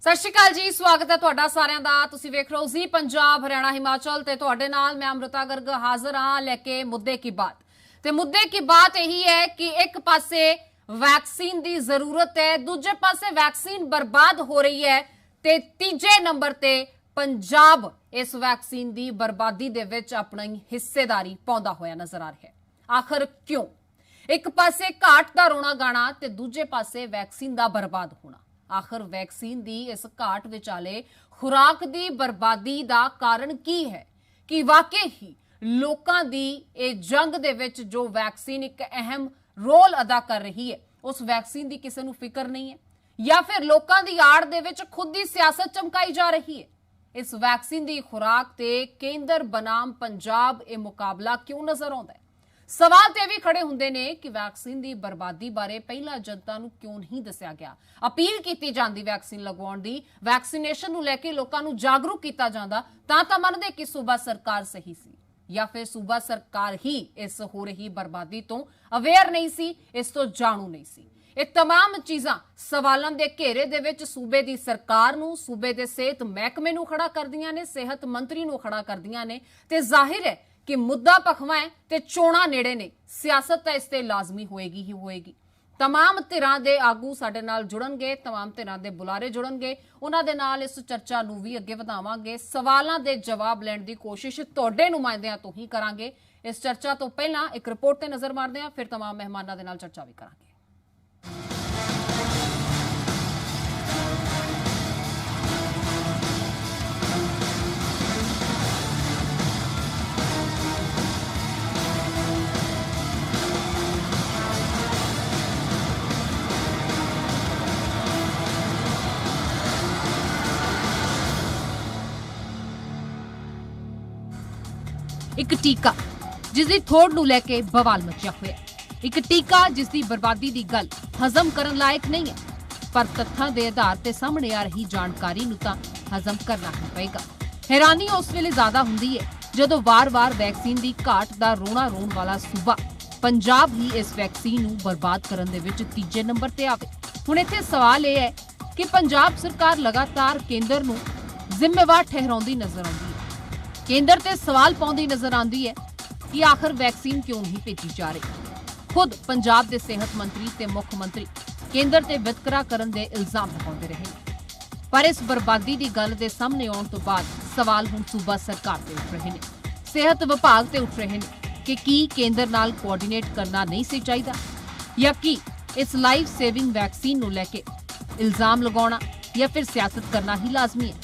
सत श्री अकाल जी, स्वागत है तुहाडा सारिਆਂ ਦਾ। ਤੁਸੀਂ ਵੇਖ ਰਹੇ ਹੋ जी पंजाब हरियाणा हिमाचल ते तुहाडे नाल मैं अमृता गर्ग हाजिर हाँ लैके मुद्दे की बात। ते मुद्दे की बात यही है कि एक पासे वैक्सीन की जरूरत है, दूजे पासे वैक्सीन बर्बाद हो रही है ते तीजे नंबर ते पंजाब इस वैक्सीन की बर्बादी दे विच अपनी हिस्सेदारी पाउंदा होया नजर आ रहा है। आखिर क्यों? एक पासे घाट का रोना गाना ते दूजे पासे वैक्सीन का बर्बाद होना। आखिर वैक्सीन की इस घाट विचाले खुराक की बर्बादी का कारण की है कि वाकई ही लोकां दी ए जंग दे विच जो वैक्सीन एक अहम रोल अदा कर रही है उस वैक्सीन की किसी नूं फिक्र नहीं है, या फिर लोकां दी आड़ दे विच खुद की सियासत चमकाई जा रही है। इस वैक्सीन की खुराक ते केंद्र बनाम पंजाब ये मुकाबला क्यों नजर आउंदा है? सवाल तो भी खड़े होंदे ने कि वैक्सीन की बर्बादी बारे पहला जनता नूं क्यों नहीं दस्या गया, अपील की जाती वैक्सीन लगवाउण दी, वैक्सीनेशन नूं लैके लोकां नूं जागरूक किया जांदा तां मनदे कि सूबा सरकार सही सी, या फिर सूबा सरकार ही इस हो रही बर्बादी तो अवेयर नहीं सी, इस तो जाणू नहीं सी। ये तमाम चीज़ां सवालों के घेरे दे विच सूबे की सरकार नूं, सूबे के सेहत महकमे नूं खड़ा करदियां ने, सेहत मंत्री नूं खड़ा करदियां ने। ते जाहिर है कि मुद्दा पखवा है ते चोणां नेड़े ने, सियासत तो इसते लाजमी होएगी ही होएगी। तमाम धिरां दे आगू साडे नाल जुड़नगे, तमाम धिरां दे बुलारे जुड़नगे, उन्हां दे नाल इस चर्चा नूं भी अगे वधावांगे, सवालां दे जवाब लैण दी कोशिश तुहाडे नुमाइंदियां तो ही करांगे। इस चर्चा तो पहलां एक रिपोर्ट ते नज़र मारदे हां, फिर तमाम मेहमानां दे नाल चर्चा भी करांगे। एक टीका जिसकी थोड़ नूं लैके बवाल मचिया होया, एक टीका जिसकी बर्बादी की गल हजम करन लायक नहीं है, पर तथ्यां दे आधार ते सामने आ रही जानकारी नूं तां हजम करना ही पएगा। हैरानी उस वेले ज्यादा हुंदी है जदों वार-वार वैक्सीन की घाट दा रोना रोण वाला सूबा पंजाब ही इस वैक्सीन नूं बर्बाद करन दे विच तीजे नंबर ते आवे। हुण इत्थे सवाल यह है कि पंजाब सरकार लगातार केंद्र नूं जिम्मेवार ठहराउंदी नजर आउंदी है, केंद्र ते सवाल पाउंदी नजर आती है कि आखिर वैक्सीन क्यों नहीं भेजी जा रही। खुद पंजाब के सेहत मंत्री ते मुख मंत्री केंद्र ते वितकरा करन दे इल्जाम लगाउंदे रहे, पर इस बर्बादी की गल दे सामने आउण तो बाद सवाल हुण सूबा सरकार ते उठ रहे हैं, सेहत विभाग ते उठ रहे हैं कि की केंद्र नाल कोआर्डीनेट करना नहीं सी चाहिदा, या कि इस लाइफ सेविंग वैक्सीन नूं लैके इल्जाम लगाउणा या फिर सियासत करना ही लाजमी है।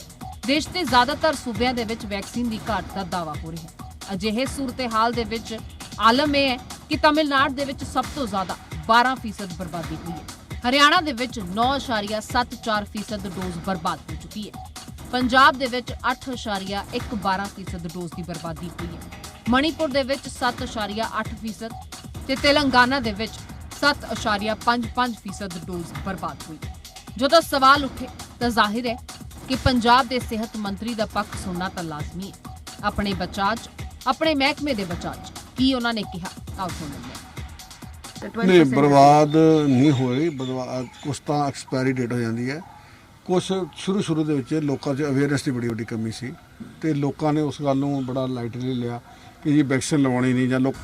देश के ज्यादातर सूबे वैक्सीन की घाट का दावा हो रहा है। अजिहे सूरत हाल दे विच आलम यह है कि तमिलनाडु दे विच सब तो ज्यादा 12% बर्बादी हुई है, हरियाणा दे विच 9.74% डोज बर्बाद हो चुकी है, पंजाब दे विच 8.12% डोज की बर्बादी हुई है, मणिपुर दे विच 7.8% ते तेलंगाना दे विच 7.55% डोज बर्बाद हुई। जो सवाल उठे तो जाहिर है कि पंजाब के सेहत मंत्री का पक्ष सुनना तो लाजमी है। अपने बचाव अपने महकमे के बचाव की उन्होंने कहा, आओ सुन नहीं, बर्बाद नहीं हो रही। बर्बाद कुछ तो एक्सपायरी डेट हो जाती है, कुछ शुरू के लोगों से अवेयरनेस की बड़ी बड़ी कमी सी ते लोगों ने उस गल नूं बड़ा लाइटली लिया कि जी वैक्सीन लवानी नहीं जां लोग।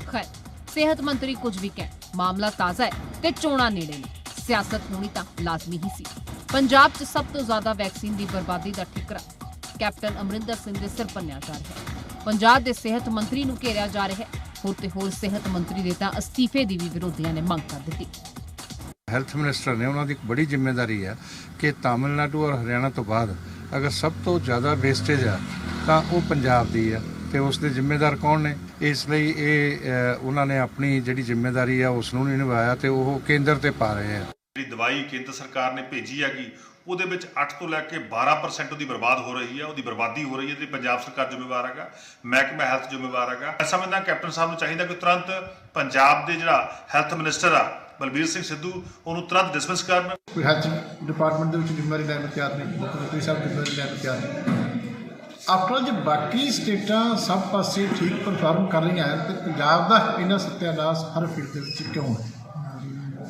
खैर, सेहत मंत्री कुछ भी कह, मामला ताज़ा है ते चोणां नेड़े ने, सियासत होनी तां लाजमी ही सी। पंजाब च सब तो ज्यादा वैक्सीन की बर्बादी का ठिकरा कैप्टन अमरिंदर सिंह के सिर भन्निया जा रहा है। पंजाब के सेहत मंत्री नूं घेरिया जा रहा है, होर ते होर सेहत मंत्री दे तां अस्तीफे की भी विरोधियों ने मंग कर दी। हैल्थ मिनिस्टर ने उन्होंने बड़ी जिम्मेदारी है कि तमिलनाडु और हरियाणा तो बाद अगर सब तो ज़्यादा वेस्टेज है तो वो पंजाब की है, तो उसके जिम्मेदार कौन ने? इसलिए ये उन्होंने अपनी जी जिम्मेदारी है उसनूं नहीं निभाया तो वो केंद्र ते पा रहे हैं। ਜਿਹੜੀ ਦਵਾਈ ਕੇਂਦਰ ਸਰਕਾਰ ਨੇ ਭੇਜੀ ਹੈਗੀ ਉਹਦੇ ਵਿੱਚ 8 ਤੋਂ ਲੈ ਕੇ 12% ਉਹਦੀ ਬਰਬਾਦ ਹੋ ਰਹੀ ਹੈ, ਉਹਦੀ ਬਰਬਾਦੀ ਹੋ ਰਹੀ ਹੈ ਤੇ ਪੰਜਾਬ ਸਰਕਾਰ ਜ਼ਿੰਮੇਵਾਰ ਹੈਗਾ, ਮਹਿਕਮਾ ਹੈਲਥ ਜ਼ਿੰਮੇਵਾਰ ਹੈਗਾ। ਮੈਂ ਸਮਝਦਾ ਕੈਪਟਨ ਸਾਹਿਬ ਨੂੰ ਚਾਹੀਦਾ ਕਿ ਤੁਰੰਤ ਪੰਜਾਬ ਦੇ ਜਿਹੜਾ ਹੈਲਥ ਮਿਨਿਸਟਰ ਆ ਬਲਬੀਰ ਸਿੰਘ ਸਿੱਧੂ ਉਹਨੂੰ ਤੁਰੰਤ ਡਿਸਮਿਸ ਕਰਨ। ਕੋਈ ਹੈਲਥ ਡਿਪਾਰਟਮੈਂਟ ਦੇ ਵਿੱਚ ਜ਼ਿੰਮੇਵਾਰੀ ਲੈਣ ਨੂੰ ਤਿਆਰ ਨਹੀਂ, ਮੁੱਖ ਮੰਤਰੀ ਸਾਹਿਬ ਜ਼ਿੰਮੇਵਾਰੀ ਲੈਣ ਨੂੰ ਤਿਆਰ ਨਹੀਂ। ਆਫਟਰ ਜੇ ਬਾਕੀ ਸਟੇਟਾਂ ਸਭ ਪਾਸੇ ਠੀਕ ਪਰਫਾਰਮ ਕਰ ਰਹੀਆਂ ਹੈ ਤੇ ਪੰਜਾਬ ਦਾ ਇਹਨਾਂ ਸੱਤਿਆਨਾਸ਼ ਹਰ ਫੀਲਡ ਦੇ ਵਿੱਚ ਕਿਉਂ ਹੈ?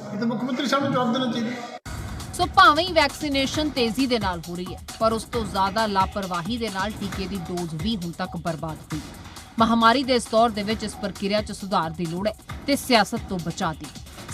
ਇਹ ਤਾਂ ਮੁੱਖ ਮੰਤਰੀ ਸਾਹਿਬ ਨੂੰ ਜਵਾਬ ਦੇਣਾ ਚਾਹੀਦਾ। ਸੋ ਭਾਵੇਂ ਵੈਕਸੀਨੇਸ਼ਨ ਤੇਜ਼ੀ ਦੇ ਨਾਲ ਹੋ ਰਹੀ ਹੈ, ਪਰ ਉਸ ਤੋਂ ਜ਼ਿਆਦਾ ਲਾਪਰਵਾਹੀ ਦੇ ਨਾਲ ਟੀਕੇ ਦੀ ਡੋਜ਼ ਵੀ ਹੁਣ ਤੱਕ ਬਰਬਾਦ ਹੋਈ ਹੈ। ਮਹਾਮਾਰੀ ਦੇ ਇਸ ਦੌਰ ਦੇ ਵਿੱਚ ਇਸ ਪ੍ਰਕਿਰਿਆ 'ਚ ਸੁਧਾਰ ਦੀ ਲੋੜ ਹੈ ਤੇ ਸਿਆਸਤ ਤੋਂ ਬਚਾਅ ਦੀ।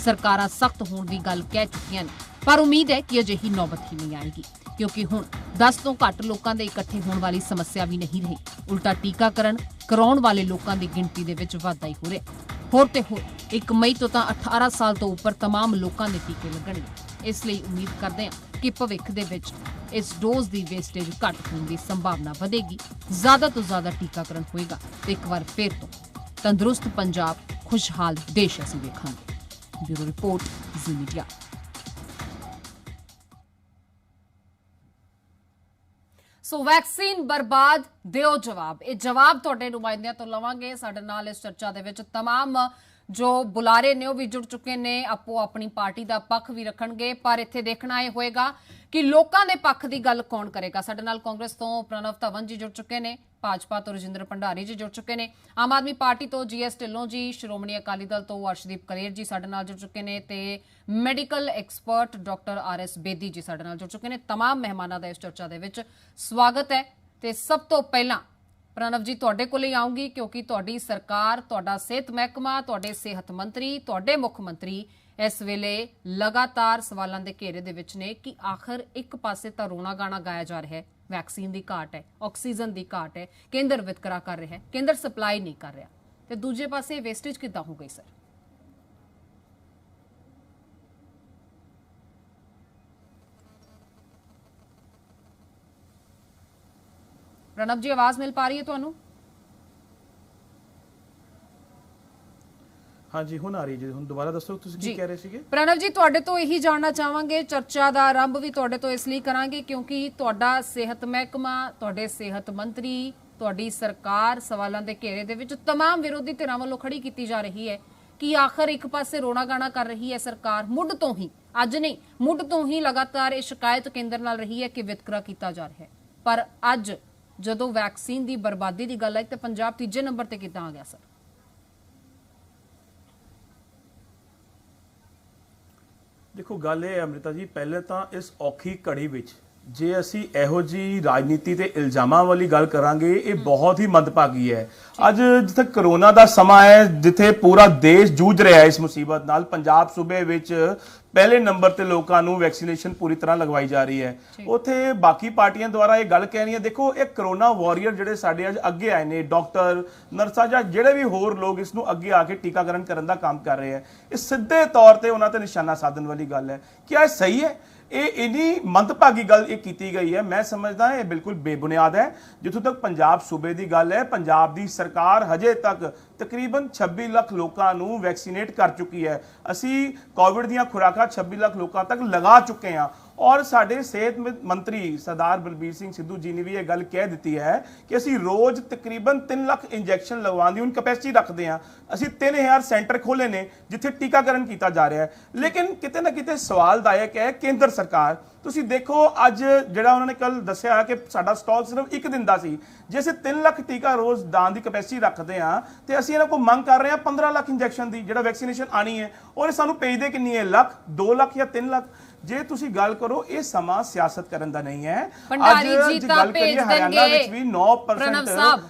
ਸਰਕਾਰਾਂ ਸਖਤ ਹੋਣ ਦੀ ਗੱਲ ਕਹਿ ਚੁੱਕੀਆਂ ਨੇ, ਪਰ ਉਮੀਦ ਹੈ ਕਿ ਅਜਿਹੀ ਨੌਬਤ ਹੀ ਨਹੀਂ ਆਏਗੀ, ਕਿਉਂਕਿ ਹੁਣ 10 ਤੋਂ ਘੱਟ ਲੋਕਾਂ ਦੇ ਇਕੱਠੇ ਹੋਣ ਵਾਲੀ ਸਮੱਸਿਆ ਵੀ ਨਹੀਂ ਰਹੀ। ਉਲਟਾ ਟੀਕਾਕਰਨ ਕਰਾਉਣ ਵਾਲੇ ਲੋਕਾਂ ਦੀ ਗਿਣਤੀ ਦੇ ਵਿੱਚ ਵਾਧਾ ਹੀ ਹੋ ਰਿਹਾ। ਹੋਰ ਤੇ ਹੋਰ 1 ਮਈ ਤੋਂ ਤਾਂ 18 ਸਾਲ ਤੋਂ ਉੱਪਰ तमाम ਲੋਕਾਂ ਦੇ ਟੀਕੇ ਲੱਗਣਗੇ। ਇਸ ਲਈ ਉਮੀਦ ਕਰਦੇ ਹਾਂ ਕਿ ਭਵਿੱਖ ਦੇ ਵਿੱਚ ਇਸ ਡੋਜ਼ ਦੀ ਵੇਸਟੇਜ ਘੱਟ ਹੋਣ ਦੀ ਸੰਭਾਵਨਾ ਵਧੇਗੀ, ਜ਼ਿਆਦਾ ਤੋਂ ਜ਼ਿਆਦਾ ਟੀਕਾਕਰਨ ਹੋਏਗਾ ਤੇ ਇੱਕ ਵਾਰ ਫਿਰ ਤੋਂ ਤੰਦਰੁਸਤ ਪੰਜਾਬ, ਖੁਸ਼ਹਾਲ ਦੇਸ਼ ਅਸੀਂ ਵੇਖਾਂਗੇ। ਬਿਊਰੋ ਰਿਪੋਰਟ, ਜ਼ੀ ਮੀਡੀਆ। ਸੋ ਵੈਕਸੀਨ ਬਰਬਾਦ, ਦਿਓ ਜਵਾਬ। ਇਹ ਜਵਾਬ ਤੁਹਾਡੇ ਨੁਮਾਇੰਦਿਆਂ ਤੋਂ ਲਵਾਂਗੇ। ਸਾਡੇ ਨਾਲ ਇਸ ਚਰਚਾ ਦੇ ਵਿੱਚ तमाम ਜੋ ਬੁਲਾਰੇ ਨੇ ਉਹ ਵੀ ਜੁੜ ਚੁੱਕੇ ਨੇ, ਆਪੋ ਆਪਣੀ ਪਾਰਟੀ ਦਾ ਪੱਖ ਵੀ ਰੱਖਣਗੇ, ਪਰ ਇੱਥੇ ਦੇਖਣਾ ਇਹ ਹੋਏਗਾ ਕਿ ਲੋਕਾਂ ਦੇ ਪੱਖ ਦੀ ਗੱਲ ਕੌਣ ਕਰੇਗਾ। ਸਾਡੇ ਨਾਲ ਕਾਂਗਰਸ ਤੋਂ ਪ੍ਰਣਵ ਧਵਨ ਜੀ ਜੁੜ ਚੁੱਕੇ ਨੇ, ਭਾਜਪਾ ਤੋਂ ਰਜਿੰਦਰ ਭੰਡਾਰੀ ਜੀ ਜੁੜ ਚੁੱਕੇ ਨੇ, ਆਮ ਆਦਮੀ ਪਾਰਟੀ ਤੋਂ GS ਢਿੱਲੋਂ ਜੀ, ਸ਼੍ਰੋਮਣੀ ਅਕਾਲੀ ਦਲ ਤੋਂ ਅਰਸ਼ਦੀਪ ਕਲੇਰ ਜੀ ਸਾਡੇ ਨਾਲ ਜੁੜ ਚੁੱਕੇ ਨੇ ਤੇ medical expert doctor RS Bedi ਜੀ ਸਾਡੇ ਨਾਲ ਜੁੜ ਚੁੱਕੇ ਨੇ। तमाम ਮਹਿਮਾਨਾਂ ਦਾ ਇਸ ਚਰਚਾ ਦੇ ਵਿੱਚ ਸਵਾਗਤ ਹੈ। ਤੇ ਸਭ ਤੋਂ ਪਹਿਲਾਂ ਪ੍ਰਣਵ ਜੀ ਤੁਹਾਡੇ ਕੋਲ ਹੀ ਆਉਂਗੀ, ਕਿਉਂਕਿ ਤੁਹਾਡੀ ਸਰਕਾਰ, ਤੁਹਾਡਾ ਸਿਹਤ ਮਹਿਕਮਾ, ਤੁਹਾਡੇ ਸਿਹਤ ਮੰਤਰੀ, ਤੁਹਾਡੇ ਮੁੱਖ ਮੰਤਰੀ ਇਸ ਵੇਲੇ ਲਗਾਤਾਰ ਸਵਾਲਾਂ ਦੇ ਘੇਰੇ ਦੇ ਵਿੱਚ ਨੇ ਕਿ ਆਖਰ ਇੱਕ ਪਾਸੇ ਤਾਂ ਰੋਣਾ ਗਾਣਾ ਗਾਇਆ ਜਾ ਰਿਹਾ ਹੈ, ਵੈਕਸੀਨ ਦੀ ਘਾਟ ਹੈ, ਆਕਸੀਜਨ ਦੀ ਘਾਟ ਹੈ, ਕੇਂਦਰ ਵਿਤਕਰਾ ਕਰ ਰਿਹਾ ਹੈ, ਕੇਂਦਰ ਸਪਲਾਈ ਨਹੀਂ ਕਰ ਰਿਹਾ, ਤੇ ਦੂਜੇ ਪਾਸੇ ਵੇਸਟੇਜ ਕਿੱਦਾਂ ਹੋ ਗਈ ਸਰ? प्रणव जी आवाज मिल पा रही है ਤੁਹਾਨੂੰ? हाँ जी हुण आ रही जी, हुण दोबारा दसो तुसीं की कह रहे सीगे? प्रणव जी ਤੁਹਾਡੇ ਤੋਂ ਇਹੀ ਜਾਣਨਾ ਚਾਹਾਂਗੇ, ਚਰਚਾ ਦਾ ਆਰੰਭ ਵੀ ਤੁਹਾਡੇ ਤੋਂ ਇਸ ਲਈ ਕਰਾਂਗੇ ਕਿਉਂਕਿ ਤੁਹਾਡਾ ਸਿਹਤ ਮਹਿਕਮਾ, ਤੁਹਾਡੇ ਸਿਹਤ ਮੰਤਰੀ, ਤੁਹਾਡੀ ਸਰਕਾਰ ਸਵਾਲਾਂ ਦੇ ਘੇਰੇ ਦੇ ਵਿੱਚ तमाम ਵਿਰੋਧੀ ਧਿਰਾਂ ਵੱਲੋਂ ਖੜੀ ਕੀਤੀ ਜਾ ਰਹੀ ਹੈ ਕਿ ਆਖਰ ਇੱਕ ਪਾਸੇ ਰੋਣਾ ਗਾਣਾ ਕਰ ਰਹੀ ਹੈ ਸਰਕਾਰ, ਮੁੱਢ ਤੋਂ ਹੀ, ਅੱਜ ਨਹੀਂ ਮੁੱਢ ਤੋਂ ਹੀ ਲਗਾਤਾਰ ਇਹ ਸ਼ਿਕਾਇਤ ਕੇਂਦਰ ਨਾਲ ਰਹੀ ਹੈ ਕਿ ਵਿਤਕਰਾ ਕੀਤਾ ਜਾ ਰਿਹਾ ਹੈ, ਪਰ ਅੱਜ ਜਦੋਂ ਵੈਕਸੀਨ ਦੀ ਬਰਬਾਦੀ ਦੀ ਗੱਲ ਆਈ ਤੇ ਪੰਜਾਬ ਤੀਜੇ ਨੰਬਰ ਤੇ ਕਿੱਦਾਂ ਆ ਗਿਆ ਸਰ? देखो गल है अमृता जी, पहले तो इस औखी घड़ी विच जे असी ਇਹੋ जी राजनीति ते इल्जामां वाली गल करांगे ये बहुत ही मंदभागी है। ਅੱਜ ਜਿੱਥੇ ਕਰੋਨਾ ਦਾ ਸਮਾਂ ਹੈ, ਜਿੱਥੇ ਪੂਰਾ ਦੇਸ਼ ਜੂਝ ਰਿਹਾ ਹੈ ਇਸ ਮੁਸੀਬਤ ਨਾਲ, ਪੰਜਾਬ ਸੂਬੇ ਵਿੱਚ ਪਹਿਲੇ ਨੰਬਰ ਤੇ ਲੋਕਾਂ ਨੂੰ ਵੈਕਸੀਨੇਸ਼ਨ ਪੂਰੀ ਤਰ੍ਹਾਂ ਲਗਵਾਈ ਜਾ ਰਹੀ ਹੈ। ਉੱਥੇ ਬਾਕੀ ਪਾਰਟੀਆਂ ਦੁਆਰਾ ਇਹ ਗੱਲ ਕਹਿਣੀ ਹੈ, ਦੇਖੋ ਇਹ ਕਰੋਨਾ ਵਾਰੀਅਰ ਜਿਹੜੇ ਸਾਡੇ ਅੱਜ ਅੱਗੇ ਆਏ ਨੇ, ਡਾਕਟਰ, ਨਰਸਾਂ ਜਾਂ ਜਿਹੜੇ ਵੀ ਹੋਰ ਲੋਕ ਇਸ ਨੂੰ ਅੱਗੇ ਆ ਕੇ ਟੀਕਾਕਰਨ ਕਰਨ ਦਾ ਕੰਮ ਕਰ ਰਹੇ ਹੈ, ਇਹ ਸਿੱਧੇ ਤੌਰ ਤੇ ਉਹਨਾਂ ਤੇ ਨਿਸ਼ਾਨਾ ਸਾਧਨ ਵਾਲੀ ਗੱਲ ਹੈ। ਕੀ ਇਹ ਸਹੀ ਹੈ? ਇਹ ਇੰਨੀ ਮੰਦਭਾਗੀ ਗੱਲ ਇਹ ਕੀਤੀ ਗਈ ਹੈ, ਮੈਂ ਸਮਝਦਾ ਇਹ ਬਿਲਕੁਲ ਬੇਬੁਨਿਆਦ ਹੈ। ਜਿੱਥੋਂ ਤੱਕ ਪੰਜਾਬ ਸੂਬੇ ਦੀ ਗੱਲ ਹੈ, ਪੰਜਾਬ ਦੀ ਸਰਕਾਰ ਹਜੇ ਤੱਕ ਤਕਰੀਬਨ 26 ਲੱਖ ਲੋਕਾਂ ਨੂੰ ਵੈਕਸੀਨੇਟ ਕਰ ਚੁੱਕੀ ਹੈ। ਅਸੀਂ ਕੋਵਿਡ ਦੀਆਂ ਖੁਰਾਕਾਂ 26 ਲੱਖ ਲੋਕਾਂ ਤੱਕ ਲਗਾ ਚੁੱਕੇ ਹਾਂ ਔਰ ਸਾਡੇ ਸਿਹਤ ਮੰਤਰੀ ਸਰਦਾਰ ਬਲਬੀਰ ਸਿੰਘ ਸਿੱਧੂ ਜੀ ਨੇ ਵੀ ਇਹ ਗੱਲ ਕਹਿ ਦਿੱਤੀ ਹੈ ਕਿ ਅਸੀਂ ਰੋਜ਼ ਤਕਰੀਬਨ 3 ਲੱਖ ਇੰਜੈਕਸ਼ਨ ਲਗਵਾਉਣ ਦੀ ਹੁਣ ਕੈਪੈਸਿਟੀ ਰੱਖਦੇ ਹਾਂ। ਅਸੀਂ 3000 ਸੈਂਟਰ ਖੋਲੇ ਨੇ ਜਿੱਥੇ ਟੀਕਾਕਰਨ ਕੀਤਾ ਜਾ ਰਿਹਾ ਹੈ। ਲੇਕਿਨ ਕਿਤੇ ਨਾ ਕਿਤੇ ਸਵਾਲਦਾਇਕ ਹੈ ਕੇਂਦਰ ਸਰਕਾਰ, ਤੁਸੀਂ ਦੇਖੋ ਅੱਜ ਜਿਹੜਾ ਉਹਨਾਂ ਨੇ ਕੱਲ ਦੱਸਿਆ ਕਿ ਸਾਡਾ ਸਟਾਕ ਸਿਰਫ 1 ਦਿਨ ਦਾ ਸੀ, ਜੇ ਅਸੀਂ 3 ਲੱਖ ਟੀਕਾ ਰੋਜ਼ ਦਾਨ ਦੀ ਕੈਪੈਸਿਟੀ ਰੱਖਦੇ ਹਾਂ ਤੇ ਅਸੀਂ ਇਹਨਾਂ ਕੋਲ ਮੰਗ ਕਰ ਰਹੇ ਹਾਂ 15 ਲੱਖ ਇੰਜੈਕਸ਼ਨ ਦੀ ਜਿਹੜਾ ਵੈਕਸੀਨੇਸ਼ਨ ਆਣੀ ਹੈ, ਔਰ ਇਹ ਸਾਨੂੰ ਭੇਜਦੇ ਕਿੰਨੀ ਹੈ? ਲੱਖ, 2 ਲੱਖ ਜਾਂ 3 ਲੱਖ? ਜੇ ਤੁਸੀਂ ਗੱਲ ਕਰੋ ਇਹ ਸਮਾਂ ਸਿਆਸਤ ਕਰਨ ਦਾ ਨਹੀਂ ਹੈ। ਭੰਡਾਰੀ ਜੀ ਤਾਂ ਗੱਲ ਕਰੀਏ ਹਰਿਆਣਾ ਵਿੱਚ ਵੀ 9%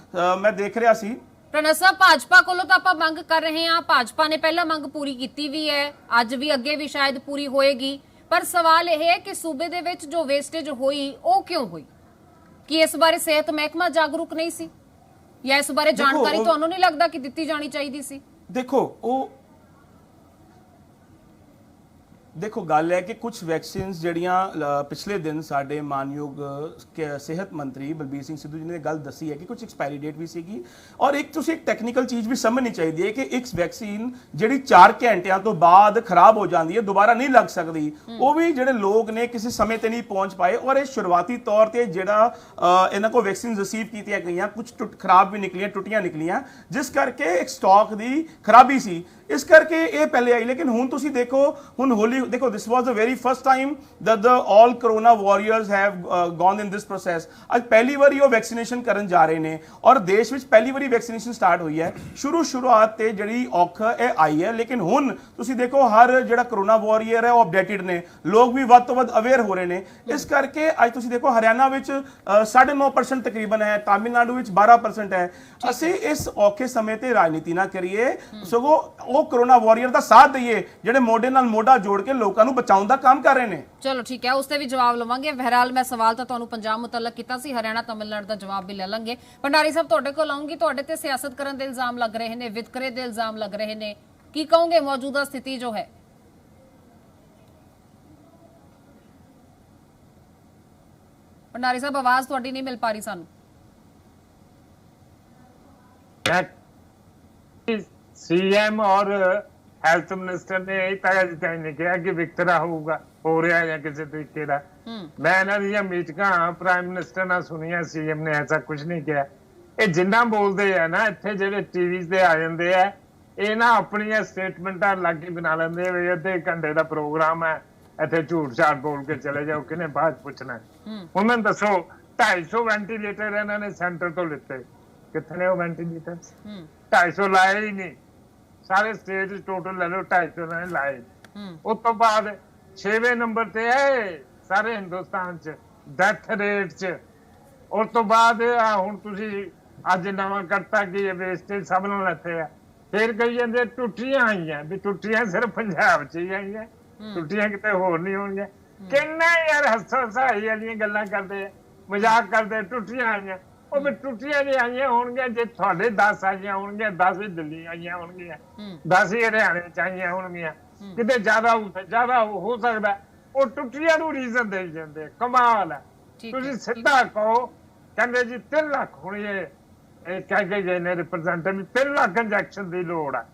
ਮੈਂ ਦੇਖ ਰਿਹਾ ਸੀ। ਪ੍ਰਣਵ ਸਾਹਿਬ, ਭਾਜਪਾ ਕੋਲੋਂ ਤਾਂ ਆਪਾਂ ਮੰਗ ਕਰ ਰਹੇ ਹਾਂ, ਭਾਜਪਾ ਨੇ ਪਹਿਲਾਂ ਮੰਗ ਪੂਰੀ ਕੀਤੀ ਵੀ ਹੈ, ਅੱਜ ਵੀ ਅੱਗੇ ਵੀ ਸ਼ਾਇਦ ਪੂਰੀ ਹੋਏਗੀ, ਪਰ ਸਵਾਲ ਇਹ ਹੈ ਕਿ ਸੂਬੇ ਦੇ ਵਿੱਚ ਜੋ ਵੇਸਟੇਜ ਹੋਈ ਉਹ ਕਿਉਂ ਹੋਈ? ਕਿ ਇਸ ਬਾਰੇ ਸਿਹਤ ਮਹਿਕਮਾ ਜਾਗਰੂਕ ਨਹੀਂ ਸੀ ਜਾਂ ਇਸ ਬਾਰੇ ਜਾਣਕਾਰੀ ਤੁਹਾਨੂੰ ਨਹੀਂ ਲੱਗਦਾ ਕਿ ਦਿੱਤੀ ਜਾਣੀ ਚਾਹੀਦੀ ਸੀ? देखो गल है कि कुछ वैक्सीन्स जड़ियां पिछले दिन साडे मानयोग सेहत मंत्री बलबीर सिंह सिद्धू जी ने गल दसी है कि कुछ एक्सपायरी डेट भी सीगी और एक तुसी एक टेक्निकल चीज़ भी समझनी चाहिए कि एक वैक्सीन जिहड़ी 4 घंटियां तो बाद खराब हो जाती है, दोबारा नहीं लग सकती, वो भी जिहड़े लोग ने किसी समय ते नहीं पहुंच पाए और ये शुरुआती तौर पर जिहड़ा इन्हां को वैक्सीन रिसीव कीतियां गईयां, कुछ खराब भी निकलियां, टुटियां निकलियां, जिस करके एक स्टॉक की खराबी सी। ਇਸ ਕਰਕੇ ਇਹ ਪਹਿਲੇ ਆਈ। ਲੇਕਿਨ ਹੁਣ ਤੁਸੀਂ ਦੇਖੋ, ਹੁਣ ਹੋਲੀ ਦੇਖੋ, this was the very first time that the all corona warriors have gone in this process. ਅੱਜ ਪਹਿਲੀ ਵਾਰੀ ਉਹ ਵੈਕਸੀਨੇਸ਼ਨ ਕਰਨ ਜਾ ਰਹੇ ਨੇ ਔਰ ਦੇਸ਼ ਵਿੱਚ ਪਹਿਲੀ ਵਾਰੀ ਵੈਕਸੀਨੇਸ਼ਨ ਸਟਾਰਟ ਹੋਈ ਹੈ। ਸ਼ੁਰੂਆਤ ਤੇ ਜਿਹੜੀ ਔਖ ਇਹ ਆਈ ਹੈ, ਲੇਕਿਨ ਹੁਣ ਤੁਸੀਂ ਦੇਖੋ ਹਰ ਜਿਹੜਾ ਕਰੋਨਾ ਵਾਰੀਅਰ ਹੈ ਉਹ ਅਪਡੇਟਡ ਨੇ, ਲੋਕ ਵੀ ਵੱਧ ਤੋਂ ਵੱਧ ਅਵੇਅਰ ਹੋ ਰਹੇ ਨੇ। ਇਸ ਕਰਕੇ ਅੱਜ ਤੁਸੀਂ ਦੇਖੋ ਹਰਿਆਣਾ ਵਿੱਚ 9.5% ਤਕਰੀਬਨ ਹੈ, ਤਾਮਿਲਨਾਡੂ ਵਿੱਚ 12% ਹੈ। ਅਸੀਂ ਇਸ ਔਖੇ ਸਮੇਂ ਤੇ ਰਾਜਨੀਤੀ ਨਾ ਕਰੀਏ, ਸਗੋਂ ਉਹ ਕਰੋਨਾ ਵਾਰੀਅਰ ਦਾ ਸਾਥ ਦਈਏ ਜਿਹੜੇ ਮੋਢੇ ਨਾਲ ਮੋਢਾ ਜੋੜ ਕੇ ਲੋਕਾਂ ਨੂੰ ਬਚਾਉਣ ਦਾ ਕੰਮ ਕਰ ਰਹੇ ਨੇ। ਚਲੋ ਠੀਕ ਹੈ, ਉਸ ਤੇ ਵੀ ਜਵਾਬ ਲਵਾਂਗੇ। ਬਹਿਰਾਲ ਮੈਂ ਸਵਾਲ ਤਾਂ ਤੁਹਾਨੂੰ ਪੰਜਾਬ ਮੁਤਲਕ ਕੀਤਾ ਸੀ, ਹਰਿਆਣਾ ਤਮਿਲਨਾਡੂ ਦਾ ਜਵਾਬ ਵੀ ਲੈ ਲਾਂਗੇ। ਭੰਡਾਰੀ ਸਾਹਿਬ ਤੁਹਾਡੇ ਕੋਲ ਆਉਂਗੀ, ਤੁਹਾਡੇ ਤੇ ਸਿਆਸਤ ਕਰਨ ਦੇ ਇਲਜ਼ਾਮ ਲੱਗ ਰਹੇ ਨੇ, ਵਿਤਕਰੇ ਦੇ ਇਲਜ਼ਾਮ ਲੱਗ ਰਹੇ ਨੇ, ਕੀ ਕਹੋਗੇ ਮੌਜੂਦਾ ਸਥਿਤੀ ਜੋ ਹੈ? ਭੰਡਾਰੀ ਸਾਹਿਬ ਆਵਾਜ਼ ਤੁਹਾਡੀ ਨਹੀਂ ਮਿਲ ਪਾ ਰਹੀ ਸਾਨੂੰ। सीएम और ਹੈਲਥ ਮਿਨਿਸਟਰ ਨੇ ਇਹ ਤਾਂ ਅਜੇ ਤੱਕ ਨਹੀਂ ਕਿਹਾ ਕਿ ਵਿਤਕਰਾ ਹੋਊਗਾ, ਹੋ ਰਿਹਾ ਜਾਂ ਕਿਸੇ ਤਰੀਕੇ ਦਾ। ਮੈਂ ਇਹਨਾਂ ਦੀਆਂ ਮੀਟਿੰਗਾਂ ਪ੍ਰਾਈਮ ਮਿਨਿਸਟਰ ਨਾਲ ਸੁਣੀਆਂ, ਸੀਐਮ ਨੇ ਐਸਾ ਕੁਝ ਨਹੀਂ ਕਿਹਾ। ਇਹ ਜਿੰਨਾ ਬੋਲਦੇ ਆ ਨਾ ਇੱਥੇ ਜਿਹੜੇ ਟੀਵੀ ਤੇ ਆ ਜਾਂਦੇ ਆ, ਇਹ ਨਾ ਆਪਣੀਆਂ ਸਟੇਟਮੈਂਟਾਂ ਲੱਗ ਕੇ ਬਣਾ ਲੈਂਦੇ ਵੀ ਅੱਧੇ ਘੰਟੇ ਦਾ ਪ੍ਰੋਗਰਾਮ ਹੈ, ਇੱਥੇ ਝੂਠ ਛਾਟ ਬੋਲ ਕੇ ਚਲੇ ਜਾਓ, ਕਿਹਨੇ ਬਾਅਦ ਪੁੱਛਣਾ। ਹੁਣ ਮੈਨੂੰ ਦੱਸੋ 250 ਵੈਂਟੀਲੇਟਰ ਇਹਨਾਂ ਨੇ ਸੈਂਟਰ ਤੋਂ ਲਿੱਤੇ, ਕਿੱਥੇ ਨੇ ਉਹ ਵੈਂਟੀਲੇਟਰ? 250 ਲਾਏ ਹੀ ਨਹੀਂ, ਸਾਰੇ ਸਟੇਟ ਟੋਟਲ ਲੈ ਲਓ 250 ਨੇ ਲਾਏ। ਉਸ ਤੋਂ ਬਾਅਦ 6ਵੇਂ ਨੰਬਰ ਤੇ ਹੈ ਸਾਰੇ ਹਿੰਦੁਸਤਾਨ ਚ ਡੈਥ ਰੇਟ ਚ। ਉਸ ਤੋਂ ਬਾਅਦ ਹੁਣ ਤੁਸੀਂ ਅੱਜ ਨਵਾਂ ਕਰਤਾ ਕਿ ਇਹ ਵੇਸਟੇਜ ਸਭ ਨੂੰ ਲੱਥੇ ਆ। ਫਿਰ ਕਹੀ ਜਾਂਦੇ ਟੁੱਟੀਆਂ ਆਈਆਂ, ਵੀ ਟੁੱਟੀਆਂ ਸਿਰਫ ਪੰਜਾਬ ਚ ਹੀ ਆਈਆਂ, ਟੁੱਟੀਆਂ ਕਿਤੇ ਹੋਰ ਨਹੀਂ ਹੋਣਗੀਆਂ। ਕਿੰਨਾ ਯਾਰ ਹੱਸਾਈ ਵਾਲੀਆਂ ਗੱਲਾਂ ਕਰਦੇ ਆ, ਮਜ਼ਾਕ ਕਰਦੇ, ਟੁੱਟੀਆਂ ਆਈਆਂ। ਉਹ ਵੀ ਟੁੱਟੀਆਂ ਜੇ ਆਈਆਂ ਹੋਣਗੀਆਂ, ਜੇ ਤੁਹਾਡੇ 10 ਆਈਆਂ ਹੋਣਗੀਆਂ, 10 ਵੀ ਦਿੱਲੀ ਆਈਆਂ ਹੋਣਗੀਆਂ, 10 ਹੀ ਹਰਿਆਣੇ ਚ ਆਈਆਂ ਹੋਣਗੀਆਂ, ਕਿਤੇ ਜ਼ਿਆਦਾ ਹੋ ਸਕਦਾ। ਉਹ ਟੁੱਟੀਆਂ ਨੂੰ ਰੀਜ਼ਨ ਦੇ ਜਾਂਦੇ, ਕਮਾਲ ਹੈ। ਤੁਸੀਂ ਸਿੱਧਾ ਕਹੋ, ਕਹਿੰਦੇ ਜੀ 3 ਲੱਖ ਹੁਣ ਇਹ ਕਹਿ ਕੇ ਗਏ ਨੇ ਰਿਪਰੈਜ਼ੈਂਟੇਟਿਵ, 3 ਲੱਖ ਇੰਜੈਕਸ਼ਨ ਦੀ ਲੋੜ ਆ।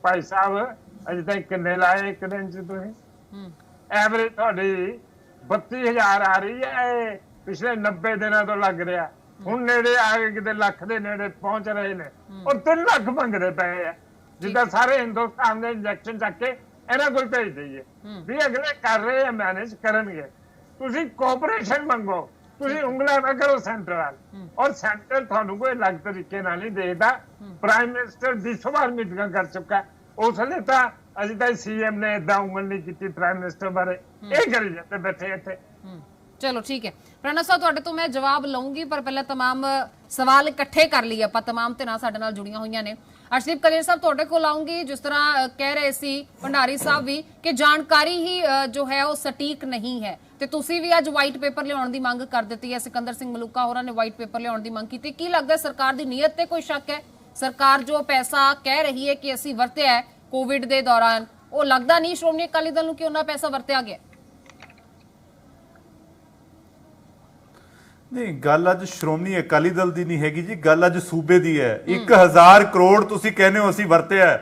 ਭਾਈ ਸਾਹਿਬ ਅਜੇ ਤੱਕ ਕਿੰਨੇ ਲਾਏ ਇੱਕ ਦਿਨ ਚ ਤੁਸੀਂ? ਐਵਰੇਜ ਤੁਹਾਡੀ 32,000 ਆ ਰਹੀ ਹੈ, ਪਿਛਲੇ 90 ਦਿਨਾਂ ਤੋਂ ਲੱਗ ਰਿਹਾ। ਹੁਣ ਨੇੜੇ ਆ ਕੇ ਕਿਤੇ ਲੱਖ ਦੇ ਨੇੜੇ ਪਹੁੰਚ ਰਹੇ ਨੇ, ਔਰ 3 ਲੱਖ ਮੰਗਦੇ ਪਏ ਆ, ਜਿੱਦਾਂ ਸਾਰੇ ਹਿੰਦੁਸਤਾਨ ਦੇ ਇੰਜੈਕਸ਼ਨ ਚੱਕ ਕੇ ਇਹਨਾਂ ਕੋਲ ਭੇਜ ਦਈਏ ਵੀ ਅਗਲੇ ਕਰ ਰਹੇ ਆ, ਮੈਨੇਜ ਕਰਨਗੇ। ਤੁਸੀਂ ਕੋਆਪਰੇਸ਼ਨ ਮੰਗੋ, ਤੁਸੀਂ ਉਂਗਲਾਂ ਨਾ ਕਰੋ ਸੈਂਟਰ ਨਾਲ। ਔਰ ਸੈਂਟਰ ਤੁਹਾਨੂੰ ਕੋਈ ਅਲੱਗ ਤਰੀਕੇ ਨਾਲ ਨਹੀਂ ਦੇਖਦਾ। ਪ੍ਰਾਈਮ ਮਿਨਿਸਟਰ 200 ਵਾਰ ਮੀਟਿੰਗਾਂ ਕਰ ਚੁੱਕਾ, ਉਸ ਵੇਲੇ ਤਾਂ ਅਜੇ ਤੱਕ ਸੀਐਮ ਨੇ ਏਦਾਂ ਉਂਗਲ ਨਹੀਂ ਕੀਤੀ ਪ੍ਰਾਈਮ ਮਿਨਿਸਟਰ ਬਾਰੇ। ਇਹ ਕਰੀ ਜਾਂਦੇ ਬੈਠੇ ਇੱਥੇ। ਚਲੋ ਠੀਕ ਹੈ ਪ੍ਰਣਵ ਸਾਹਿਬ, ਤੁਹਾਡੇ ਤੋਂ ਮੈਂ ਜਵਾਬ ਲਵਾਂਗੀ, ਪਰ ਪਹਿਲਾਂ तमाम ਸਵਾਲ ਇਕੱਠੇ ਕਰ ਲਈਏ ਆਪਾਂ। तमाम ਤੇ ਨਾਲ ਸਾਡੇ ਨਾਲ ਜੁੜੀਆਂ ਹੋਈਆਂ ਨੇ। ਅਰਸ਼ਦੀਪ ਕਲੇਰ ਸਾਹਿਬ ਤੁਹਾਡੇ ਕੋਲ ਆਉਂਗੀ। ਜਿਸ ਤਰ੍ਹਾਂ ਕਹਿ ਰਹੇ ਸੀ ਭੰਡਾਰੀ ਸਾਹਿਬ ਵੀ ਕਿ ਜਾਣਕਾਰੀ ਹੀ ਜੋ ਹੈ ਉਹ ਸਟੀਕ ਨਹੀਂ ਹੈ, ਤੇ ਤੁਸੀਂ ਵੀ ਅੱਜ ਵਾਈਟ ਪੇਪਰ ਲਿਆਉਣ ਦੀ ਮੰਗ ਕਰ ਦਿੱਤੀ ਹੈ। ਸਿਕੰਦਰ ਸਿੰਘ ਮਲੂਕਾ ਹੋਰਾਂ ਨੇ ਵਾਈਟ ਪੇਪਰ ਲਿਆਉਣ ਦੀ ਮੰਗ ਕੀਤੀ। ਕੀ ਲੱਗਦਾ ਸਰਕਾਰ ਦੀ ਨੀਅਤ ਤੇ ਕੋਈ ਸ਼ੱਕ ਹੈ? ਸਰਕਾਰ ਜੋ ਪੈਸਾ ਕਹਿ ਰਹੀ ਹੈ ਕਿ ਅਸੀਂ ਵਰਤਿਆ ਹੈ ਕੋਵਿਡ ਦੇ ਦੌਰਾਨ, ਉਹ ਲੱਗਦਾ ਨਹੀਂ ਸ਼੍ਰੋਮਣੀ ਅਕਾਲੀ ਦਲ ਨੂੰ ਕਿ ਉਹਨਾਂ ਪੈਸਾ ਵਰਤਿਆ ਗਿਆ? ਨਹੀਂ, ਗੱਲ ਅੱਜ ਸ਼੍ਰੋਮਣੀ ਅਕਾਲੀ ਦਲ ਦੀ ਨਹੀਂ ਹੈਗੀ ਜੀ, ਗੱਲ ਅੱਜ ਸੂਬੇ ਦੀ ਹੈ। 1000 ਕਰੋੜ ਤੁਸੀਂ ਕਹਿੰਦੇ ਹੋ ਅਸੀਂ ਵਰਤਿਆ,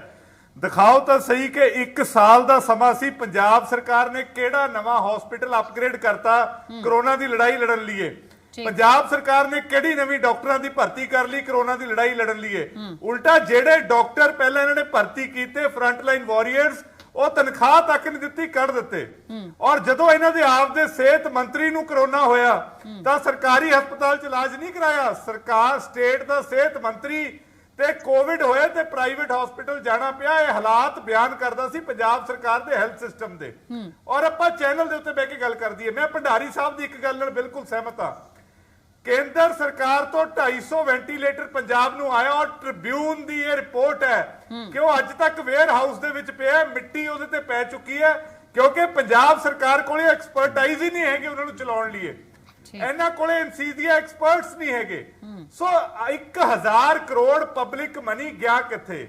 ਦਿਖਾਓ ਤਾਂ ਸਹੀ ਕਿ 1 ਸਾਲ ਦਾ ਸਮਾਂ ਸੀ। ਪੰਜਾਬ ਸਰਕਾਰ ਨੇ ਕਿਹੜਾ ਨਵਾਂ ਹਸਪੀਟਲ ਅਪਗ੍ਰੇਡ ਕਰਤਾ ਕਰੋਨਾ ਦੀ ਲੜਾਈ ਲੜਨ ਲਈ? ਪੰਜਾਬ ਸਰਕਾਰ ਨੇ ਕਿਹੜੀ ਨਵੀਂ ਡਾਕਟਰਾਂ ਦੀ ਭਰਤੀ ਕਰ ਲਈ ਕਰੋਨਾ ਦੀ ਲੜਾਈ ਲੜਨ ਲਈ? ਉਲਟਾ ਜਿਹੜੇ ਡਾਕਟਰ ਪਹਿਲਾਂ ਇਹਨਾਂ ਨੇ ਭਰਤੀ ਕੀਤੇ ਫਰੰਟ ਲਾਈਨ ਵਾਰੀਅਰਸ, ਉਹ ਤਨਖਾਹ ਤੱਕ ਨਹੀਂ ਦਿੱਤੀ, ਕੱਢ ਦਿੱਤੇ। ਔਰ ਜਦੋਂ ਇਹਨਾਂ ਦੇ ਆਪ ਦੇ ਸਿਹਤ ਮੰਤਰੀ ਨੂੰ ਕਰੋਨਾ ਹੋਇਆ ਤਾਂ ਸਰਕਾਰੀ ਹਸਪਤਾਲ 'ਚ ਇਲਾਜ ਨਹੀਂ ਕਰਾਇਆ। ਸਰਕਾਰ ਸਟੇਟ ਦਾ ਸਿਹਤ ਮੰਤਰੀ ਤੇ ਕੋਵਿਡ ਹੋਇਆ ਤੇ ਪ੍ਰਾਈਵੇਟ ਹਸਪੀਟਲ ਜਾਣਾ ਪਿਆ। ਇਹ ਹਾਲਾਤ ਬਿਆਨ ਕਰਦਾ ਸੀ ਪੰਜਾਬ ਸਰਕਾਰ ਦੇ ਹੈਲਥ ਸਿਸਟਮ ਦੇ। ਔਰ ਆਪਾਂ ਚੈਨਲ ਦੇ ਉੱਤੇ ਬਹਿ ਕੇ ਗੱਲ ਕਰਦੀ ਹੈ। ਮੈਂ ਭੰਡਾਰੀ ਸਾਹਿਬ ਦੀ ਇੱਕ ਗੱਲ ਨਾਲ ਬਿਲਕੁਲ ਸਹਿਮਤ ਹਾਂ। ਕੇਂਦਰ ਸਰਕਾਰ ਤੋਂ 250 ਵੈਂਟੀਲੇਟਰ ਪੰਜਾਬ ਨੂੰ ਆਇਆ, ਔਰ ਟ੍ਰਿਬਿਊਨ ਦੀ ਇਹ ਰਿਪੋਰਟ ਹੈ ਕਿ ਉਹ ਅੱਜ ਤੱਕ ਵੇਅਰ ਹਾਊਸ ਦੇ ਵਿੱਚ ਪਿਆ, ਮਿੱਟੀ ਉਹਦੇ ਤੇ ਪੈ ਚੁੱਕੀ ਹੈ, ਕਿਉਂਕਿ ਪੰਜਾਬ ਸਰਕਾਰ ਕੋਲੇ ਐਕਸਪਰਟਾਈਜ਼ ਹੀ ਨਹੀਂ ਹੈਗੀ ਉਹਨਾਂ ਨੂੰ ਚਲਾਉਣ ਲਈ। ਇਹਨਾਂ ਕੋਲੇ ਇਨਸੀਡੀਆ ਐਕਸਪਰਟਸ ਨਹੀਂ ਹੈਗੇ। ਸੋ 1000 ਕਰੋੜ ਪਬਲਿਕ ਮਨੀ ਗਿਆ ਕਿੱਥੇ?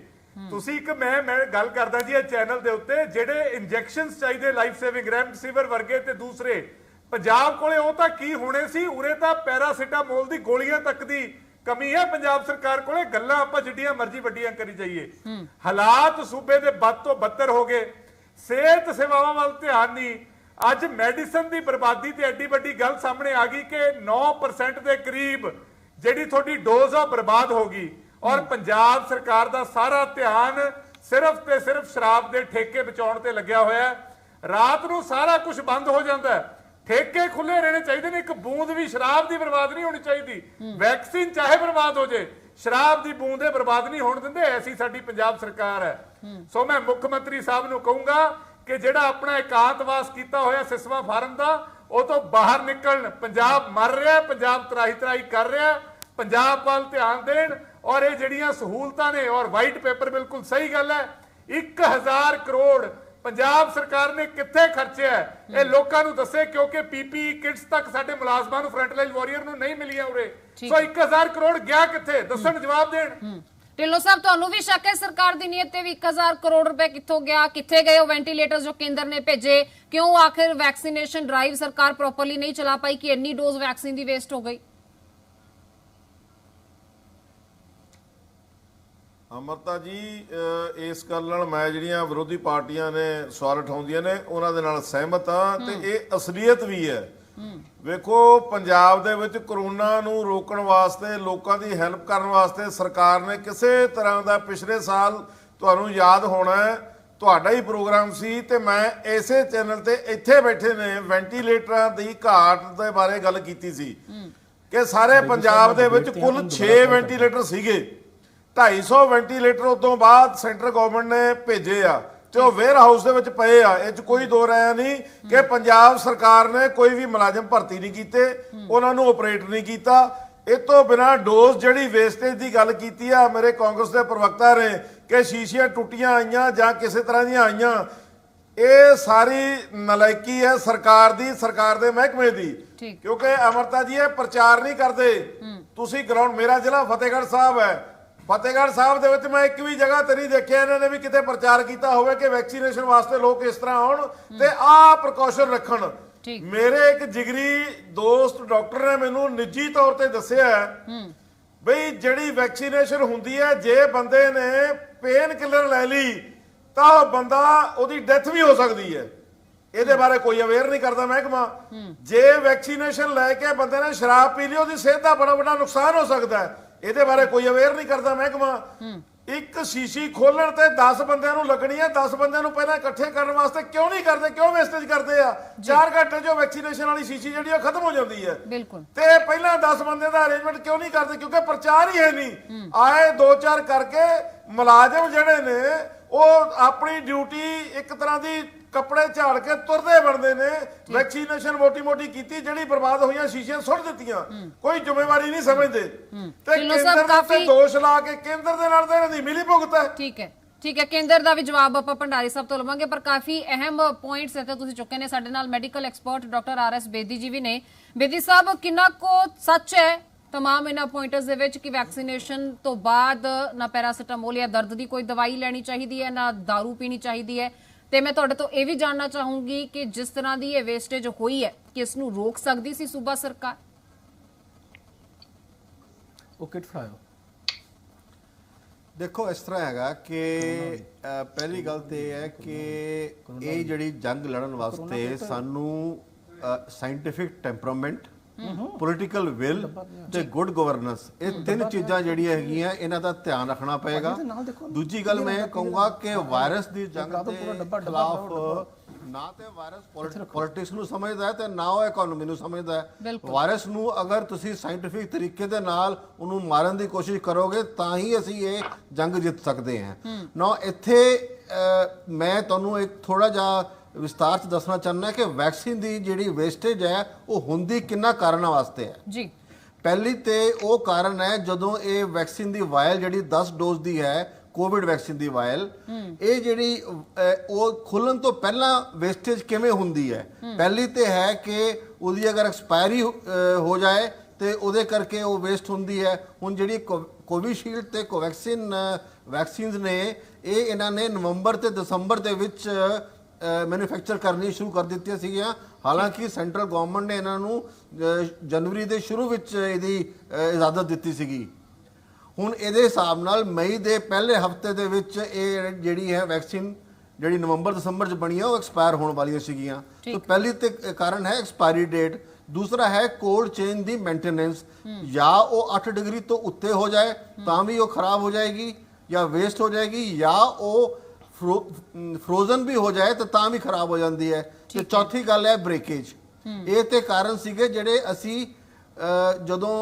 ਤੁਸੀਂ ਇੱਕ ਮੈਂ ਗੱਲ ਕਰਦਾ ਜੀ ਇਹ ਚੈਨਲ ਦੇ ਉੱਤੇ, ਜਿਹੜੇ ਇੰਜੈਕਸ਼ਨਸ ਚਾਹੀਦੇ ਲਾਈਫ ਸੇਵਿੰਗ ਰੈਮਡੇਸਿਵਿਰ ਵਰਗੇ ਤੇ ਦੂਸਰੇ, ਪੰਜਾਬ ਕੋਲੇ ਉਹ ਤਾਂ ਕੀ ਹੋਣੇ ਸੀ? ਉਰੇ ਤਾਂ ਪੈਰਾਸੀਟਾਮੋਲ ਦੀ ਗੋਲੀਆਂ ਤੱਕ ਦੀ ਕਮੀ ਹੈ ਪੰਜਾਬ ਸਰਕਾਰ ਕੋਲੇ। ਗੱਲਾਂ ਆਪਾਂ ਜਿੱਡੀਆਂ ਮਰਜ਼ੀ ਵੱਡੀਆਂ ਕਰੀ ਜਾਈਏ, ਹਾਲਾਤ ਸੂਬੇ ਦੇ ਵੱਧ ਤੋਂ ਬੱਤਰ ਹੋ ਗਏ। ਸਿਹਤ ਸੇਵਾਵਾਂ ਵੱਲ ਧਿਆਨ ਨਹੀਂ। ਅੱਜ ਮੈਡੀਸਨ ਦੀ ਬਰਬਾਦੀ ਤੇ ਐਡੀ ਵੱਡੀ ਗੱਲ ਸਾਹਮਣੇ ਆ ਗਈ ਕਿ 9% ਦੇ ਕਰੀਬ ਜਿਹੜੀ ਤੁਹਾਡੀ ਡੋਜ਼ ਆ ਬਰਬਾਦ ਹੋ ਗਈ। ਔਰ ਪੰਜਾਬ ਸਰਕਾਰ ਦਾ ਸਾਰਾ ਧਿਆਨ ਸਿਰਫ ਤੇ ਸਿਰਫ ਸ਼ਰਾਬ ਦੇ ਠੇਕੇ ਬਚਾਉਣ ਤੇ ਲੱਗਿਆ ਹੋਇਆ ਹੈ। ਰਾਤ ਨੂੰ ਸਾਰਾ ਕੁਝ ਬੰਦ ਹੋ ਜਾਂਦਾ ਹੈ, ਠੇਕੇ ਖੁੱਲੇ ਰਹਿਣੇ ਚਾਹੀਦੇ ਨੇ। ਇੱਕ ਬੂੰਦ ਵੀ ਸ਼ਰਾਬ ਦੀ ਬਰਬਾਦ ਨਹੀਂ ਹੋਣੀ ਚਾਹੀਦੀ। ਵੈਕਸੀਨ ਚਾਹੇ ਬਰਬਾਦ ਹੋ ਜੇ, ਸ਼ਰਾਬ ਦੀ ਬੂੰਦ ਇਹ ਬਰਬਾਦ ਨਹੀਂ ਹੋਣ ਦਿੰਦੇ। ਐਸੀ ਸਾਡੀ ਪੰਜਾਬ ਸਰਕਾਰ ਹੈ। ਸੋ ਮੈਂ ਮੁੱਖ ਮੰਤਰੀ ਸਾਹਿਬ ਨੂੰ ਕਹੂੰਗਾ ਕਿ ਜਿਹੜਾ ਆਪਣਾ ਇਕਾਂਤਵਾਸ ਕੀਤਾ ਹੋਇਆ ਸਿਸਵਾ ਫਾਰਮ ਦਾ, ਉਹ ਤੋਂ ਬਾਹਰ ਨਿਕਲਣ। ਪੰਜਾਬ ਮਰ ਰਿਹਾ, ਪੰਜਾਬ ਤਰਾਹੀ ਤਰਾਹੀ ਕਰ ਰਿਹਾ, ਪੰਜਾਬ ਵੱਲ ਧਿਆਨ ਦੇਣ। ਔਰ ਇਹ ਜਿਹੜੀਆਂ ਸਹੂਲਤਾਂ ਨੇ, ਔਰ ਵਾਈਟ ਪੇਪਰ ਬਿਲਕੁਲ ਸਹੀ ਗੱਲ ਹੈ, 1000 ਕਰੋੜ ਪੰਜਾਬ ਸਰਕਾਰ ਨੇ ਕਿੱਥੇ ਖਰਚਿਆ ਇਹ ਲੋਕਾਂ ਨੂੰ ਦੱਸੇ, ਕਿਉਂਕਿ ਪੀਪੀਈ ਕਿਟਸ ਤੱਕ ਸਾਡੇ ਮੁਲਾਜ਼ਮਾਂ ਨੂੰ, ਫਰੰਟ ਲਾਈਨ ਵਾਰੀਅਰ ਨੂੰ ਨਹੀਂ ਮਿਲੀਆਂ ਉਰੇ। ਸੋ 1000 ਕਰੋੜ ਗਿਆ ਕਿੱਥੇ, ਦੱਸਣ, ਜਵਾਬ ਦੇਣ। ਢਿੱਲੋਂ ਸਾਹਿਬ, ਤੁਹਾਨੂੰ ਵੀ ਸ਼ੱਕ ਹੈ ਸਰਕਾਰ ਦੀ ਨੀਅਤ ਤੇ ਵੀ 1000 ਕਰੋੜ ਰੁਪਏ ਕਿੱਥੋਂ ਗਿਆ, ਕਿੱਥੇ ਗਏ ਉਹ ਵੈਂਟੀਲੇਟਰਸ ਜੋ ਕੇਂਦਰ ਨੇ ਭੇਜੇ? ਕਿਉਂ ਆਖਿਰ ਵੈਕਸੀਨੇਸ਼ਨ ਡਰਾਈਵ ਸਰਕਾਰ ਪ੍ਰੋਪਰਲੀ ਨਹੀਂ ਚਲਾ ਪਾਈ ਕਿ ਇੰਨੀ ਡੋਜ਼ ਵੈਕਸੀਨ ਦੀ ਵੇਸਟ ਹੋ ਗਈ? ਅਮਰਤਾ ਜੀ, ਇਸ ਗੱਲ ਨਾਲ ਮੈਂ ਜਿਹੜੀਆਂ ਵਿਰੋਧੀ ਪਾਰਟੀਆਂ ਨੇ ਸਵਾਲ ਉਠਾਉਂਦੀਆਂ ਨੇ ਉਹਨਾਂ ਦੇ ਨਾਲ ਸਹਿਮਤ ਹਾਂ ਤੇ ਇਹ ਅਸਲੀਅਤ ਵੀ ਹੈ। ਵੇਖੋ, ਪੰਜਾਬ ਦੇ ਵਿੱਚ ਕਰੋਨਾ ਨੂੰ ਰੋਕਣ ਵਾਸਤੇ, ਲੋਕਾਂ ਦੀ ਹੈਲਪ ਕਰਨ ਵਾਸਤੇ ਸਰਕਾਰ ਨੇ ਕਿਸੇ ਤਰ੍ਹਾਂ ਦਾ, ਪਿਛਲੇ ਸਾਲ ਤੁਹਾਨੂੰ ਯਾਦ ਹੋਣਾ ਤੁਹਾਡਾ ਹੀ ਪ੍ਰੋਗਰਾਮ ਸੀ ਤੇ ਮੈਂ ਇਸੇ ਚੈਨਲ ਤੇ ਇੱਥੇ ਬੈਠੇ ਨੇ ਵੈਂਟੀਲੇਟਰਾਂ ਦੀ ਘਾਟ ਦੇ ਬਾਰੇ ਗੱਲ ਕੀਤੀ ਸੀ ਕਿ ਸਾਰੇ ਪੰਜਾਬ ਦੇ ਵਿੱਚ ਕੁੱਲ 6 ਵੈਂਟੀਲੇਟਰ ਸੀਗੇ। 250 ਵੈਂਟੀਲੇਟਰ ਉਦੋਂ ਬਾਅਦ ਸੈਂਟਰ ਗਵਰਨਮੈਂਟ ਨੇ ਭੇਜੇ ਆ ਤੇ ਉਹ ਵੇਅਰ ਹਾਊਸ ਦੇ ਵਿੱਚ ਪਏ ਆ। ਇਹ 'ਚ ਕੋਈ ਦੋ ਰਾਇਆ ਨਹੀਂ ਕਿ ਪੰਜਾਬ ਸਰਕਾਰ ਨੇ ਕੋਈ ਵੀ ਮੁਲਾਜ਼ਮ ਭਰਤੀ ਨਹੀਂ ਕੀਤੇ, ਉਹਨਾਂ ਨੂੰ ਆਪਰੇਟ ਨਹੀਂ ਕੀਤਾ। ਇਹ ਤੋਂ ਬਿਨਾਂ ਡੋਜ਼ ਜਿਹੜੀ ਵੇਸਟੇਜ ਦੀ ਗੱਲ ਕੀਤੀ ਆ ਮੇਰੇ ਕਾਂਗਰਸ ਦੇ ਪ੍ਰਵਕਤਾ ਨੇ ਕਿ ਸ਼ੀਸ਼ੀਆਂ ਟੁੱਟੀਆਂ ਆਈਆਂ ਜਾਂ ਕਿਸੇ ਤਰ੍ਹਾਂ ਦੀਆਂ ਆਈਆਂ, ਇਹ ਸਾਰੀ ਨਲਾਇਕੀ ਹੈ ਸਰਕਾਰ ਦੀ, ਸਰਕਾਰ ਦੇ ਮਹਿਕਮੇ ਦੀ। ਕਿਉਂਕਿ ਅਮਰਤਾ ਜੀ ਇਹ ਪ੍ਰਚਾਰ ਨਹੀਂ ਕਰਦੇ। ਤੁਸੀਂ ਗਰਾਊਂਡ, ਮੇਰਾ ਜ਼ਿਲ੍ਹਾ ਫਤਿਹਗੜ੍ਹ ਸਾਹਿਬ ਹੈ, ਫਤਿਹਗੜ੍ਹ ਸਾਹਿਬ ਦੇ ਵਿੱਚ ਮੈਂ ਇੱਕ ਵੀ ਜਗ੍ਹਾ ਤੇ ਨਹੀਂ ਦੇਖਿਆ ਇਹਨਾਂ ਨੇ ਵੀ ਕਿਤੇ ਪ੍ਰਚਾਰ ਕੀਤਾ ਹੋਵੇ ਕਿ ਵੈਕਸੀਨੇਸ਼ਨ ਵਾਸਤੇ ਲੋਕ ਇਸ ਤਰ੍ਹਾਂ ਆਉਣ ਤੇ ਆਹ ਪ੍ਰੀਕਾਸ਼ਨ ਰੱਖਣ। ਮੇਰੇ ਇੱਕ ਜਿਗਰੀ ਦੋਸਤ ਡਾਕਟਰ ਨੇ ਮੈਨੂੰ ਨਿੱਜੀ ਤੌਰ ਤੇ ਦੱਸਿਆ ਬਈ ਜਿਹੜੀ ਵੈਕਸੀਨੇਸ਼ਨ ਹੁੰਦੀ ਹੈ, ਜੇ ਬੰਦੇ ਨੇ ਪੇਨ ਕਿਲਰ ਲੈ ਲਈ ਤਾਂ ਉਹ ਬੰਦਾ, ਉਹਦੀ ਡੈਥ ਵੀ ਹੋ ਸਕਦੀ ਹੈ। ਇਹਦੇ ਬਾਰੇ ਕੋਈ ਅਵੇਅਰ ਨਹੀਂ ਕਰਦਾ ਮਹਿਕਮਾ। ਜੇ ਵੈਕਸੀਨੇਸ਼ਨ ਲੈ ਕੇ ਬੰਦੇ ਨੇ ਸ਼ਰਾਬ ਪੀ ਲਈ, ਉਹਦੀ ਸਿਹਤ ਦਾ ਬੜਾ ਵੱਡਾ ਨੁਕਸਾਨ ਹੋ ਸਕਦਾ ਹੈ। ਇਹਦੇ ਬਾਰੇ ਕੋਈ ਅਵੇਅਰ ਨਹੀਂ ਕਰਦਾ ਮਹਿਕਮਾ। ਇੱਕ ਸ਼ੀਸ਼ੀ ਖੋਲਣ ਤੇ 10 ਬੰਦਿਆਂ ਨੂੰ ਲੱਗਣੀ ਹੈ, 10 ਬੰਦਿਆਂ ਨੂੰ ਪਹਿਲਾਂ ਇਕੱਠੇ ਕਰਨ ਵਾਸਤੇ ਕਿਉਂ ਨਹੀਂ ਕਰਦੇ, ਕਿਉਂ ਵੇਸਟੇਜ ਕਰਦੇ ਆ? 4 ਘੰਟੇ ਜੋ ਵੈਕਸੀਨੇਸ਼ਨ ਵਾਲੀ ਸ਼ੀਸ਼ੀ ਜਿਹੜੀ ਉਹ ਖਤਮ ਹੋ ਜਾਂਦੀ ਹੈ ਤੇ ਪਹਿਲਾਂ 10 ਬੰਦੇ ਦਾ ਅਰੇਂਜਮੈਂਟ ਕਿਉਂ ਨਹੀਂ ਕਰਦੇ? ਕਿਉਂਕਿ ਪ੍ਰਚਾਰ ਹੀ ਹੈ ਨਹੀਂ। ਆਏ 2-4 ਕਰਕੇ ਮੁਲਾਜ਼ਮ ਜਿਹੜੇ ਨੇ ਉਹ ਆਪਣੀ ਡਿਊਟੀ ਇੱਕ ਤਰ੍ਹਾਂ ਦੀ ਕੱਪੜੇ ਝਾੜ ਕੇ ਤੁਰਦੇ ਬਣਦੇ ਨੇ। ਵੈਕਸੀਨੇਸ਼ਨ ਮੋਟੀ ਕੀਤੀ, ਜਿਹੜੀ ਬਰਬਾਦ ਹੋਈਆਂ ਸ਼ੀਸ਼ੀਆਂ ਸੁੱਟ ਦਿੱਤੀਆਂ, ਕੋਈ ਜ਼ਿੰਮੇਵਾਰੀ ਨਹੀਂ ਸਮਝਦੇ ਤੇ ਕੇਂਦਰ ਤੇ ਦੋਸ਼ ਲਾ ਕੇ ਕੇਂਦਰ ਦੇ ਨਾਲ ਇਹਨਾਂ ਦੀ ਮਿਲੀ ਭੁਗਤ ਹੈ। ਠੀਕ ਹੈ, ਕੇਂਦਰ ਦਾ ਵੀ ਜਵਾਬ ਆਪਾਂ ਭੰਡਾਰੀ ਸਾਹਿਬ ਤੋਂ ਲਵਾਂਗੇ, ਪਰ ਕਾਫੀ ਅਹਿਮ ਪੁਆਇੰਟਸ ਇੱਥੇ ਤੁਸੀਂ ਚੁੱਕੇ ਨੇ। ਸਾਡੇ ਨਾਲ ਮੈਡੀਕਲ ਐਕਸਪਰਟ ਡਾਕਟਰ ਆਰ.ਐਸ. ਬੇਦੀ ਜੀ ਵੀ ਨੇ। ਬੇਦੀ ਸਾਹਿਬ, ਕਿੰਨਾ ਕੋ ਸੱਚ ਹੈ ਤਮਾਮ ਇਹਨਾਂ ਪੁਆਇੰਟਸ ਦੇ ਵਿੱਚ ਕਿ ਵੈਕਸੀਨੇਸ਼ਨ ਤੋਂ ਬਾਅਦ ਨਾ ਪੈਰਾਸੀਟਾਮੋਲ ਜਾਂ ਦਰਦ ਦੀ ਕੋਈ ਦਵਾਈ ਲੈਣੀ ਚਾਹੀਦੀ ਹੈ, ਨਾ ਦਾਰੂ ਪੀਣੀ ਚਾਹੀਦੀ ਹੈ? ਤੇ ਮੈਂ ਤੁਹਾਡੇ ਤੋਂ ਇਹ ਵੀ ਜਾਣਨਾ ਚਾਹੂੰਗੀ ਕਿ ਜਿਸ ਤਰ੍ਹਾਂ ਦੀ ਇਹ ਵੇਸਟੇਜ ਹੋਈ ਹੈ, ਕਿ ਇਸ ਨੂੰ ਰੋਕ ਸਕਦੀ ਸੀ ਸੂਬਾ ਸਰਕਾਰ? ਦੇਖੋ, ਇਸ ਤਰ੍ਹਾਂ ਹੈਗਾ ਕਿ ਪਹਿਲੀ ਗੱਲ ਤੇ ਇਹ ਹੈ ਕਿ ਇਹ ਜਿਹੜੀ ਜੰਗ ਲੜਨ ਵਾਸਤੇ ਸਾਨੂੰ ਸਾਇੰਟਿਫਿਕ ਟੈਂਪਰਾਮੈਂਟ, ਪੋਲੀਟੀਕਲ ਵਿਲ ਤੇ ਗੁੱਡ ਗਵਰਨੈਂਸ, ਇਹ ਤਿੰਨ ਚੀਜ਼ਾਂ ਜਿਹੜੀਆਂ ਹੈਗੀਆਂ ਇਹਨਾਂ ਦਾ ਧਿਆਨ ਰੱਖਣਾ ਪਏਗਾ। ਦੂਜੀ ਗੱਲ ਮੈਂ ਕਹੂੰਗਾ ਕਿ ਵਾਇਰਸ ਦੀ ਜੰਗ ਦੇ ਖਿਲਾਫ ਨਾ ਤੇ ਵਾਇਰਸ ਪੋਲਿਟਿਕਸ ਨੂੰ ਸਮਝਦਾ ਹੈ ਤੇ ਨਾ ਉਹ ਇਕਨੋਮੀ ਨੂੰ ਸਮਝਦਾ ਹੈ। ਵਾਇਰਸ ਨੂੰ ਅਗਰ ਤੁਸੀਂ ਸਾਇੰਟਿਫਿਕ ਤਰੀਕੇ ਦੇ ਨਾਲ ਉਹਨੂੰ ਮਾਰਨ ਦੀ ਕੋਸ਼ਿਸ਼ ਕਰੋਗੇ ਤਾਂ ਹੀ ਅਸੀਂ ਇਹ ਜੰਗ ਜਿੱਤ ਸਕਦੇ ਹਾਂ। ਨਾ ਇੱਥੇ ਮੈਂ ਤੁਹਾਨੂੰ ਇੱਕ ਥੋੜਾ ਜਿਹਾ ਵਿਸਤਾਰ ਚ ਦੱਸਣਾ ਚਾਹੁੰਦਾ ਕਿ ਵੈਕਸੀਨ ਦੀ ਜਿਹੜੀ ਵੇਸਟੇਜ ਹੈ ਉਹ ਹੁੰਦੀ ਕਿੰਨਾ ਕਾਰਨਾਂ ਵਾਸਤੇ ਹੈ ਜੀ। ਪਹਿਲੀ ਤੇ ਉਹ ਕਾਰਨ ਹੈ ਜਦੋਂ ਇਹ ਵੈਕਸੀਨ ਦੀ ਵਾਇਲ ਜਿਹੜੀ 10 ਡੋਜ਼ ਦੀ ਹੈ, ਕੋਵਿਡ ਵੈਕਸੀਨ ਦੀ ਵਾਇਲ, ਇਹ ਜਿਹੜੀ ਉਹ ਖੁੱਲਣ ਤੋਂ ਪਹਿਲਾਂ ਵੇਸਟੇਜ ਕਿਵੇਂ ਹੁੰਦੀ ਹੈ? ਪਹਿਲੀ ਤੇ ਹੈ ਕਿ ਉਹਦੀ ਅਗਰ ਐਕਸਪਾਇਰੀ ਹੋ ਜਾਏ ਤੇ ਉਹਦੇ ਕਰਕੇ ਉਹ ਵੇਸਟ ਹੁੰਦੀ ਹੈ। ਹੁਣ ਜਿਹੜੀ ਕੋਵਿਸ਼ੀਲਡ ਤੇ ਕੋਵੈਕਸਿਨ ਵੈਕਸੀਨਸ ਨੇ, ਇਹ ਇਹਨਾਂ ਨੇ ਨਵੰਬਰ ਤੇ ਦਸੰਬਰ ਦੇ ਵਿੱਚ ਮੈਨੂਫੈਕਚਰ ਕਰਨੀ ਸ਼ੁਰੂ ਕਰ ਦਿੱਤੀਆਂ ਸੀਗੀਆਂ। ਹਾਲਾਂਕਿ ਸੈਂਟਰਲ ਗਵਰਨਮੈਂਟ ਨੇ ਇਹਨਾਂ ਨੂੰ ਜਨਵਰੀ ਦੇ ਸ਼ੁਰੂ ਵਿੱਚ ਇਹਦੀ ਇਜਾਜ਼ਤ ਦਿੱਤੀ ਸੀਗੀ। ਹੁਣ ਇਹਦੇ ਹਿਸਾਬ ਨਾਲ ਮਈ ਦੇ ਪਹਿਲੇ ਹਫਤੇ ਦੇ ਵਿੱਚ ਇਹ ਜਿਹੜੀ ਹੈ ਵੈਕਸੀਨ ਜਿਹੜੀ ਨਵੰਬਰ ਦਸੰਬਰ 'ਚ ਬਣੀ ਹੈ ਉਹ ਐਕਸਪਾਇਰ ਹੋਣ ਵਾਲੀਆਂ ਸੀਗੀਆਂ। ਤਾਂ ਪਹਿਲੀ ਤੇ ਕਾਰਨ ਹੈ ਐਕਸਪਾਇਰੀ ਡੇਟ। ਦੂਸਰਾ ਹੈ ਕੋਲਡ ਚੇਨ ਦੀ ਮੇਨਟੇਨੈਂਸ, ਜਾਂ ਉਹ 8 ਡਿਗਰੀ ਤੋਂ ਉੱਤੇ ਹੋ ਜਾਏ ਤਾਂ ਵੀ ਉਹ ਖਰਾਬ ਹੋ ਜਾਏਗੀ, ਜਾਂ ਵੇਸਟ ਹੋ ਜਾਏਗੀ ਜਾਂ ਉਹ ਫਰੋਜ਼ਨ ਵੀ ਹੋ ਜਾਏ ਤਾਂ ਵੀ ਖਰਾਬ ਹੋ ਜਾਂਦੀ ਹੈ। ਤੇ ਚੌਥੀ ਗੱਲ ਹੈ ਬ੍ਰੇਕੇਜ। ਇਹ ਤੇ ਕਾਰਨ ਸੀਗੇ ਜਿਹੜੇ ਅਸੀਂ ਜਦੋਂ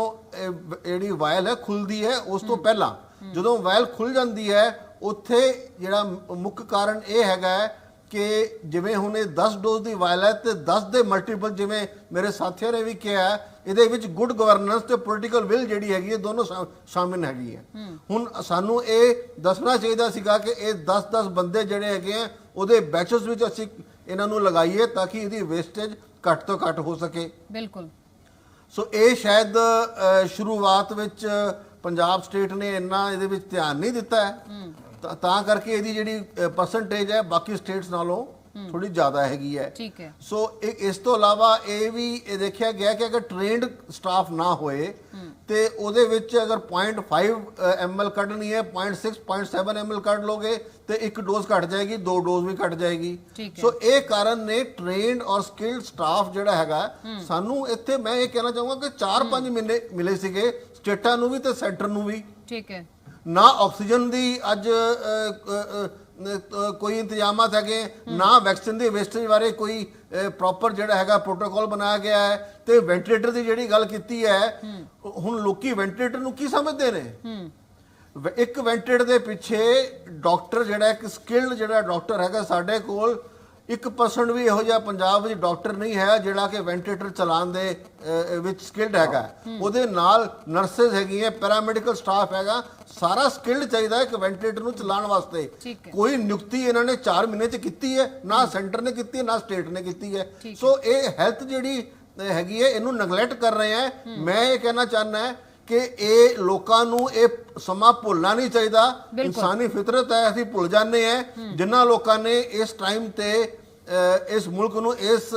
ਜਿਹੜੀ ਵਾਇਲ ਹੈ ਖੁੱਲਦੀ ਹੈ ਉਸ ਤੋਂ ਪਹਿਲਾਂ, ਜਦੋਂ ਵਾਇਲ ਖੁੱਲ ਜਾਂਦੀ ਹੈ ਉੱਥੇ ਜਿਹੜਾ ਮੁੱਖ ਕਾਰਨ ਇਹ ਹੈਗਾ ਕਿ ਜਿਵੇਂ ਹੁਣ ਇਹ 10 ਡੋਜ਼ ਦੀ ਵਾਇਲ ਹੈ ਤੇ 10 ਦੇ ਮਲਟੀਪਲ, ਜਿਵੇਂ ਮੇਰੇ ਸਾਥੀਆਂ ਨੇ ਵੀ ਕਿਹਾ, ਇਹਦੇ ਵਿੱਚ ਗੁੱਡ ਗਵਰਨੈਂਸ ਤੇ ਪੋਲੀਟੀਕਲ ਵਿਲ ਜਿਹੜੀ ਹੈਗੀ ਹੈ ਦੋਨੋਂ ਸ਼ਾਮਿਲ ਹੈਗੀ ਹੈ। ਹੁਣ ਸਾਨੂੰ ਇਹ ਦੱਸਣਾ ਚਾਹੀਦਾ ਸੀਗਾ ਕਿ ਇਹ 10-10 ਬੰਦੇ ਜਿਹੜੇ ਹੈਗੇ ਆ ਉਹਦੇ ਬੈਚਸ ਵਿੱਚ ਅਸੀਂ ਇਹਨਾਂ ਨੂੰ ਲਗਾਈਏ ਤਾਂ ਕਿ ਇਹਦੀ ਵੇਸਟੇਜ ਘੱਟ ਤੋਂ ਘੱਟ ਹੋ ਸਕੇ। ਬਿਲਕੁਲ। ਸੋ ਇਹ ਸ਼ਾਇਦ ਸ਼ੁਰੂਆਤ ਵਿੱਚ ਪੰਜਾਬ ਸਟੇਟ ਨੇ ਇੰਨਾ ਇਹਦੇ ਵਿੱਚ ਧਿਆਨ ਨਹੀਂ ਦਿੱਤਾ ਹੈ, ਤਾਂ ਕਰਕੇ ਇਹਦੀ ਜਿਹੜੀ ਪਰਸੈਂਟੇਜ ਹੈ ਬਾਕੀ ਸਟੇਟਸ ਨਾਲੋਂ ਥੋੜੀ ਜ਼ਿਆਦਾ ਹੈਗੀ ਹੈ। ਠੀਕ ਹੈ। ਸੋ ਇਸ ਤੋਂ ਇਲਾਵਾ ਇਹ ਵੀ ਦੇਖਿਆ ਗਿਆ ਕਿ ਅਗਰ ਟ੍ਰੇਨਡ ਸਟਾਫ ਨਾ ਹੋਏ ਤੇ ਉਹਦੇ ਵਿੱਚ ਅਗਰ 0.5 ml ਕੱਢਣੀ ਹੈ, 0.6 0.7 ml ਕੱਢ ਲੋਗੇ ਤੇ ਇੱਕ ਡੋਜ਼ ਘਟ ਜਾਏਗੀ, 2 ਡੋਜ਼ ਵੀ ਘਟ ਜਾਏਗੀ। ਸੋ ਇਹ ਕਾਰਨ ਨੇ ਟ੍ਰੇਨਡ ਔਰ ਸਕਿਲਡ ਸਟਾਫ ਜਿਹੜਾ ਹੈਗਾ ਸਾਨੂੰ ਇੱਥੇ, ਮੈਂ ਇਹ ਕਹਿਣਾ ਚਾਹੂੰਗਾ ਕਿ 4-5 ਮਹੀਨੇ ਮਿਲੇ ਸੀਗੇ ਸਟੇਟਾਂ ਨੂੰ ਵੀ ਤੇ ਸੈਂਟਰ ਨੂੰ ਵੀ। ਠੀਕ ਹੈ। ਨਾ ਆਕਸੀਜਨ ਦੀ ਅੱਜ ਕੋਈ ਇੰਤਜ਼ਾਮਾਤ ਹੈਗੇ, ਨਾ ਵੈਕਸੀਨ ਦੀ ਵੇਸਟੇਜ ਬਾਰੇ ਕੋਈ ਪ੍ਰੋਪਰ ਜਿਹੜਾ ਹੈਗਾ ਪ੍ਰੋਟੋਕਾਲ ਬਣਾਇਆ ਗਿਆ ਹੈ। ਤੇ ਵੈਂਟੀਲੇਟਰ ਦੀ ਜਿਹੜੀ ਗੱਲ ਕੀਤੀ ਹੈ, ਹੁਣ ਲੋਕੀ ਵੈਂਟੀਲੇਟਰ ਨੂੰ ਕੀ ਸਮਝਦੇ ਨੇ? ਇੱਕ ਵੈਂਟੀਲੇਟਰ ਦੇ ਪਿੱਛੇ ਡਾਕਟਰ ਜਿਹੜਾ, ਇੱਕ ਸਕਿਲਡ ਜਿਹੜਾ ਡਾਕਟਰ ਹੈਗਾ, ਸਾਡੇ ਕੋਲ 1% ਵੀ ਇਹੋ ਜਿਹਾ ਪੰਜਾਬ ਵਿੱਚ ਡਾਕਟਰ ਨਹੀਂ ਹੈ ਜਿਹੜਾ ਕਿ ਵੈਂਟੀਲੇਟਰ ਚਲਾਉਣ ਦੇ ਵਿੱਚ ਸਕਿਲਡ ਹੈਗਾ। ਉਹਦੇ ਨਾਲ ਨਰਸਿਸ ਹੈਗੀਆਂ, ਪੈਰਾਮੈਡੀਕਲ ਸਟਾਫ ਹੈਗਾ, ਸਾਰਾ ਸਕਿਲਡ ਚਾਹੀਦਾ ਹੈ ਕਿ ਵੈਂਟੀਲੇਟਰ ਨੂੰ ਚਲਾਉਣ ਵਾਸਤੇ। ਕੋਈ ਨਿਯੁਕਤੀ ਇਹਨਾਂ ਨੇ 4 ਮਹੀਨੇ 'ਚ ਕੀਤੀ ਹੈ, ਨਾ ਸੈਂਟਰ ਨੇ ਕੀਤੀ ਹੈ, ਨਾ ਸਟੇਟ ਨੇ ਕੀਤੀ ਹੈ। ਸੋ ਇਹ ਹੈਲਥ ਜਿਹੜੀ ਹੈਗੀ ਹੈ ਇਹਨੂੰ ਨੈਗਲੈਕਟ ਕਰ ਰਹੇ ਹੈ। ਮੈਂ ਇਹ ਕਹਿਣਾ ਚਾਹੁੰਦਾ ਕਿ ਇਹ ਲੋਕਾਂ ਨੂੰ ਇਹ ਸਮਾਂ ਭੁੱਲਣਾ ਨਹੀਂ ਚਾਹੀਦਾ। ਇਨਸਾਨੀ ਫਿਤਰਤ ਹੈ, ਅਸੀਂ ਭੁੱਲ ਜਾਂਦੇ ਹਾਂ। ਜਿਨ੍ਹਾਂ ਲੋਕਾਂ ਨੇ ਇਸ ਟਾਈਮ ਤੇ ਇਸ ਮੁਲਕ ਨੂੰ ਇਸ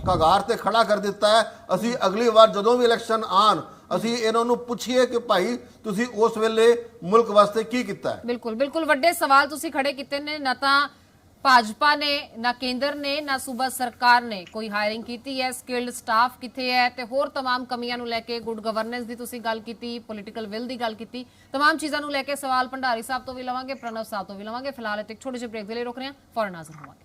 ਕਗਾਰ ਤੇ ਖੜਾ ਕਰ ਦਿੱਤਾ ਹੈ, ਅਸੀਂ ਅਗਲੀ ਵਾਰ ਜਦੋਂ ਵੀ ਇਲੈਕਸ਼ਨ ਆਣ ਅਸੀਂ ਇਹਨਾਂ ਨੂੰ ਪੁੱਛੀਏ ਕਿ ਭਾਈ ਤੁਸੀਂ ਉਸ ਵੇਲੇ ਮੁਲਕ ਵਾਸਤੇ ਕੀ ਕੀਤਾ ਹੈ। ਬਿਲਕੁਲ ਬਿਲਕੁਲ ਵੱਡੇ ਸਵਾਲ ਤੁਸੀਂ ਖੜੇ ਕੀਤੇ ਨੇ। ਨਾ ਤਾਂ ਭਾਜਪਾ ਨੇ, ਨਾ ਕੇਂਦਰ ਨੇ, ਨਾ ਸੂਬਾ ਸਰਕਾਰ ਨੇ ਕੋਈ ਹਾਇਰਿੰਗ ਕੀਤੀ ਹੈ। ਸਕਿਲਡ ਸਟਾਫ ਕਿੱਥੇ ਹੈ ਤੇ ਹੋਰ तमाम ਕਮੀਆਂ ਨੂੰ ਲੈ ਕੇ, ਗੁੱਡ ਗਵਰਨੈਂਸ ਦੀ ਤੁਸੀਂ ਗੱਲ ਕੀਤੀ, ਪੋਲੀਟੀਕਲ ਵਿਲ ਦੀ ਗੱਲ ਕੀਤੀ, तमाम ਚੀਜ਼ਾਂ ਨੂੰ ਲੈ ਕੇ ਸਵਾਲ ਭੰਡਾਰੀ ਸਾਹਿਬ ਤੋਂ ਵੀ ਲਵਾਂਗੇ, ਪ੍ਰਣਵ ਸਾਹਿਬ ਤੋਂ ਵੀ ਲਵਾਂਗੇ। ਫਿਲਹਾਲ ਇੱਕ ਛੋਟੇ ਜਿਹੇ ਬ੍ਰੇਕ ਦੇ ਲਈ ਰੁਕ ਰਹੇ ਹਾਂ, ਫੌਰਨ ਹਾਜ਼ਰ ਹੋਵਾਂਗੇ।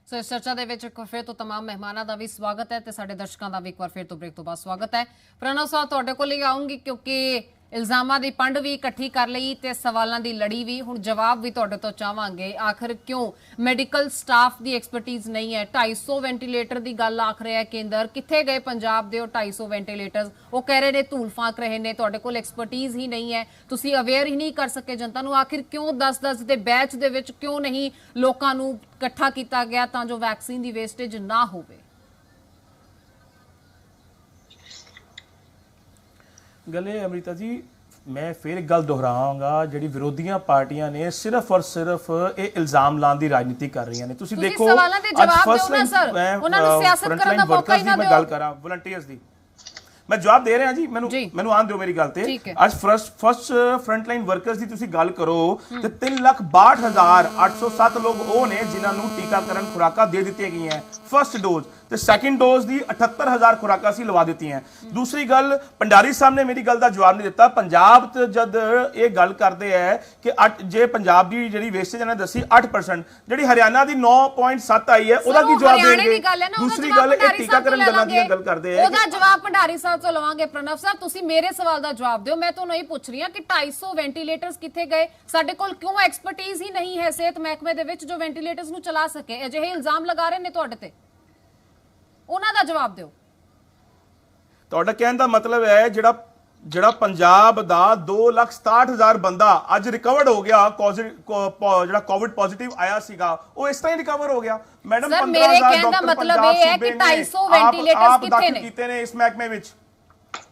ਸੋ ਇਸ ਚਰਚਾ ਦੇ ਵਿੱਚ ਇੱਕ ਵਾਰ ਫਿਰ ਤੋਂ तमाम ਮਹਿਮਾਨਾਂ ਦਾ ਵੀ ਸਵਾਗਤ ਹੈ ਤੇ ਸਾਡੇ ਦਰਸ਼ਕਾਂ ਦਾ ਵੀ ਇੱਕ ਵਾਰ ਫਿਰ ਤੋਂ ਬ੍ਰੇਕ ਤੋਂ ਬਾਅਦ ਸਵਾਗਤ ਹੈ। ਪ੍ਰਣਵ ਸਾਹਿਬ ਤੁਹਾਡੇ ਕੋਲ ਹੀ ਆਉਂਗੀ ਕਿਉਂਕਿ ਇਲਜ਼ਾਮਾਂ ਦੀ ਪੰਡ ਵੀ ਇਕੱਠੀ ਕਰ ਲਈ ਤੇ ਸਵਾਲਾਂ ਦੀ ਲੜੀ ਵੀ। ਹੁਣ ਜਵਾਬ ਵੀ ਤੁਹਾਡੇ ਤੋਂ ਚਾਹਾਂਗੇ, ਆਖਰ ਕਿਉਂ ਮੈਡੀਕਲ ਸਟਾਫ ਦੀ ਐਕਸਪਰਟੀਜ਼ ਨਹੀਂ ਹੈ? 250 ਵੈਂਟੀਲੇਟਰ ਦੀ ਗੱਲ ਆਖ ਰਿਹਾ ਹੈ ਕੇਂਦਰ, ਕਿੱਥੇ ਗਏ ਪੰਜਾਬ ਦੇ ਉਹ 250 ਵੈਂਟੀਲੇਟਰਸ? ਉਹ ਕਹਿ ਰਹੇ ਨੇ ਧੂਲ ਫਾਂਕ ਰਹੇ ਨੇ, ਤੁਹਾਡੇ ਕੋਲ ਐਕਸਪਰਟੀਜ਼ ਹੀ ਨਹੀਂ ਹੈ, ਤੁਸੀਂ ਅਵੇਅਰ ਹੀ ਨਹੀਂ ਕਰ ਸਕੇ ਜਨਤਾ ਨੂੰ। ਆਖਿਰ ਕਿਉਂ 10-10 ਦੇ ਬੈਚ ਦੇ ਵਿੱਚ ਕਿਉਂ ਨਹੀਂ ਲੋਕਾਂ ਨੂੰ ਇਕੱਠਾ ਕੀਤਾ ਗਿਆ ਤਾਂ ਜੋ ਵੈਕਸੀਨ ਦੀ ਵੇਸਟੇਜ ਨਾ ਹੋਵੇ? ਗੱਲ ਇਹ ਅਮ੍ਰਿਤਾ ਜੀ, ਮੈਂ ਫਿਰ ਇੱਕ ਗੱਲ ਦੁਹਰਾਵਾਂਗਾ, ਜਿਹੜੀ ਵਿਰੋਧੀਆਂ ਪਾਰਟੀਆਂ ਨੇ ਸਿਰਫ ਔਰ ਸਿਰਫ ਇਹ ਇਲਜ਼ਾਮ ਲਾਉਣ ਦੀ ਰਾਜਨੀਤੀ ਕਰ ਰਹੀਆਂ ਨੇ। ਤੁਸੀਂ ਦੇਖੋ ਸਵਾਲਾਂ ਦੇ ਜਵਾਬ ਦਿਓ ਨਾ ਸਰ, ਉਹਨਾਂ ਨੂੰ ਸਿਆਸਤ ਕਰਨ ਦਾ ਮੌਕਾ ਹੀ ਨਾ ਦਿਓ। ਮੈਂ ਗੱਲ ਕਰਾਂ ਵਲੰਟੀਅਰਸ ਦੀ, ਮੈਂ ਜਵਾਬ ਦੇ ਰਿਹਾ ਜੀ, ਮੈਨੂੰ ਆਨ ਦਿਓ ਮੇਰੀ ਗੱਲ ਤੇ। ਅੱਜ ਫਸਟ ਫਰੰਟ ਲਾਈਨ ਵਰਕਰਸ ਦੀ ਤੁਸੀਂ ਗੱਲ ਕਰੋ ਤੇ 3,62,807 ਲੋਕ ਉਹ ਨੇ ਜਿਨ੍ਹਾਂ ਨੂੰ ਟੀਕਾਕਰਨ ਖੁਰਾਕਾਂ ਦੇ ਦਿੱਤੀਆਂ ਗਈਆਂ ਫਸਟ ਡੋਜ਼, ਤੇ ਸੈਕਿੰਡ ਡੋਜ਼ ਦੀ 78,000 ਖੁਰਾਕਾਂ ਸੀ ਲਵਾ ਦਿੱਤੀਆਂ। ਦੂਸਰੀ ਗੱਲ, ਭੰਡਾਰੀ ਸਾਹਿਬ ਨੇ ਮੇਰੀ ਗੱਲ ਦਾ ਜਵਾਬ ਨਹੀਂ ਦਿੱਤਾ। ਪੰਜਾਬ ਤੇ ਜਦ ਇਹ ਗੱਲ ਕਰਦੇ ਹੈ ਕਿ ਜੇ ਪੰਜਾਬ ਦੀ ਜਿਹੜੀ ਵੇਸਟੇਜ ਨੇ ਦੱਸੀ 8%, ਜਿਹੜੀ ਹਰਿਆਣਾ ਦੀ 9.7 ਆਈ ਹੈ, ਉਹਦਾ ਕੀ ਜਵਾਬ ਦੇਣਗੇ? ਦੂਸਰੀ ਗੱਲ, ਇਹ ਟੀਕਾਕਰਨ ਗੱਲਾਂ ਦੀ ਗੱਲ ਕਰਦੇ ਹੈ, ਉਹਦਾ ਜਵਾਬ ਭੰਡਾਰੀ ਸਾਹਿਬ ਤੋਂ ਲਵਾਂਗੇ। ਪ੍ਰਣਵ ਸਾਹਿਬ, ਤੁਸੀਂ ਮੇਰੇ ਸਵਾਲ ਦਾ ਜਵਾਬ ਦਿਓ। ਮੈਂ ਤੁਹਾਨੂੰ ਇਹ ਪੁੱਛ ਰਹੀ ਹਾਂ ਕਿ 250 ਵੈਂਟੀਲੇਟਰਸ ਕਿੱਥੇ ਗਏ? ਸਾਡੇ ਕੋਲ ਕਿਉਂ ਐਕਸਪਰਟੀਜ਼ ਹੀ ਨਹੀਂ ਹੈ ਸਿਹਤ ਮਹਿਕਮੇ ਦੇ ਵਿੱਚ ਜੋ ਵੈਂਟੀਲੇਟਰਸ ਨੂੰ ਚਲਾ ਸਕੇ? ਅਜਿਹੇ ਇਲਜ਼ਾਮ ਲਗਾ ਰਹੇ ਨੇ ਤੁਹਾਡੇ ਤੇ, ਉਹਨਾਂ ਦਾ ਜਵਾਬ ਦਿਓ। ਤੁਹਾਡਾ ਕਹਿਣ ਦਾ ਮਤਲਬ ਹੈ ਜਿਹੜਾ ਪੰਜਾਬ ਦਾ 2,67,000 ਬੰਦਾ ਅੱਜ ਰਿਕਵਰਡ ਹੋ ਗਿਆ, ਜਿਹੜਾ ਕੋਵਿਡ ਪੋਜ਼ਿਟਿਵ ਆਇਆ ਸੀਗਾ, ਉਹ ਇਸ ਤਰ੍ਹਾਂ ਹੀ ਰਿਕਵਰ ਹੋ ਗਿਆ? ਮੈਡਮ, 15,000 ਡਾਕਟਰ ਪੰਜਾਬ ਸੂਬੇ ਨੇ 250 ਵੈਂਟੀਲੇਟਰਸ ਕਿੱਥੇ ਨੇ? ਕੀਤੇ ਨੇ ਇਸ ਮਹਿਕਮੇ ਵਿੱਚ।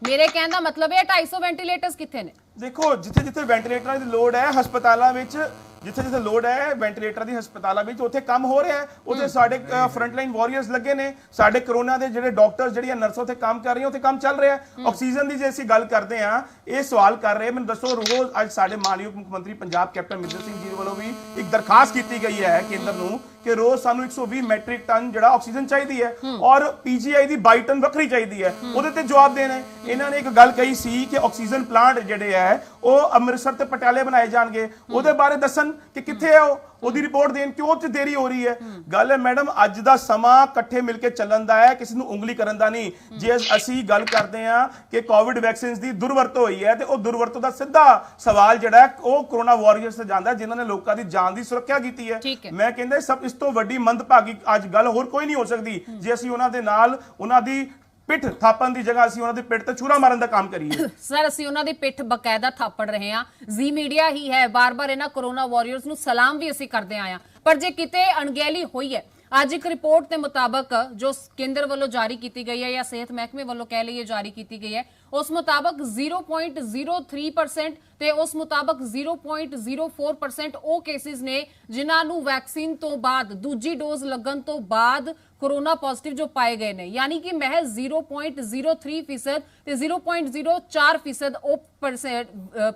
ਮੇਰੇ ਕਹਿਣ ਦਾ ਮਤਲਬ ਹੈ 250 ਵੈਂਟੀਲੇਟਰਸ ਕਿੱਥੇ ਨੇ? ਦੇਖੋ, ਜਿੱਥੇ ਵੈਂਟੀਲੇਟਰਾਂ ਦੀ ਲੋੜ ਹੈ ਹਸਪਤਾਲਾਂ ਵਿੱਚ, ਜਿੱਥੇ ਲੋੜ ਹੈ ਵੈਂਟੀਲੇਟਰ ਦੀ ਹਸਪਤਾਲਾਂ ਵਿੱਚ, ਉੱਥੇ ਕੰਮ ਹੋ ਰਿਹਾ ਹੈ। ਉੱਥੇ ਸਾਡੇ ਫਰੰਟ ਲਾਈਨ ਵਾਰੀਅਰਸ ਲੱਗੇ ਨੇ, ਸਾਡੇ ਕਰੋਨਾ ਦੇ ਜਿਹੜੇ ਡਾਕਟਰਸ, ਜਿਹੜੀਆਂ ਨਰਸਾਂ ਉੱਥੇ ਕੰਮ ਕਰ ਰਹੀਆਂ, ਉੱਥੇ ਕੰਮ ਚੱਲ ਰਿਹਾ ਹੈ। ਆਕਸੀਜਨ ਦੀ ਜੇ ਅਸੀਂ ਗੱਲ ਕਰਦੇ ਹਾਂ, ਇਹ ਸਵਾਲ ਕਰ ਰਹੇ, ਮੈਨੂੰ ਦੱਸੋ, ਰੋਜ਼ ਅੱਜ ਸਾਡੇ ਮਾਨਯੋਗ ਮੁੱਖ ਮੰਤਰੀ ਪੰਜਾਬ ਕੈਪਟਨ ਅਮਰਿੰਦਰ ਸਿੰਘ ਜੀ ਵੱਲੋਂ ਵੀ ਇੱਕ ਦਰਖਾਸਤ ਕੀਤੀ ਗਈ ਹੈ ਕੇਂਦਰ ਨੂੰ ਕਿ ਰੋਜ਼ ਸਾਨੂੰ 120 ਮੈਟ੍ਰਿਕ ਟਨ ਜਿਹੜਾ ਆਕਸੀਜਨ ਚਾਹੀਦੀ ਹੈ ਔਰ ਪੀਜੀਆਈ ਦੀ 22 ਟਨ ਵੱਖਰੀ ਚਾਹੀਦੀ ਹੈ। ਉਹਦੇ ਤੇ ਜਵਾਬ ਦੇਣਾ। ਇਹਨਾਂ ਨੇ ਇੱਕ ਗੱਲ ਕਹੀ ਸੀ ਕਿ ਆਕਸੀਜਨ ਪਲਾਂਟ ਜਿਹੜੇ ਹੈ ਉਹ ਅੰਮ੍ਰਿਤਸਰ ਤੇ ਪਟਿਆਲੇ ਬਣਾਏ ਜਾਣਗੇ, ਉਹਦੇ ਬਾਰੇ ਦੱਸਣ ਕਿ ਕਿੱਥੇ ਹੈ ਉਹਦੀ ਰਿਪੋਰਟ ਦੇਣ, ਕਿਉਂ ਤੇ ਦੇਰੀ ਹੋ ਰਹੀ ਹੈ? ਗੱਲ ਹੈ ਮੈਡਮ, ਅੱਜ ਦਾ ਸਮਾਂ ਇਕੱਠੇ ਮਿਲ ਕੇ ਚੱਲਣ ਦਾ ਹੈ, ਕਿਸੇ ਨੂੰ ਉਂਗਲੀ ਕਰਨ ਦਾ ਨਹੀਂ। ਜੇ ਅਸੀਂ ਗੱਲ ਕਰਦੇ ਹਾਂ ਕਿ ਕੋਵਿਡ ਵੈਕਸੀਨਸ ਦੀ ਦੁਰਵਰਤੋਂ ਹੋਈ ਹੈ, ਤੇ ਉਹ ਦੁਰਵਰਤੋਂ ਦਾ ਸਿੱਧਾ ਸਵਾਲ ਜਿਹੜਾ ਹੈ ਉਹ ਕਰੋਨਾ ਵਾਰੀਅਰਸ ਤੇ ਜਾਂਦਾ ਹੈ, ਜਿਨ੍ਹਾਂ ਨੇ ਲੋਕਾਂ ਦੀ ਜਾਨ ਦੀ ਸੁਰੱਖਿਆ ਕੀਤੀ ਹੈ। ਮੈਂ ਕਹਿੰਦਾ ਇਸ ਤੋਂ ਵੱਡੀ ਮੰਦਭਾਗੀ ਅੱਜ ਗੱਲ ਹੋਰ ਕੋਈ ਨਹੀਂ ਹੋ ਸਕਦੀ ਜੇ ਅਸੀਂ ਉਹਨਾਂ ਦੇ ਨਾਲ ਉਹਨਾਂ ਦੀ ਪਿੱਠ ਥਾਪਣ ਦੀ ਜਗ੍ਹਾ ਅਸੀਂ ਉਹਨਾਂ ਦੀ ਪਿੱਠ ਤੇ ਛੁਰਾ ਮਾਰਨ ਦਾ ਕੰਮ ਕਰੀਏ। ਸਰ, ਅਸੀਂ ਉਹਨਾਂ ਦੀ ਪਿੱਠ ਬਕਾਇਦਾ ਥਾਪੜ ਰਹੇ ਹਾਂ। ਜ਼ੀ ਮੀਡੀਆ ਹੀ ਹੈ, ਬਾਰ-ਬਾਰ ਇਹਨਾਂ ਕਰੋਨਾ ਵਾਰੀਅਰਸ ਨੂੰ ਸਲਾਮ ਵੀ ਅਸੀਂ ਕਰਦੇ ਆਏ ਹਾਂ। ਪਰ ਜੇ ਕਿਤੇ ਅਣਗਹਿਲੀ ਹੋਈ ਹੈ, ਅੱਜ ਇੱਕ ਰਿਪੋਰਟ ਦੇ ਮੁਤਾਬਕ ਜੋ ਕੇਂਦਰ ਵੱਲੋਂ ਜਾਰੀ ਕੀਤੀ ਗਈ ਹੈ ਜਾਂ ਸਿਹਤ ਮਹਿਕਮੇ ਵੱਲੋਂ ਕਹਿ ਲਈਏ ਜਾਰੀ ਕੀਤੀ ਗਈ ਹੈ, ਉਸ ਮੁਤਾਬਕ 0.03% ਤੇ ਉਸ ਮੁਤਾਬਕ 0.04% ਉਹ ਕੇਸਿਸ ਨੇ ਜਿਨ੍ਹਾਂ ਨੂੰ ਵੈਕਸੀਨ ਤੋਂ ਬਾਅਦ ਦੂਜੀ ਡੋਜ਼ ਲੱਗਣ ਤੋਂ ਬਾਅਦ ਕੋਰੋਨਾ ਪੋਜ਼ਿਟਿਵ ਜੋ ਪਾਏ ਗਏ ਨੇ। ਯਾਨੀ ਕਿ ਮਹਿਜ਼ 0.03% ਤੇ 0.04% ਉਹ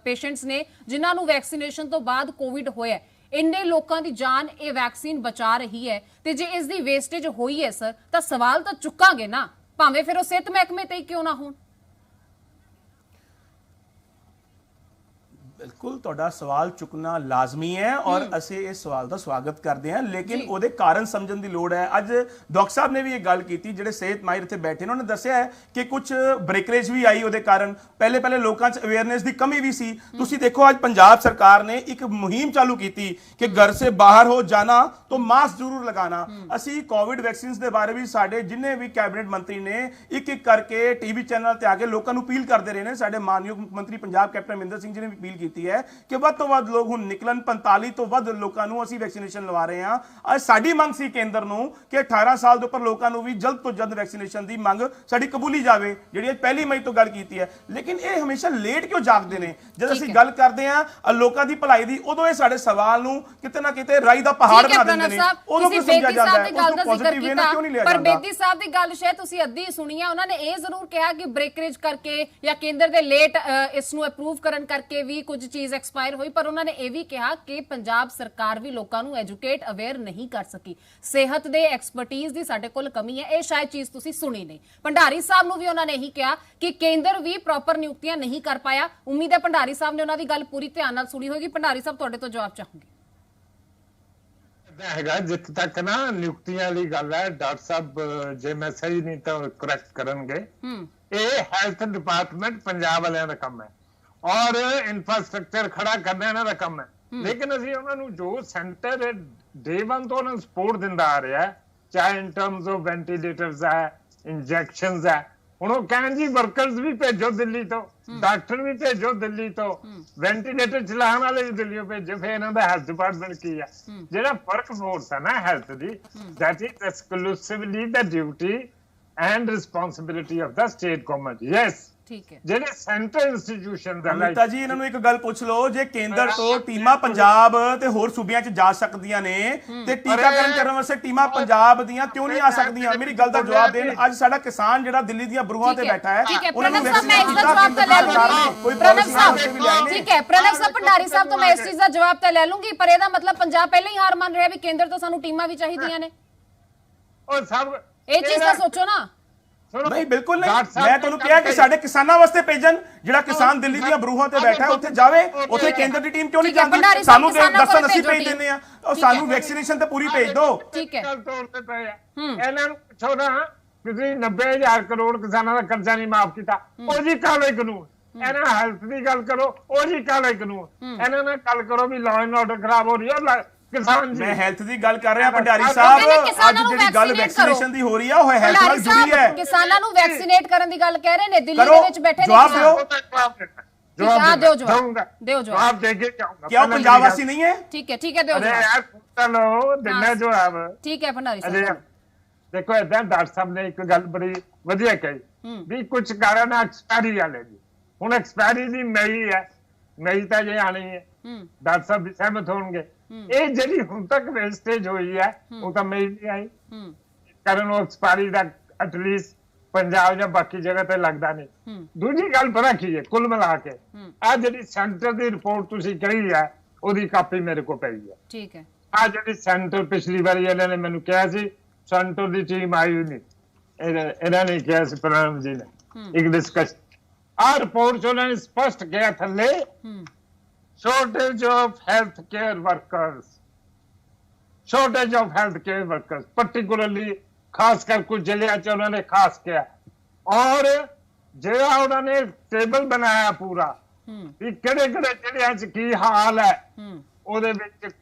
ਪੇਸ਼ੈਂਟਸ ਨੇ ਜਿਨ੍ਹਾਂ ਨੂੰ ਵੈਕਸੀਨੇਸ਼ਨ ਤੋਂ ਬਾਅਦ ਕੋਵਿਡ ਹੋਇਆ। ਇੰਨੇ ਲੋਕਾਂ ਦੀ ਜਾਨ ਇਹ ਵੈਕਸੀਨ ਬਚਾ ਰਹੀ ਹੈ ਤੇ ਜੇ ਇਸ ਦੀ ਵੇਸਟੇਜ ਹੋਈ ਹੈ ਸਰ, ਤਾਂ ਸਵਾਲ ਤਾਂ ਚੁੱਕਾਂਗੇ ਨਾ, ਭਾਵੇਂ ਫਿਰ ਉਹ ਸਿਹਤ ਮਹਿਕਮੇ ਤੇ ਹੀ ਕਿਉਂ ਨਾ ਹੋਣ। ਬਿਲਕੁਲ ਤੁਹਾਡਾ ਸਵਾਲ ਚੁੱਕਣਾ ਲਾਜ਼ਮੀ ਹੈ ਔਰ ਅਸੀਂ ਇਸ ਸਵਾਲ ਦਾ ਸਵਾਗਤ ਕਰਦੇ ਹਾਂ, ਲੇਕਿਨ ਉਹਦੇ ਕਾਰਨ ਸਮਝਣ ਦੀ ਲੋੜ ਹੈ। ਅੱਜ ਡਾਕਟਰ ਸਾਹਿਬ ਨੇ ਵੀ ਇਹ ਗੱਲ ਕੀਤੀ, ਜਿਹੜੇ ਸਿਹਤ ਮਾਹਿਰ ਇੱਥੇ ਬੈਠੇ ਨੇ, ਉਹਨਾਂ ਨੇ ਦੱਸਿਆ ਹੈ ਕਿ ਕੁਝ ਬ੍ਰੇਕਰੇਜ ਵੀ ਆਈ ਉਹਦੇ ਕਾਰਨ। ਪਹਿਲੇ ਲੋਕਾਂ 'ਚ ਅਵੇਅਰਨੈਸ ਦੀ ਕਮੀ ਵੀ ਸੀ। ਤੁਸੀਂ ਦੇਖੋ ਅੱਜ ਪੰਜਾਬ ਸਰਕਾਰ ਨੇ ਇੱਕ ਮੁਹਿੰਮ ਚਾਲੂ ਕੀਤੀ ਕਿ ਘਰ ਸੇ ਬਾਹਰ ਹੋ ਜਾਣਾ ਤਾਂ ਮਾਸਕ ਜ਼ਰੂਰ ਲਗਾਣਾ। ਅਸੀਂ ਕੋਵਿਡ ਵੈਕਸੀਨਸ ਦੇ ਬਾਰੇ ਵੀ ਸਾਡੇ ਜਿੰਨੇ ਵੀ ਕੈਬਨਿਟ ਮੰਤਰੀ ਨੇ ਇੱਕ ਕਰਕੇ ਟੀਵੀ ਚੈਨਲ ਤੇ ਆ ਕੇ ਲੋਕਾਂ ਨੂੰ ਅਪੀਲ ਕਰਦੇ ਰਹੇ ਨੇ। ਸਾਡੇ ਮਾਨਯੋਗ ਮੁੱਖ ਮੰਤਰੀ ਪੰਜਾਬ ਕੈਪਟਨ ਅਮਰਿੰਦਰ ਸਿੰਘ ਜੀ ਨੇ ਵੀ ਅਪੀਲ ਕੀਤੀ ਹੈ ਕਿ ਵੱਧ ਤੋਂ ਵੱਧ ਲੋਕ ਹੁਣ ਨਿਕਲਣ। 45 ਤੋਂ ਵੱਧ ਲੋਕਾਂ ਨੂੰ ਅਸੀਂ ਵੈਕਸੀਨੇਸ਼ਨ ਲਵਾ ਰਹੇ ਹਾਂ। ਅੱਜ ਸਾਡੀ ਮੰਗ ਸੀ ਕੇਂਦਰ ਨੂੰ ਕਿ 18 ਸਾਲ ਦੇ ਉੱਪਰ ਲੋਕਾਂ ਨੂੰ ਵੀ ਜਲਦ ਤੋਂ ਜਲਦ ਵੈਕਸੀਨੇਸ਼ਨ ਦੀ ਮੰਗ ਸਾਡੀ ਕਬੂਲੀ ਜਾਵੇ, ਜਿਹੜੀ 1 ਮਈ ਤੋਂ ਗੱਲ ਕੀਤੀ ਹੈ। ਲੇਕਿਨ ਇਹ ਹਮੇਸ਼ਾ ਲੇਟ ਕਿਉਂ ਜਾਗਦੇ ਨੇ? ਜਦ ਅਸੀਂ ਗੱਲ ਕਰਦੇ ਹਾਂ ਲੋਕਾਂ ਦੀ ਭਲਾਈ ਦੀ, ਉਦੋਂ ਇਹ ਸਾਡੇ ਸਵਾਲ ਨੂੰ ਕਿਤੇ ਨਾ ਕਿਤੇ ਰਾਈ ਦਾ ਪਹਾੜ ਬਣਾ ਦਿੰਦੇ ਨੇ। ਉਦੋਂ ਕਿਉਂ ਸਮਝਿਆ ਜਾਂਦਾ ਹੈ? ਉਸ ਨੂੰ ਪੋਜ਼ਿਟਿਵ ਵੇ ਨਾਲ ਕਿਉਂ ਨਹੀਂ ਲਿਆ ਜਾਂਦਾ? ਪਰ ਬੇਦੀ ਸਾਹਿਬ ਦੀ ਗੱਲ ਸ਼ਾਇਦ ਤੁਸੀਂ ਅੱਧੀ ਸੁਣੀ ਹੈ। ਉਹਨਾਂ ਨੇ ਇਹ ਜ਼ਰੂਰ ਕਿਹਾ ਕਿ ਬ੍ਰੇਕਰੇਜ ਕਰਕੇ ਜਾਂ ਕੇਂਦਰ ਦੇ ਲੇਟ ਇਸ ਨੂੰ ਅਪਰੂਵ ਕਰਨ ਕਰਕੇ ਵੀ ਕੁਝ ਚੀਜ਼ ਐਕਸਪਾਇਰ ਹੋਈ, ਪਰ ਉਹਨਾਂ ਨੇ ਇਹ ਵੀ ਕਿਹਾ ਕਿ ਪੰਜਾਬ ਸਰਕਾਰ ਵੀ ਲੋਕਾਂ ਨੂੰ ਐਜੂਕੇਟ ਅਵੇਅਰ ਨਹੀਂ ਕਰ ਸਕੀ। ਸਿਹਤ ਦੇ ਐਕਸਪਰਟੀਜ਼ ਦੀ ਸਾਡੇ ਕੋਲ ਕਮੀ ਹੈ। ਇਹ ਸ਼ਾਇਦ ਚੀਜ਼ ਤੁਸੀਂ ਸੁਣੀ ਨਹੀਂ। ਭੰਡਾਰੀ ਸਾਹਿਬ ਨੂੰ ਵੀ ਉਹਨਾਂ ਨੇ ਇਹੀ ਕਿਹਾ ਕਿ ਕੇਂਦਰ ਵੀ ਪ੍ਰੋਪਰ ਨਿਯੁਕਤੀਆਂ ਨਹੀਂ ਕਰ ਪਾਇਆ। ਉਮੀਦ ਹੈ ਭੰਡਾਰੀ ਸਾਹਿਬ ਨੇ ਉਹਨਾਂ ਦੀ ਗੱਲ ਪੂਰੀ ਧਿਆਨ ਨਾਲ ਸੁਣੀ ਹੋਏਗੀ। ਭੰਡਾਰੀ ਸਾਹਿਬ, ਤੁਹਾਡੇ ਤੋਂ ਜਵਾਬ ਚਾਹੂੰਗੀ। ਹੈਗਾ ਜਿੱਥੇ ਤੱਕ ਨਾ ਨਿਯੁਕਤੀਆਂ ਵਾਲੀ ਗੱਲ ਹੈ, ਡਾਕਟਰ ਸਾਹਿਬ ਜੇ ਮੈਂ ਸਹੀ ਨਹੀਂ ਤਾਂ ਕਰੈਕਟ ਕਰਨਗੇ, ਇਹ ਹੈਲਥ ਡਿਪਾਰਟਮੈਂਟ ਪੰਜਾਬ ਵਾਲਿਆਂ ਦਾ ਕੰਮ ਹੈ ਔਰ ਇਨਫਰਾਸਟ੍ਰਕਚਰ ਖੜਾ ਕਰਨਾ ਇਹਨਾਂ ਦਾ ਕੰਮ ਹੈ। ਲੇਕਿਨ ਅਸੀਂ ਉਹਨਾਂ ਨੂੰ ਜੋ ਸੈਂਟਰ ਡੇ 1 ਤੋਂ ਉਹਨਾਂ ਨੂੰ ਸਪੋਰਟ ਦਿੰਦਾ ਆ ਰਿਹਾ ਹੈ, ਚਾਹੇ ਇਨ ਟਰਮਸ ਆਫ ਵੈਂਟੀਲੇਟਰਸ ਹੈ, ਇੰਜੈਕਸ਼ਨਸ ਹੈ, ਹੁਣ ਉਹ ਕਹਿਣ ਜੀ ਵਰਕਰਸ ਵੀ ਭੇਜੋ ਦਿੱਲੀ ਤੋਂ, ਡਾਕਟਰ ਵੀ ਭੇਜੋ ਦਿੱਲੀ ਤੋਂ, ਵੈਂਟੀਲੇਟਰ ਚਲਾਉਣ ਵਾਲੇ ਵੀ ਦਿੱਲੀੋਂ ਭੇਜੋ, ਫਿਰ ਇਹਨਾਂ ਦਾ ਹੈਲਥ ਡਿਪਾਰਟਮੈਂਟ ਕੀ ਹੈ? ਜਿਹੜਾ ਵਰਕ ਫੋਰਸ ਹੈ ਨਾ health the, that is exclusively the duty and responsibility of the state government. Yes, ਠੀਕ ਹੈ। ਜਿਹੜੇ ਸੈਂਟਰਲ ਇੰਸਟੀਟਿਊਸ਼ਨ ਦਾ ਅਮ੍ਰਿਤਾ ਜੀ ਇਹਨਾਂ ਨੂੰ ਇੱਕ ਗੱਲ ਪੁੱਛ ਲਓ, ਜੇ ਕੇਂਦਰ ਤੋਂ ਟੀਮਾਂ ਪੰਜਾਬ ਤੇ ਹੋਰ ਸੂਬਿਆਂ 'ਚ ਜਾ ਸਕਦੀਆਂ ਨੇ ਤੇ ਟੀਕਾਕਰਨ ਕਰਨ ਵਾਸਤੇ ਟੀਮਾਂ ਪੰਜਾਬ ਦੀਆਂ ਕਿਉਂ ਨਹੀਂ ਆ ਸਕਦੀਆਂ? ਮੇਰੀ ਗੱਲ ਦਾ ਜਵਾਬ ਦੇਣ। ਅੱਜ ਸਾਡਾ ਕਿਸਾਨ ਜਿਹੜਾ ਦਿੱਲੀ ਦੀਆਂ ਬਰੂਹਾਂ ਤੇ ਬੈਠਾ ਹੈ, ਉਹਨਾਂ ਨੂੰ ਵੈਕਸੀਨ ਦਾ ਜਵਾਬ ਤਾਂ ਲੈ ਲੂੰਗੀ। ਪ੍ਰਣਵ ਸਾਹਿਬ ਠੀਕ ਹੈ, ਪ੍ਰਣਵ ਸਾਹਿਬ ਭੰਡਾਰੀ ਸਾਹਿਬ ਤੋਂ ਮੈਂ ਇਸ ਚੀਜ਼ ਦਾ ਜਵਾਬ ਤਾਂ ਲੈ ਲੂੰਗੀ, ਪਰ ਇਹਦਾ ਮਤਲਬ ਪੰਜਾਬ ਪਹਿਲਾਂ ਹੀ ਹਾਰ ਮੰਨ ਰਿਹਾ ਵੀ ਕੇਂਦਰ ਤੋਂ ਸਾਨੂੰ ਟੀਮਾਂ ਵੀ ਚਾਹੀਦੀਆਂ ਨੇ। ਉਹ ਸਭ ਇਹ ਚੀਜ਼ ਤਾਂ ਸੋਚੋ ਨਾ। ਨਹੀਂ ਬਿਲਕੁਲ ਨਹੀਂ, ਮੈਂ ਤੁਹਾਨੂੰ ਕਿਹਾ ਕਿ ਸਾਡੇ ਕਿਸਾਨਾਂ ਵਾਸਤੇ ਭੇਜਣ। ਜਿਹੜਾ ਕਿਸਾਨ ਦਿੱਲੀ ਦੀਆਂ ਬਰੂਹਾਂ ਤੇ ਬੈਠਾ ਹੈ ਉੱਥੇ ਜਾਵੇ, ਉੱਥੇ ਕੇਂਦਰ ਦੀ ਟੀਮ ਕਿਉਂ ਨਹੀਂ ਜਾਂਦੀ? ਸਾਨੂੰ ਦੱਸਣ, ਅਸੀਂ ਭੇਜ ਦਿੰਦੇ ਆ, ਉਹ ਸਾਨੂੰ ਵੈਕਸੀਨੇਸ਼ਨ ਤੇ ਪੂਰੀ ਭੇਜ ਦਿਓ। ਠੀਕ ਹੈ, ਇਹਨਾਂ ਨੂੰ ਪੁੱਛੋ ਨਾ ਕਿ ਤੁਸੀਂ 90,000 ਕਰੋੜ ਕਿਸਾਨਾਂ ਦਾ ਕਰਜ਼ਾ ਨਹੀਂ ਮਾਫ ਕੀਤਾ, ਉਹ ਜੀ ਕਾਲੇ ਕਾਨੂੰਨ। ਇਹਨਾਂ ਹੈਲਥ ਦੀ ਗੱਲ ਕਰੋ, ਉਹ ਜੀ ਕਾਲੇ ਕਾਨੂੰਨ। ਇਹਨਾਂ ਨਾਲ ਗੱਲ ਕਰੋ ਵੀ ਲਾਅ ਐਂਡ ਆਰਡਰ ਖਰਾਬ ਹੋ ਰਹੀ ਹੈ ਕਿਸਾਨ ਜੀ। ਮੈਂ ਹੈਲਥ ਦੀ ਗੱਲ ਕਰ ਰਿਹਾ ਭੰਡਾਰੀ ਸਾਹਿਬ, ਅੱਜ ਜਿਹੜੀ ਗੱਲ ਵੈਕਸੀਨੇਸ਼ਨ ਦੀ ਹੋ ਰਹੀ ਆ ਉਹ ਹੈਲਥ ਨਾਲ ਜੁੜੀ ਹੈ। ਕਿਸਾਨਾਂ ਨੂੰ ਵੈਕਸੀਨੇਟ ਕਰਨ ਦੀ ਗੱਲ ਕਹਿ ਰਹੇ ਨੇ, ਦਿੱਲੀ ਦੇ ਵਿੱਚ ਬੈਠੇ ਨੇ। ਜਵਾਬ ਦਿਓ, ਦਿਓ ਜਵਾਬ ਦੇ ਕੇ ਜਾਊਂਗਾ। ਕਿਉਂ ਪੰਜਾਬ ਵਾਸੀ ਨਹੀਂ ਹੈ? ਠੀਕ ਹੈ, ਠੀਕ ਹੈ, ਦਿਓ ਅਰੇ ਯਾਰ ਚਲੋ ਦਿਨਾ ਜਵਾਬ। ਠੀਕ ਹੈ ਭੰਡਾਰੀ ਸਾਹਿਬ। ਦੇਖੋ ਏਦਾਂ ਡਾਕਟਰ ਸਾਹਿਬ ਨੇ ਇੱਕ ਗੱਲ ਬੜੀ ਵਧੀਆ ਕਹੀ ਵੀ ਕੁਝ ਕਾਰਨ ਐਕਸਪਾਇਰੀ ਵਾਲੇ ਜੀ। ਹੁਣ ਐਕਸਪਾਇਰੀ ਦੀ ਮਈ ਹੈ, ਮਈ ਤਾਂ ਜੇ ਆਣੀ ਹੈ, ਡਾਕਟਰ ਸਾਹਿਬ ਵੀ ਸਹਿਮਤ ਹੋਣਗੇ। ਇਹ ਜਿਹੜੀ ਹੁਣ ਤੱਕ ਵੇਸਟੇਜ ਹੋਈ ਹੈ ਉਹ ਤਾਂ ਮਈ ਨਹੀਂ ਆਈ, ਕਾਰਨ ਉਹ ਐਕਸਪਾਇਰੀ ਦਾ ਐਟਲੀਸਟ ਪੰਜਾਬ ਜਾਂ ਬਾਕੀ ਜਗ੍ਹਾ ਤੇ ਲੱਗਦਾ ਨਹੀਂ। ਦੂਜੀ ਗੱਲ ਪਤਾ ਕੀ ਹੈ, ਕੁੱਲ ਮਿਲਾ ਕੇ ਆ ਜਿਹੜੀ ਸੈਂਟਰ ਦੀ ਰਿਪੋਰਟ ਤੁਸੀਂ ਕਹੀ ਹੈ ਉਹਦੀ ਕਾਪੀ ਮੇਰੇ ਕੋਲ ਪਈ ਹੈ। ਠੀਕ ਹੈ। ਆ ਜਿਹੜੀ ਸੈਂਟਰ ਪਿਛਲੀ ਵਾਰੀ ਇਹਨਾਂ ਨੇ ਮੈਨੂੰ ਕਿਹਾ ਸੀ ਸੈਂਟਰ ਦੀ ਟੀਮ ਆਈ ਨਹੀਂ, ਇਹਨਾਂ ਨੇ ਕਿਹਾ ਸੀ ਪ੍ਰਣਬ ਜੀ ਨੇ ਇੱਕ ਡਿਸਕਸ਼ਨ। ਆ ਰਿਪੋਰਟ ਚ ਉਹਨਾਂ ਨੇ ਸਪਸ਼ਟ ਕਿਹਾ ਥੱਲੇ shortage of healthcare workers, shortage of healthcare workers, particularly ਖਾਸ ਕਰ ਕੁਝ ਜ਼ਿਲ੍ਹਿਆਂ ਚ ਉਹਨਾਂ ਨੇ ਖਾਸ ਕਿਹਾ। ਔਰ ਜਿਹੜਾ ਉਹਨਾਂ ਨੇ ਟੇਬਲ ਬਣਾਇਆ ਪੂਰਾ ਵੀ ਕਿਹੜੇ ਕਿਹੜੇ ਜ਼ਿਲ੍ਹਿਆਂ ਚ ਕੀ ਹਾਲ ਹੈ, ਉਹਦੇ ਵਿੱਚ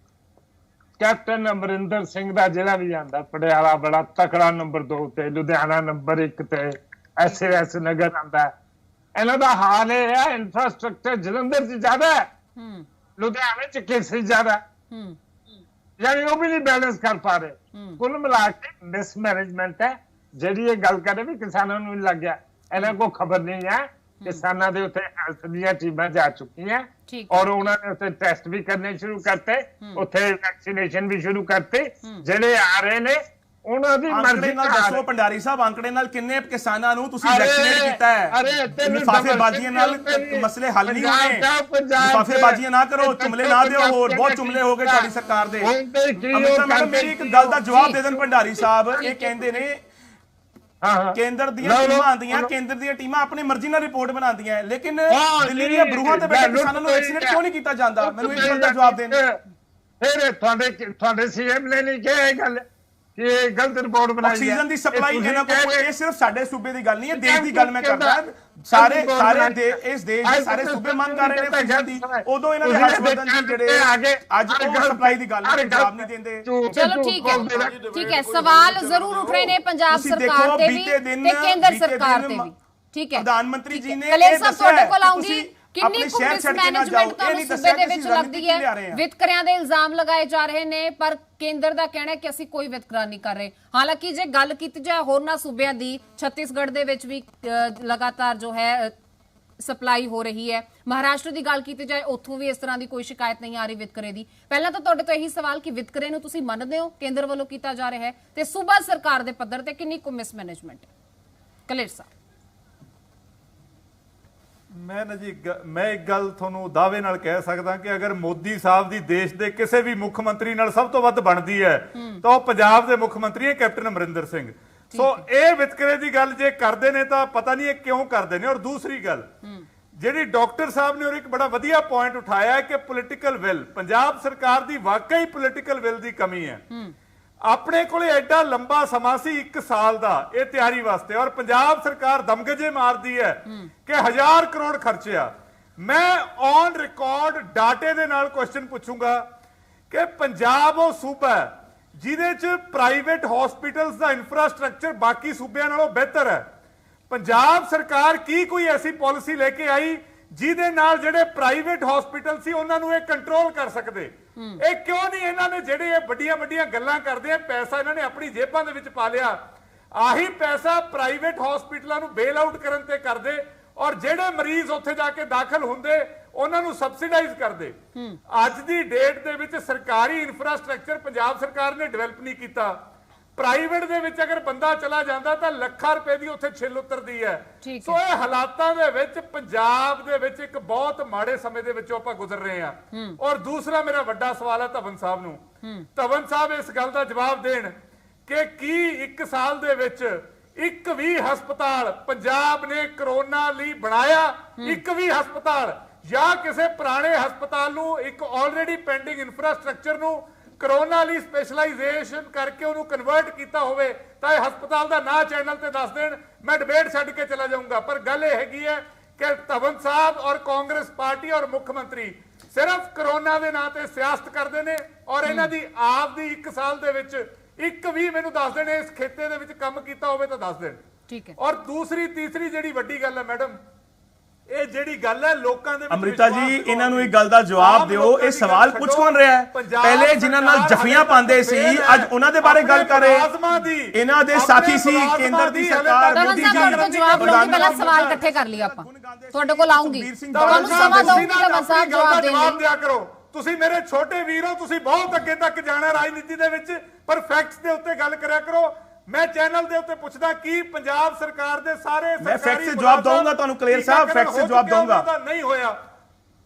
ਕੈਪਟਨ ਅਮਰਿੰਦਰ ਸਿੰਘ ਦਾ ਜ਼ਿਲ੍ਹਾ ਵੀ ਆਂਦਾ, ਪਟਿਆਲਾ ਬੜਾ ਤਕੜਾ ਨੰਬਰ 2 ਤੇ, ਲੁਧਿਆਣਾ ਨੰਬਰ 1 ਤੇ, ਐਸ ਨਗਰ ਆਂਦਾ। ਇਹਨਾਂ ਦਾ ਹਾਲ ਇਹ ਹੈ ਇਨਫਰਾਸਟ੍ਰਕਚਰ ਜਲੰਧਰ ਚ ਜ਼ਿਆਦਾ ਹੈ, ਲੁਧਿਆਣੇ ਚ ਕੇਸੀ ਜ਼ਿਆਦਾ, ਯਾਨੀ ਉਹ ਵੀ ਨਹੀਂ ਬੈਲੈਂਸ ਕਰ ਪਾ ਰਹੇ। ਕੁੱਲ ਮਿਲਾ ਕੇ ਮਿਸਮੈਨੇਜਮੈਂਟ ਹੈ। ਜਿਹੜੀ ਇਹ ਗੱਲ ਕਰੇ ਵੀ ਕਿਸਾਨਾਂ ਨੂੰ ਲੱਗ ਗਿਆ, ਇਹਨਾਂ ਕੋਲ ਖਬਰ ਨਹੀਂ ਹੈ ਕਿਸਾਨਾਂ ਦੇ ਉੱਤੇ ਹੈਲਥ ਦੀਆਂ ਟੀਮਾਂ ਜਾ ਚੁੱਕੀਆਂ ਔਰ ਉਹਨਾਂ ਨੇ ਉੱਥੇ ਟੈਸਟ ਵੀ ਕਰਨੇ ਸ਼ੁਰੂ ਕਰਤੇ, ਉੱਥੇ ਵੈਕਸੀਨੇਸ਼ਨ ਵੀ ਸ਼ੁਰੂ ਕਰਤੇ। ਜਿਹੜੇ ਆ ਰਹੇ ਨੇ ਉਹਨਾਂ ਦੀ ਮਰਜ਼ੀ ਨਾਲ ਦੱਸੋ ਭੰਡਾਰੀ ਸਾਹਿਬ, ਅੰਕੜੇ ਨਾਲ ਕਿੰਨੇ ਕਿਸਾਨਾਂ ਨੂੰ ਤੁਸੀਂ ਵੈਕਸੀਨੇਟ ਕੀਤਾ ਹੈ? ਲਿਫਾਫੇਬਾਜ਼ੀਆਂ ਨਾਲ ਮਸਲੇ ਹੱਲ ਨਹੀਂ ਹੋਣੇ। ਲਿਫਾਫੇਬਾਜ਼ੀਆਂ ਨਾ ਕਰੋ, ਚੁਮਲੇ ਨਾ ਦਿਓ, ਹੋਰ ਬਹੁਤ ਚੁਮਲੇ ਹੋ ਗਏ ਤੁਹਾਡੀ ਸਰਕਾਰ ਦੇ। ਅਮ੍ਰਿਤਾ ਮੈਡਮ ਮੇਰੀ ਇੱਕ ਗੱਲ ਦਾ ਜਵਾਬ ਦੇ ਦੇਣ ਭੰਡਾਰੀ ਸਾਹਿਬ। ਇਹ ਕਹਿੰਦੇ ਨੇ ਕੇਂਦਰ ਦੀਆਂ ਟੀਮਾਂ ਆਉਂਦੀਆਂ, ਕੇਂਦਰ ਦੀਆਂ ਟੀਮਾਂ ਆਪਣੀ ਮਰਜ਼ੀ ਨਾਲ ਰਿਪੋਰਟ ਬਣਾਉਂਦੀਆਂ, ਲੇਕਿਨ ਦਿੱਲੀ ਦੀਆਂ ਬਰੂਹਾਂ ਤੇ ਬੈਠੇ ਕਿਸਾਨਾਂ ਨੂੰ ਵੈਕਸੀਨੇਟ ਕਿਉਂ ਨਹੀਂ ਕੀਤਾ ਜਾਂਦਾ? ਮੈਨੂੰ ਇਸ ਗੱਲ ਦਾ ਜਵਾਬ ਦੇਣ। ਫਿਰ ਤੁਹਾਡੇ ਸੀਐਮ ਨੇ ਨਹੀਂ ਕਿਹਾ ਇਹ ਗੱਲ ਕਿ ਗਲਤ ਰਿਪੋਰਟ ਬਣਾਈ ਹੈ? ਆਕਸੀਜਨ ਦੀ ਸਪਲਾਈ ਇਹਨਾਂ ਕੋਲ, ਇਹ ਸਿਰਫ ਸਾਡੇ ਸੂਬੇ ਦੀ ਗੱਲ ਨਹੀਂ ਹੈ, ਦੇਸ਼ ਦੀ ਗੱਲ ਮੈਂ ਕਰਦਾ। ਸਾਰੇ ਇਸ ਦੇਸ਼ ਦੇ ਸਾਰੇ ਸੂਬੇ ਮੰਗ ਕਰ ਰਹੇ ਨੇ ਆਕਸੀਜਨ ਦੀ। ਉਦੋਂ ਇਹਨਾਂ ਦੇ ਹਰਸ਼ ਵਰਧਨ ਜੀ ਜਿਹੜੇ ਅੱਜ ਉਹ ਸਪਲਾਈ ਦੀ ਗੱਲ ਜਵਾਬ ਨਹੀਂ ਦਿੰਦੇ। ਚਲੋ ਠੀਕ ਹੈ, ਠੀਕ ਹੈ, ਸਵਾਲ ਜ਼ਰੂਰ ਉੱਠ ਰਹੇ ਨੇ ਪੰਜਾਬ ਸਰਕਾਰ ਤੇ ਵੀ ਤੇ ਕੇਂਦਰ ਸਰਕਾਰ ਤੇ ਵੀ। ਠੀਕ ਹੈ, ਪ੍ਰਧਾਨ ਮੰਤਰੀ ਜੀ ਨੇ ਕਲੇਰ ਸਾਹਿਬ ਤੁਹਾਡੇ ਕੋਲ ਆਉਂਗੀ। ਕਿੰਨੀ ਕੁ ਮਿਸਮੈਨੇਜਮੈਂਟ ਤੁਹਾਨੂੰ ਸੂਬੇ ਦੇ ਵਿੱਚ ਲੱਗਦੀ ਹੈ? ਵਿਤਕਰਿਆਂ ਦੇ ਇਲਜ਼ਾਮ ਲਗਾਏ ਜਾ ਰਹੇ ਨੇ, ਪਰ ਕੇਂਦਰ ਦਾ ਕਹਿਣਾ ਹੈ ਕਿ ਅਸੀਂ ਕੋਈ ਵਿਤਕਰਾ ਨਹੀਂ ਕਰ ਰਹੇ। ਹਾਲਾਂਕਿ ਜੇ ਗੱਲ ਕੀਤੀ ਜਾਏ ਹੋਰਨਾਂ ਸੂਬਿਆਂ ਦੀ, ਛੱਤੀਸਗੜ੍ਹ ਦੇ ਵਿੱਚ ਵੀ ਲਗਾਤਾਰ ਜੋ ਹੈ ਸਪਲਾਈ ਹੋ ਰਹੀ ਹੈ। ਮਹਾਰਾਸ਼ਟਰ ਦੀ ਗੱਲ ਕੀਤੀ ਜਾਏ, ਉੱਥੋਂ ਵੀ ਇਸ ਤਰ੍ਹਾਂ ਦੀ ਕੋਈ ਸ਼ਿਕਾਇਤ ਨਹੀਂ ਆ ਰਹੀ ਵਿਤਕਰੇ ਦੀ। ਪਹਿਲਾਂ ਤਾਂ ਤੁਹਾਡੇ ਤੋਂ ਇਹੀ ਸਵਾਲ ਕਿ ਵਿਤਕਰੇ ਨੂੰ ਤੁਸੀਂ ਮੰਨਦੇ ਹੋ ਕੇਂਦਰ ਵੱਲੋਂ ਕੀਤਾ ਜਾ ਰਿਹਾ ਹੈ, ਤੇ ਸੂਬਾ ਸਰਕਾਰ ਦੇ ਪੱਧਰ ਤੇ ਕਿੰਨੀ ਕੁ ਮਿਸਮੈਨੇਜਮੈਂਟ ਹੈ? ਕਲੇਰ ਸਾਹਿਬ। ਮੈਂ ਇੱਕ ਗੱਲ ਤੁਹਾਨੂੰ ਦਾਅਵੇ ਨਾਲ ਕਹਿ ਸਕਦਾ ਕਿ ਅਗਰ ਮੋਦੀ ਸਾਹਿਬ ਦੀ ਦੇਸ਼ ਦੇ ਕਿਸੇ ਵੀ ਮੁੱਖ ਮੰਤਰੀ ਨਾਲ ਸਭ ਤੋਂ ਵੱਧ ਬਣਦੀ ਹੈ ਤਾਂ ਉਹ ਪੰਜਾਬ ਦੇ ਮੁੱਖ ਮੰਤਰੀ ਹੈ ਕੈਪਟਨ ਅਮਰਿੰਦਰ ਸਿੰਘ। ਸੋ ਇਹ ਵਿਤਕਰੇ ਦੀ ਗੱਲ ਜੇ ਕਰਦੇ ਨੇ ਤਾਂ ਪਤਾ ਨਹੀਂ ਇਹ ਕਿਉਂ ਕਰਦੇ ਨੇ। ਔਰ ਦੂਸਰੀ ਗੱਲ, ਜਿਹੜੀ ਡਾਕਟਰ ਸਾਹਿਬ ਨੇ ਉਹ ਇੱਕ ਬੜਾ ਵਧੀਆ ਪੁਆਇੰਟ ਉਠਾਇਆ ਹੈ ਕਿ ਪੋਲੀਟੀਕਲ ਵਿਲ, ਪੰਜਾਬ ਸਰਕਾਰ ਦੀ ਵਾਕਈ ਪੋਲੀਟੀਕਲ ਵਿਲ ਦੀ ਕਮੀ ਹੈ। ਆਪਣੇ ਕੋਲੇ ਐਡਾ ਲੰਬਾ ਸਮਾਂ ਸੀ 1 ਸਾਲ ਦਾ ਇਹ ਤਿਆਰੀ ਵਾਸਤੇ, ਔਰ ਪੰਜਾਬ ਸਰਕਾਰ ਦਮਗਜੇ ਮਾਰਦੀ ਹੈ ਕਿ 1000 ਕਰੋੜ ਖਰਚਿਆ। ਮੈਂ ਔਨ ਰਿਕਾਰਡ ਡਾਟੇ ਦੇ ਨਾਲ ਕੁਐਸਚਨ ਪੁੱਛੂੰਗਾ ਕਿ ਪੰਜਾਬ ਉਹ ਸੂਬਾ ਹੈ ਜਿਹਦੇ ਚ ਪ੍ਰਾਈਵੇਟ ਹਸਪੀਟਲਸ ਦਾ ਇਨਫਰਾਸਟ੍ਰਕਚਰ ਬਾਕੀ ਸੂਬਿਆਂ ਨਾਲੋਂ ਬਿਹਤਰ ਹੈ। ਪੰਜਾਬ ਸਰਕਾਰ ਕੀ ਕੋਈ ਐਸੀ ਪਾਲਿਸੀ ਲੈ ਕੇ ਆਈ ਜਿਹਦੇ ਨਾਲ ਜਿਹੜੇ ਪ੍ਰਾਈਵੇਟ ਹਸਪੀਟਲ ਸੀ ਉਹਨਾਂ ਨੂੰ ਇਹ ਕੰਟਰੋਲ ਕਰ ਸਕਦੇ? ਇਹ ਕਿਉਂ ਨਹੀਂ ਇਹਨਾਂ ਨੇ ਜਿਹੜੇ ਇਹ ਵੱਡੀਆਂ ਵੱਡੀਆਂ ਗੱਲਾਂ ਕਰਦੇ ਆ, ਪੈਸਾ ਇਹਨਾਂ ਨੇ ਆਪਣੀ ਜੇਬਾਂ ਦੇ ਵਿੱਚ ਪਾ ਲਿਆ, ਆਹੀ ਪੈਸਾ ਪ੍ਰਾਈਵੇਟ ਹਸਪੀਟਲਾਂ ਨੂੰ ਬੇਲ ਆਊਟ ਕਰਨ ਤੇ ਕਰਦੇ, ਔਰ ਜਿਹੜੇ ਮਰੀਜ਼ ਉੱਥੇ ਜਾ ਕੇ ਦਾਖਲ ਹੁੰਦੇ ਉਹਨਾਂ ਨੂੰ ਸਬਸਿਡਾਈਜ਼ ਕਰਦੇ। ਅੱਜ ਦੀ ਡੇਟ ਦੇ ਵਿੱਚ ਸਰਕਾਰੀ ਇਨਫਰਾਸਟ੍ਰਕਚਰ ਪੰਜਾਬ ਸਰਕਾਰ ਨੇ ਡਿਵੈਲਪ ਨਹੀਂ ਕੀਤਾ। ਪ੍ਰਾਈਵੇਟ ਦੇ ਵਿੱਚ ਅਗਰ ਬੰਦਾ ਚਲਾ ਜਾਂਦਾ ਤਾਂ ਲੱਖਾਂ ਰੁਪਏ ਦੀ ਉੱਥੇ ਛਿੱਲ ਉਤਰਦੀ ਹੈ। ਸੋ ਇਹ ਹਾਲਾਤਾਂ ਦੇ ਵਿੱਚ ਪੰਜਾਬ ਦੇ ਵਿੱਚ ਇੱਕ ਬਹੁਤ ਮਾੜੇ ਸਮੇਂ ਦੇ ਵਿੱਚੋਂ ਆਪਾਂ ਗੁਜ਼ਰ ਰਹੇ ਹਾਂ। ਔਰ ਦੂਸਰਾ ਮੇਰਾ ਵੱਡਾ ਸਵਾਲ ਹੈ ਧਵਨ ਸਾਹਿਬ ਨੂੰ। ਧਵਨ ਸਾਹਿਬ ਇਸ ਗੱਲ ਦਾ ਜਵਾਬ ਦੇਣ ਕਿ ਕੀ 1 ਸਾਲ ਦੇ ਵਿੱਚ ਇੱਕ ਵੀ ਹਸਪਤਾਲ ਪੰਜਾਬ ਨੇ ਕਰੋਨਾ ਲਈ ਬਣਾਇਆ? ਇੱਕ ਵੀ ਹਸਪਤਾਲ ਜਾਂ ਕਿਸੇ ਪੁਰਾਣੇ ਹਸਪਤਾਲ ਨੂੰ ਇੱਕ ਆਲਰੇਡੀ ਪੈਂਡਿੰਗ ਇਨਫਰਾਸਟ੍ਰਕਚਰ ਨੂੰ ਕਰੋਨਾ ਲਈ ਸਪੈਸ਼ਲਾਈਜੇਸ਼ਨ ਕਰਕੇ ਉਹਨੂੰ ਕਨਵਰਟ ਕੀਤਾ ਹੋਵੇ ਤਾਂ ਇਹ ਹਸਪਤਾਲ ਦਾ ਨਾਂ ਚੈਨਲ ਤੇ ਦੱਸ ਦੇਣ, ਮੈਂ ਡਿਬੇਟ ਛੱਡ ਕੇ ਚਲਾ ਜਾਊਂਗਾ। ਪਰ ਗੱਲ ਇਹ ਹੈਗੀ ਹੈ ਕਿ ਧਵਨ ਸਾਹਿਬ ਔਰ ਕਾਂਗਰਸ ਪਾਰਟੀ ਔਰ ਮੁੱਖ ਮੰਤਰੀ ਸਿਰਫ ਕਰੋਨਾ ਦੇ ਨਾਂ ਤੇ ਸਿਆਸਤ ਕਰਦੇ ਨੇ, ਔਰ ਇਹਨਾਂ ਦੀ ਆਪ ਦੀ 1 ਸਾਲ ਦੇ ਵਿੱਚ ਇੱਕ ਵੀ ਮੈਨੂੰ ਦੱਸ ਦੇਣ ਇਸ ਖੇਤੇ ਦੇ ਵਿੱਚ ਕੰਮ ਕੀਤਾ ਹੋਵੇ ਤਾਂ ਦੱਸ ਦੇਣ। ਠੀਕ ਹੈ। ਔਰ ਦੂਸਰੀ ਤੀਸਰੀ ਜਿਹੜੀ ਵੱਡੀ ਗੱਲ ਹੈ ਮੈਡਮ, ਇਹ ਜਿਹੜੀ ਗੱਲ ਹੈ ਲੋਕਾਂ ਦੇ ਵਿੱਚ ਅਮ੍ਰਿਤਾ ਜੀ ਇਹਨਾਂ ਨੂੰ ਇੱਕ ਗੱਲ ਦਾ ਜਵਾਬ ਦਿਓ, ਇਹ ਸਵਾਲ ਪੁੱਛ ਕੌਣ ਰਿਹਾ ਹੈ? ਪਹਿਲੇ ਜਿਨ੍ਹਾਂ ਨਾਲ ਜਫੀਆਂ ਪਾਉਂਦੇ ਸੀ ਅੱਜ ਉਹਨਾਂ ਦੇ ਬਾਰੇ ਗੱਲ ਕਰ ਰਹੇ, ਇਹਨਾਂ ਦੇ ਸਾਥੀ ਸੀ ਕੇਂਦਰ ਦੀ ਸਰਕਾਰ। ਤੁਹਾਡੇ ਕੋਲ ਜਵਾਬ ਲਊਂਗੀ, ਪਹਿਲਾਂ ਸਵਾਲ ਇਕੱਠੇ ਕਰ ਲਿਆ ਆਪਾਂ, ਤੁਹਾਡੇ ਕੋਲ ਆਉਂਗੀ, ਤੁਹਾਨੂੰ ਸਮਾਂ ਦਊਂਗੀ ਤਾਂ ਸਾਹਿਬ ਜਵਾਬ ਦੇਣ ਦਿਆ ਕਰੋ। ਤੁਸੀਂ ਮੇਰੇ ਛੋਟੇ ਵੀਰ ਹੋ, ਤੁਸੀਂ ਬਹੁਤ ਅੱਗੇ ਤੱਕ ਜਾਣਾ ਰਾਜਨੀਤੀ ਦੇ ਵਿੱਚ, ਪਰ ਫੈਕਟਸ ਦੇ ਉੱਤੇ ਗੱਲ ਕਰਿਆ ਕਰੋ। मैं चैनल दे उत्ते पुछदा कि पंजाब सरकार दे सारे मैं फैक्ट से जवाब दूंगा ਤੁਹਾਨੂੰ ਕਲੀਅਰ ਸਾਹਿਬ, फैक्ट से जवाब दूंगा। नहीं होया।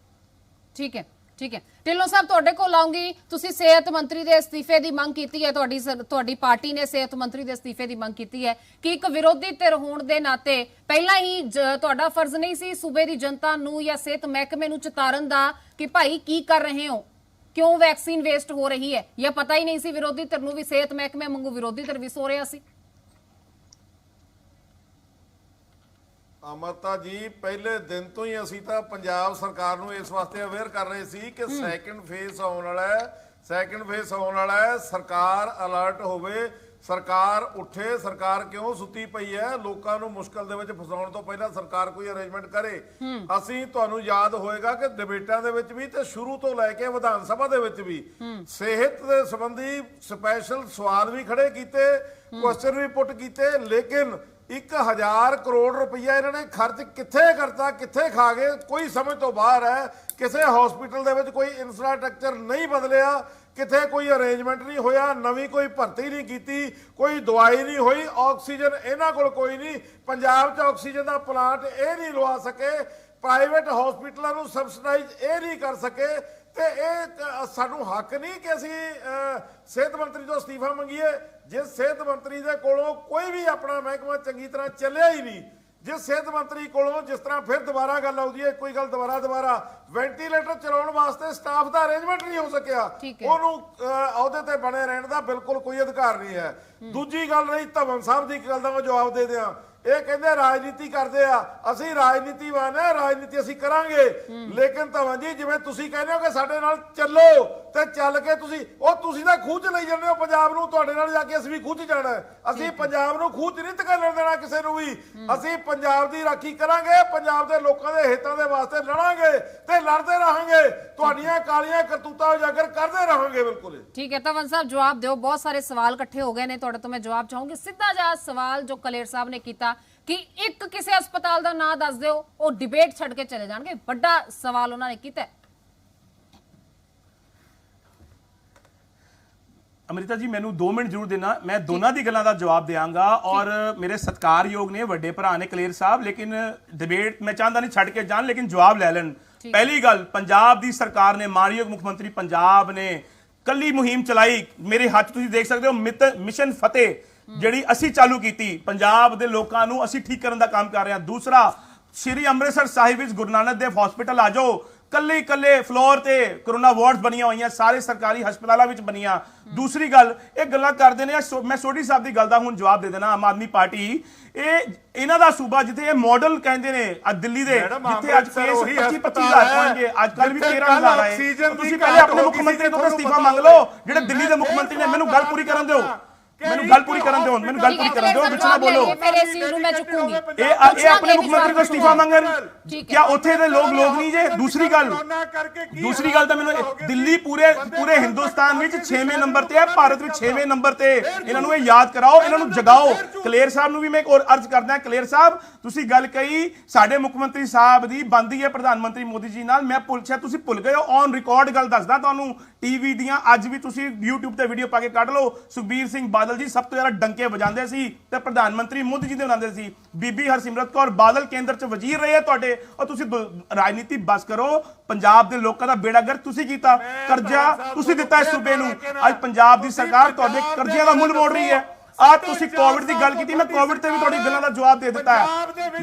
ठीक है, ठीक है। ਢਿੱਲੋਂ ਸਾਹਿਬ ਤੁਹਾਡੇ ਕੋਲ ਆਉਂਗੀ। ਤੁਸੀਂ ਸਿਹਤ ਮੰਤਰੀ ਦੇ ਅਸਤੀਫੇ ਦੀ ਮੰਗ ਕੀਤੀ ਹੈ, ਤੁਹਾਡੀ ਪਾਰਟੀ ਨੇ ਸਿਹਤ ਮੰਤਰੀ ਦੇ ਅਸਤੀਫੇ ਦੀ ਮੰਗ ਕੀਤੀ ਹੈ ਕਿ ਇੱਕ ਵਿਰੋਧੀ ਧਿਰ ਹੋਣ ਦੇ ਨਾਤੇ ਪਹਿਲਾਂ ਹੀ ਤੁਹਾਡਾ ਫਰਜ਼ ਨਹੀਂ ਸੀ ਸੂਬੇ ਦੀ ਜਨਤਾ ਨੂੰ ਜਾਂ ਸਿਹਤ ਮਹਿਕਮੇ ਨੂੰ ਚਿਤਾਰਨ ਦਾ ਕਿ ਭਾਈ ਕੀ ਕਰ ਰਹੇ ਹੋ, ਕਿਉਂ ਵੈਕਸੀਨ ਵੇਸਟ ਹੋ ਰਹੀ ਹੈ, ਜਾਂ ਪਤਾ ਹੀ ਨਹੀਂ ਸੀ ਵਿਰੋਧੀ ਧਿਰ ਨੂੰ ਵੀ ਸਿਹਤ ਮਹਿਕਮੇ ਵਾਂਗੂ ਵਿਰੋਧੀ ਧਿਰ ਵੀ ਸੋ ਰਿਹਾ ਸੀ? ਅਮਰਤਾ ਜੀ, ਪਹਿਲੇ ਦਿਨ ਤੋਂ ਹੀ ਅਸੀਂ ਤਾਂ ਪੰਜਾਬ ਸਰਕਾਰ ਨੂੰ ਇਸ ਵਾਸਤੇ ਅਵੇਅਰ ਕਰ ਰਹੇ ਸੀ ਕਿ ਸੈਕੰਡ ਫੇਸ ਆਉਣ ਵਾਲਾ ਹੈ, ਸਰਕਾਰ ਅਲਰਟ ਹੋਵੇ, ਸਰਕਾਰ ਉੱਠੇ। ਸਰਕਾਰ ਕਿਉਂ ਸੁੱਤੀ ਪਈ ਹੈ? ਲੋਕਾਂ ਨੂੰ ਮੁਸ਼ਕਲ ਦੇ ਵਿੱਚ ਫਸਾਉਣ ਤੋਂ ਪਹਿਲਾਂ ਸਰਕਾਰ ਕੋਈ ਅਰੇਂਜਮੈਂਟ ਕਰੇ। ਅਸੀਂ ਤੁਹਾਨੂੰ ਯਾਦ ਹੋਏਗਾ ਕਿ ਡਿਬੇਟਾਂ ਦੇ ਵਿੱਚ ਵੀ ਤੇ ਸ਼ੁਰੂ ਤੋਂ ਲੈ ਕੇ ਵਿਧਾਨ ਸਭਾ ਦੇ ਵਿੱਚ ਵੀ ਸਿਹਤ ਦੇ ਸੰਬੰਧੀ ਸਪੈਸ਼ਲ ਸਵਾਲ ਵੀ ਖੜੇ ਕੀਤੇ, ਕੁਐਸਚਨ ਵੀ ਪੁੱਟ ਕੀਤੇ, ਲੇਕਿਨ 1000 ਕਰੋੜ ਰੁਪਈਆ ਇਹਨਾਂ ਨੇ ਖਰਚ ਕਿੱਥੇ ਕਰਤਾ, ਕਿੱਥੇ ਖਾ ਗਏ, ਕੋਈ ਸਮਝ ਤੋਂ ਬਾਹਰ ਹੈ। ਕਿਸੇ ਹਸਪੀਟਲ ਦੇ ਵਿੱਚ ਕੋਈ ਇਨਫਰਾਸਟ੍ਰਕਚਰ ਨਹੀਂ ਬਦਲਿਆ, ਕਿਤੇ ਕੋਈ ਅਰੇਂਜਮੈਂਟ ਨਹੀਂ ਹੋਇਆ, ਨਵੀਂ ਕੋਈ ਭਰਤੀ ਨਹੀਂ ਕੀਤੀ, ਕੋਈ ਦਵਾਈ ਨਹੀਂ ਹੋਈ, ਆਕਸੀਜਨ ਇਹਨਾਂ ਕੋਲ ਕੋਈ ਨਹੀਂ, ਪੰਜਾਬ 'ਚ ਆਕਸੀਜਨ ਦਾ ਪਲਾਂਟ ਇਹ ਨਹੀਂ ਲਵਾ ਸਕੇ, ਪ੍ਰਾਈਵੇਟ ਹਸਪੀਟਲਾਂ ਨੂੰ ਸਬਸਿਡਾਈਜ਼ ਇਹ ਨਹੀਂ ਕਰ ਸਕੇ। ਤੇ ਇਹ ਸਾਨੂੰ ਹੱਕ ਨਹੀਂ ਕਿ ਅਸੀਂ ਸਿਹਤ ਮੰਤਰੀ ਤੋਂ ਅਸਤੀਫਾ ਮੰਗੀਏ। ਜਿਸ ਸਿਹਤ ਮੰਤਰੀ ਦੇ ਕੋਲੋਂ ਕੋਈ ਵੀ ਆਪਣਾ ਮਹਿਕਮਾ ਚੰਗੀ ਤਰ੍ਹਾਂ ਚੱਲਿਆ ਹੀ ਨਹੀਂ, ਜਿਸ ਸਿਹਤ ਮੰਤਰੀ ਕੋਲੋਂ ਜਿਸ ਤਰ੍ਹਾਂ ਫਿਰ ਦੁਬਾਰਾ ਗੱਲ ਆਉਂਦੀ ਹੈ, ਕੋਈ ਗੱਲ ਦੁਬਾਰਾ ਵੈਂਟੀਲੇਟਰ ਚਲਾਉਣ ਵਾਸਤੇ ਸਟਾਫ ਦਾ ਅਰੇਂਜਮੈਂਟ ਨਹੀਂ ਹੋ ਸਕਿਆ, ਉਹਨੂੰ ਅਹੁਦੇ ਤੇ ਬਣੇ ਰਹਿਣ ਦਾ ਬਿਲਕੁਲ ਕੋਈ ਅਧਿਕਾਰ ਨਹੀਂ ਹੈ। ਦੂਜੀ ਗੱਲ ਰਹੀ ਧਵਨ ਸਾਹਿਬ ਦੀ ਗੱਲ ਦਾ ਮੈਂ ਜਵਾਬ ਦੇ ਦਿਆਂ। ਇਹ ਕਹਿੰਦੇ ਰਾਜਨੀਤੀ ਕਰਦੇ ਆ, ਅਸੀਂ ਰਾਜਨੀਤੀਵਾਨ ਆ, ਰਾਜਨੀਤੀ ਅਸੀਂ ਕਰਾਂਗੇ, ਲੇਕਿਨ ਧਵਨ ਜੀ ਜਿਵੇਂ ਤੁਸੀਂ ਕਹਿੰਦੇ ਹੋ ਕਿ ਸਾਡੇ ਨਾਲ ਚੱਲੋ ਤੇ ਚੱਲ ਕੇ ਤੁਸੀਂ ਤਾਂ ਖੂਹ 'ਚ ਲਈ ਜਾਂਦੇ ਹੋ ਪੰਜਾਬ ਨੂੰ, ਤੁਹਾਡੇ ਨਾਲ ਜਾ ਕੇ ਅਸੀਂ ਵੀ ਖੂਹ 'ਚ ਜਾਣਾ। ਅਸੀਂ ਪੰਜਾਬ ਨੂੰ ਖੂਹ 'ਚ ਨਹੀਂ ਧਕੇਲਣ ਦੇਣਾ ਕਿਸੇ ਨੂੰ ਵੀ। ਅਸੀਂ ਪੰਜਾਬ ਦੀ ਰਾਖੀ ਕਰਾਂਗੇ, ਪੰਜਾਬ ਦੇ ਲੋਕਾਂ ਦੇ ਹਿੱਤਾਂ ਦੇ ਵਾਸਤੇ ਲੜਾਂਗੇ ਤੇ ਲੜਦੇ ਰਹਾਂਗੇ, ਤੁਹਾਡੀਆਂ ਕਾਲੀਆਂ ਕਰਤੂਤਾਂ ਉਜਾਗਰ ਕਰਦੇ ਰਹਾਂਗੇ। ਬਿਲਕੁਲ ਠੀਕ ਹੈ ਧਵਨ ਸਾਹਿਬ, ਜਵਾਬ ਦਿਓ। ਬਹੁਤ ਸਾਰੇ ਸਵਾਲ ਇਕੱਠੇ ਹੋ ਗਏ ਨੇ, ਤੁਹਾਡੇ ਤੋਂ ਮੈਂ ਜਵਾਬ ਚਾਹੂੰਗੀ। ਸਿੱਧਾ ਜਿਹਾ ਸਵਾਲ ਜੋ ਕਲੇਰ ਸਾਹਿਬ ਨੇ ਕੀਤਾ ਕਿ ਇੱਕ ਕਿਸੇ ਹਸਪਤਾਲ ਦਾ ਨਾਂ ਦੱਸ ਦਿਓ, ਉਹ ਡਿਬੇਟ ਛੱਡ ਕੇ ਚਲੇ ਜਾਣਗੇ। ਵੱਡਾ ਸਵਾਲ ਉਹਨਾਂ ਨੇ ਕੀਤਾ। ਅਮ੍ਰਿਤਾ ਜੀ ਮੈਨੂੰ 2 ਮਿੰਟ ਜ਼ਰੂਰ ਦੇਣਾ, ਮੈਂ ਦੋਨਾਂ ਦੀ ਗੱਲਾਂ ਦਾ ਜਵਾਬ ਦੇਵਾਂਗਾ। ਔਰ ਮੇਰੇ ਸਤਿਕਾਰਯੋਗ ਨੇ ਵੱਡੇ ਭਰਾ ਨੇ ਕਲੇਰ ਸਾਹਿਬ, ਲੇਕਿਨ ਡਿਬੇਟ ਮੈਂ ਚਾਹੁੰਦਾ ਨਹੀਂ ਛੱਡ ਕੇ ਜਾਣ, ਲੇਕਿਨ ਜਵਾਬ ਲੈ ਲੈਣ। ਪਹਿਲੀ ਗੱਲ, ਪੰਜਾਬ ਦੀ ਸਰਕਾਰ ਨੇ, ਮਾਨਯੋਗ ਮੁੱਖ ਮੰਤਰੀ ਪੰਜਾਬ ਨੇ ਕੱਲੀ ਮੁਹਿੰਮ ਚਲਾਈ। ਮੇਰੇ ਹੱਥ ਤੁਸੀਂ ਦੇਖ ਸਕਦੇ ਹੋ, ਮਿਸ਼ਨ ਫਤਿਹ ਜਿਹੜੀ ਅਸੀਂ ਚਾਲੂ ਕੀਤੀ, ਪੰਜਾਬ ਦੇ ਲੋਕਾਂ ਨੂੰ ਅਸੀਂ ਠੀਕ ਕਰਨ ਦਾ ਕੰਮ ਕਰ ਰਹੇ ਹਾਂ। ਦੂਸਰਾ, ਸ਼੍ਰੀ ਅੰਮ੍ਰਿਤਸਰ ਸਾਹਿਬ ਵਿੱਚ ਗੁਰੂ ਨਾਨਕ ਦੇਵ ਹਸਪੀਟਲ ਆ ਜਾਓ, ਕੱਲੇ ਫਲੋਰ ਤੇ ਕਰੋਨਾ ਵਾਰਡਸ ਬਣੀਆਂ ਹੋਈਆਂ, ਸਾਰੇ ਸਰਕਾਰੀ ਹਸਪਤਾਲਾਂ ਵਿੱਚ ਬਣੀਆਂ। ਦੂਸਰੀ ਗੱਲ, ਇਹ ਗੱਲਾਂ ਕਰਦੇ ਨੇ, ਮੈਂ ਸੋਢੀ ਸਾਹਿਬ ਦੀ ਗੱਲ ਦਾ ਹੁਣ ਜਵਾਬ ਦੇ ਦੇਣਾ। ਆਮ ਆਦਮੀ ਪਾਰਟੀ ਇਹਨਾਂ ਦਾ ਸੂਬਾ ਜਿੱਥੇ ਇਹ ਮਾਡਲ ਕਹਿੰਦੇ ਨੇ, ਅੱਜ ਦਿੱਲੀ ਦੇ ਜਿੱਥੇ ਅੱਜ ਕੇਸ 25,000 ਹੋਣਗੇ, ਅੱਜ ਕੱਲ ਵੀ 13,000 ਆਏ। ਤੁਸੀਂ ਪਹਿਲੇ ਆਪਣੇ ਮੁੱਖ ਮੰਤਰੀ ਤੋਂ ਅਸਤੀਫਾ ਮੰਗ ਲਓ, ਜਿਹੜੇ ਦਿੱਲੀ ਦੇ ਮੁੱਖ ਮੰਤਰੀ ਨੇ। ਮੈਨੂੰ ਗੱਲ ਪੂਰੀ ਕਰਨ ਦਿਓ, ਮੈਨੂੰ ਗੱਲ ਪੂਰੀ ਕਰਨ ਦਿਓ ਵਿੱਚ ਨਾ ਬੋਲੋ। ਇਹ ਆਪਣੇ ਮੁੱਖ ਮੰਤਰੀ ਤੋਂ ਅਸਤੀਫਾ ਮੰਗਣ, ਕਿਆ ਉੱਥੇ ਦੇ ਲੋਕ ਨਹੀਂ ਜੇ? ਦੂਸਰੀ ਗੱਲ ਤਾਂ ਮੈਨੂੰ, ਦਿੱਲੀ ਪੂਰੇ ਹਿੰਦੁਸਤਾਨ ਵਿੱਚ 6ਵੇਂ ਨੰਬਰ ਤੇ ਹੈ, ਭਾਰਤ ਵਿੱਚ 6ਵੇਂ ਨੰਬਰ ਤੇ। ਇਹਨਾਂ ਨੂੰ ਇਹ ਯਾਦ ਕਰਾਓ, ਇਹਨਾਂ ਨੂੰ ਜਗਾਓ। ਕਲੇਰ ਸਾਹਿਬ ਨੂੰ ਵੀ ਮੈਂ ਇੱਕ ਹੋਰ ਅਰਜ਼ ਕਰਦਾ, ਕਲੇਰ ਸਾਹਿਬ ਤੁਸੀਂ ਗੱਲ ਕਹੀ ਸਾਡੇ ਮੁੱਖ ਮੰਤਰੀ ਸਾਹਿਬ ਦੀ ਬਣਦੀ ਹੈ ਪ੍ਰਧਾਨ ਮੰਤਰੀ ਮੋਦੀ ਜੀ ਨਾਲ, ਮੈਂ ਤੁਸੀਂ ਭੁੱਲ ਗਏ ਹੋ। ਔਨ ਰਿਕਾਰਡ ਗੱਲ ਦੱਸਦਾ ਤੁਹਾਨੂੰ, ਟੀਵੀ ਦੀਆਂ ਅੱਜ ਵੀ ਤੁਸੀਂ YouTube ਤੇ ਵੀਡੀਓ ਪਾ ਕੇ ਕੱਢ ਲਓ। ਸੁਖਬੀਰ ਸਿੰਘ ਬਾਦਲ ਜੀ ਸਭ ਤੋਂ ਜ਼ਿਆਦਾ ਡੰਕੇ ਵਜਾਉਂਦੇ ਸੀ ਤੇ ਪ੍ਰਧਾਨ ਮੰਤਰੀ ਮੋਦੀ ਜੀ ਦੇ ਬਣਾਉਂਦੇ ਸੀ। ਬੀਬੀ ਹਰਸਿਮਰਤ ਕੌਰ ਬਾਦਲ ਕੇਂਦਰ 'ਚ ਵਜ਼ੀਰ ਰਹੇ ਆ ਤੁਹਾਡੇ, ਔਰ ਤੁਸੀਂ ਰਾਜਨੀਤੀ ਬਸ ਕਰੋ। ਪੰਜਾਬ ਦੇ ਲੋਕਾਂ ਦਾ ਬੇੜਾ ਗਰਕ ਤੁਸੀਂ ਕੀਤਾ, ਕਰਜ਼ਾ ਤੁਸੀਂ ਦਿੱਤਾ ਇਸ ਸੂਬੇ ਨੂੰ। ਅੱਜ ਪੰਜਾਬ ਦੀ ਸਰਕਾਰ ਤੁਹਾਡੇ ਕਰਜ਼ਿਆਂ ਦਾ ਮੁੱਲ ਮੋੜ ਰਹੀ ਹੈ। आज ਤੁਸੀਂ ਕੋਵਿਡ ਦੀ ਗੱਲ ਕੀਤੀ, ਮੈਂ ਕੋਵਿਡ ਤੇ ਵੀ ਤੁਹਾਡੀ ਗੱਲਾਂ ਦਾ ਜਵਾਬ ਦੇ ਦਿੱਤਾ ਹੈ।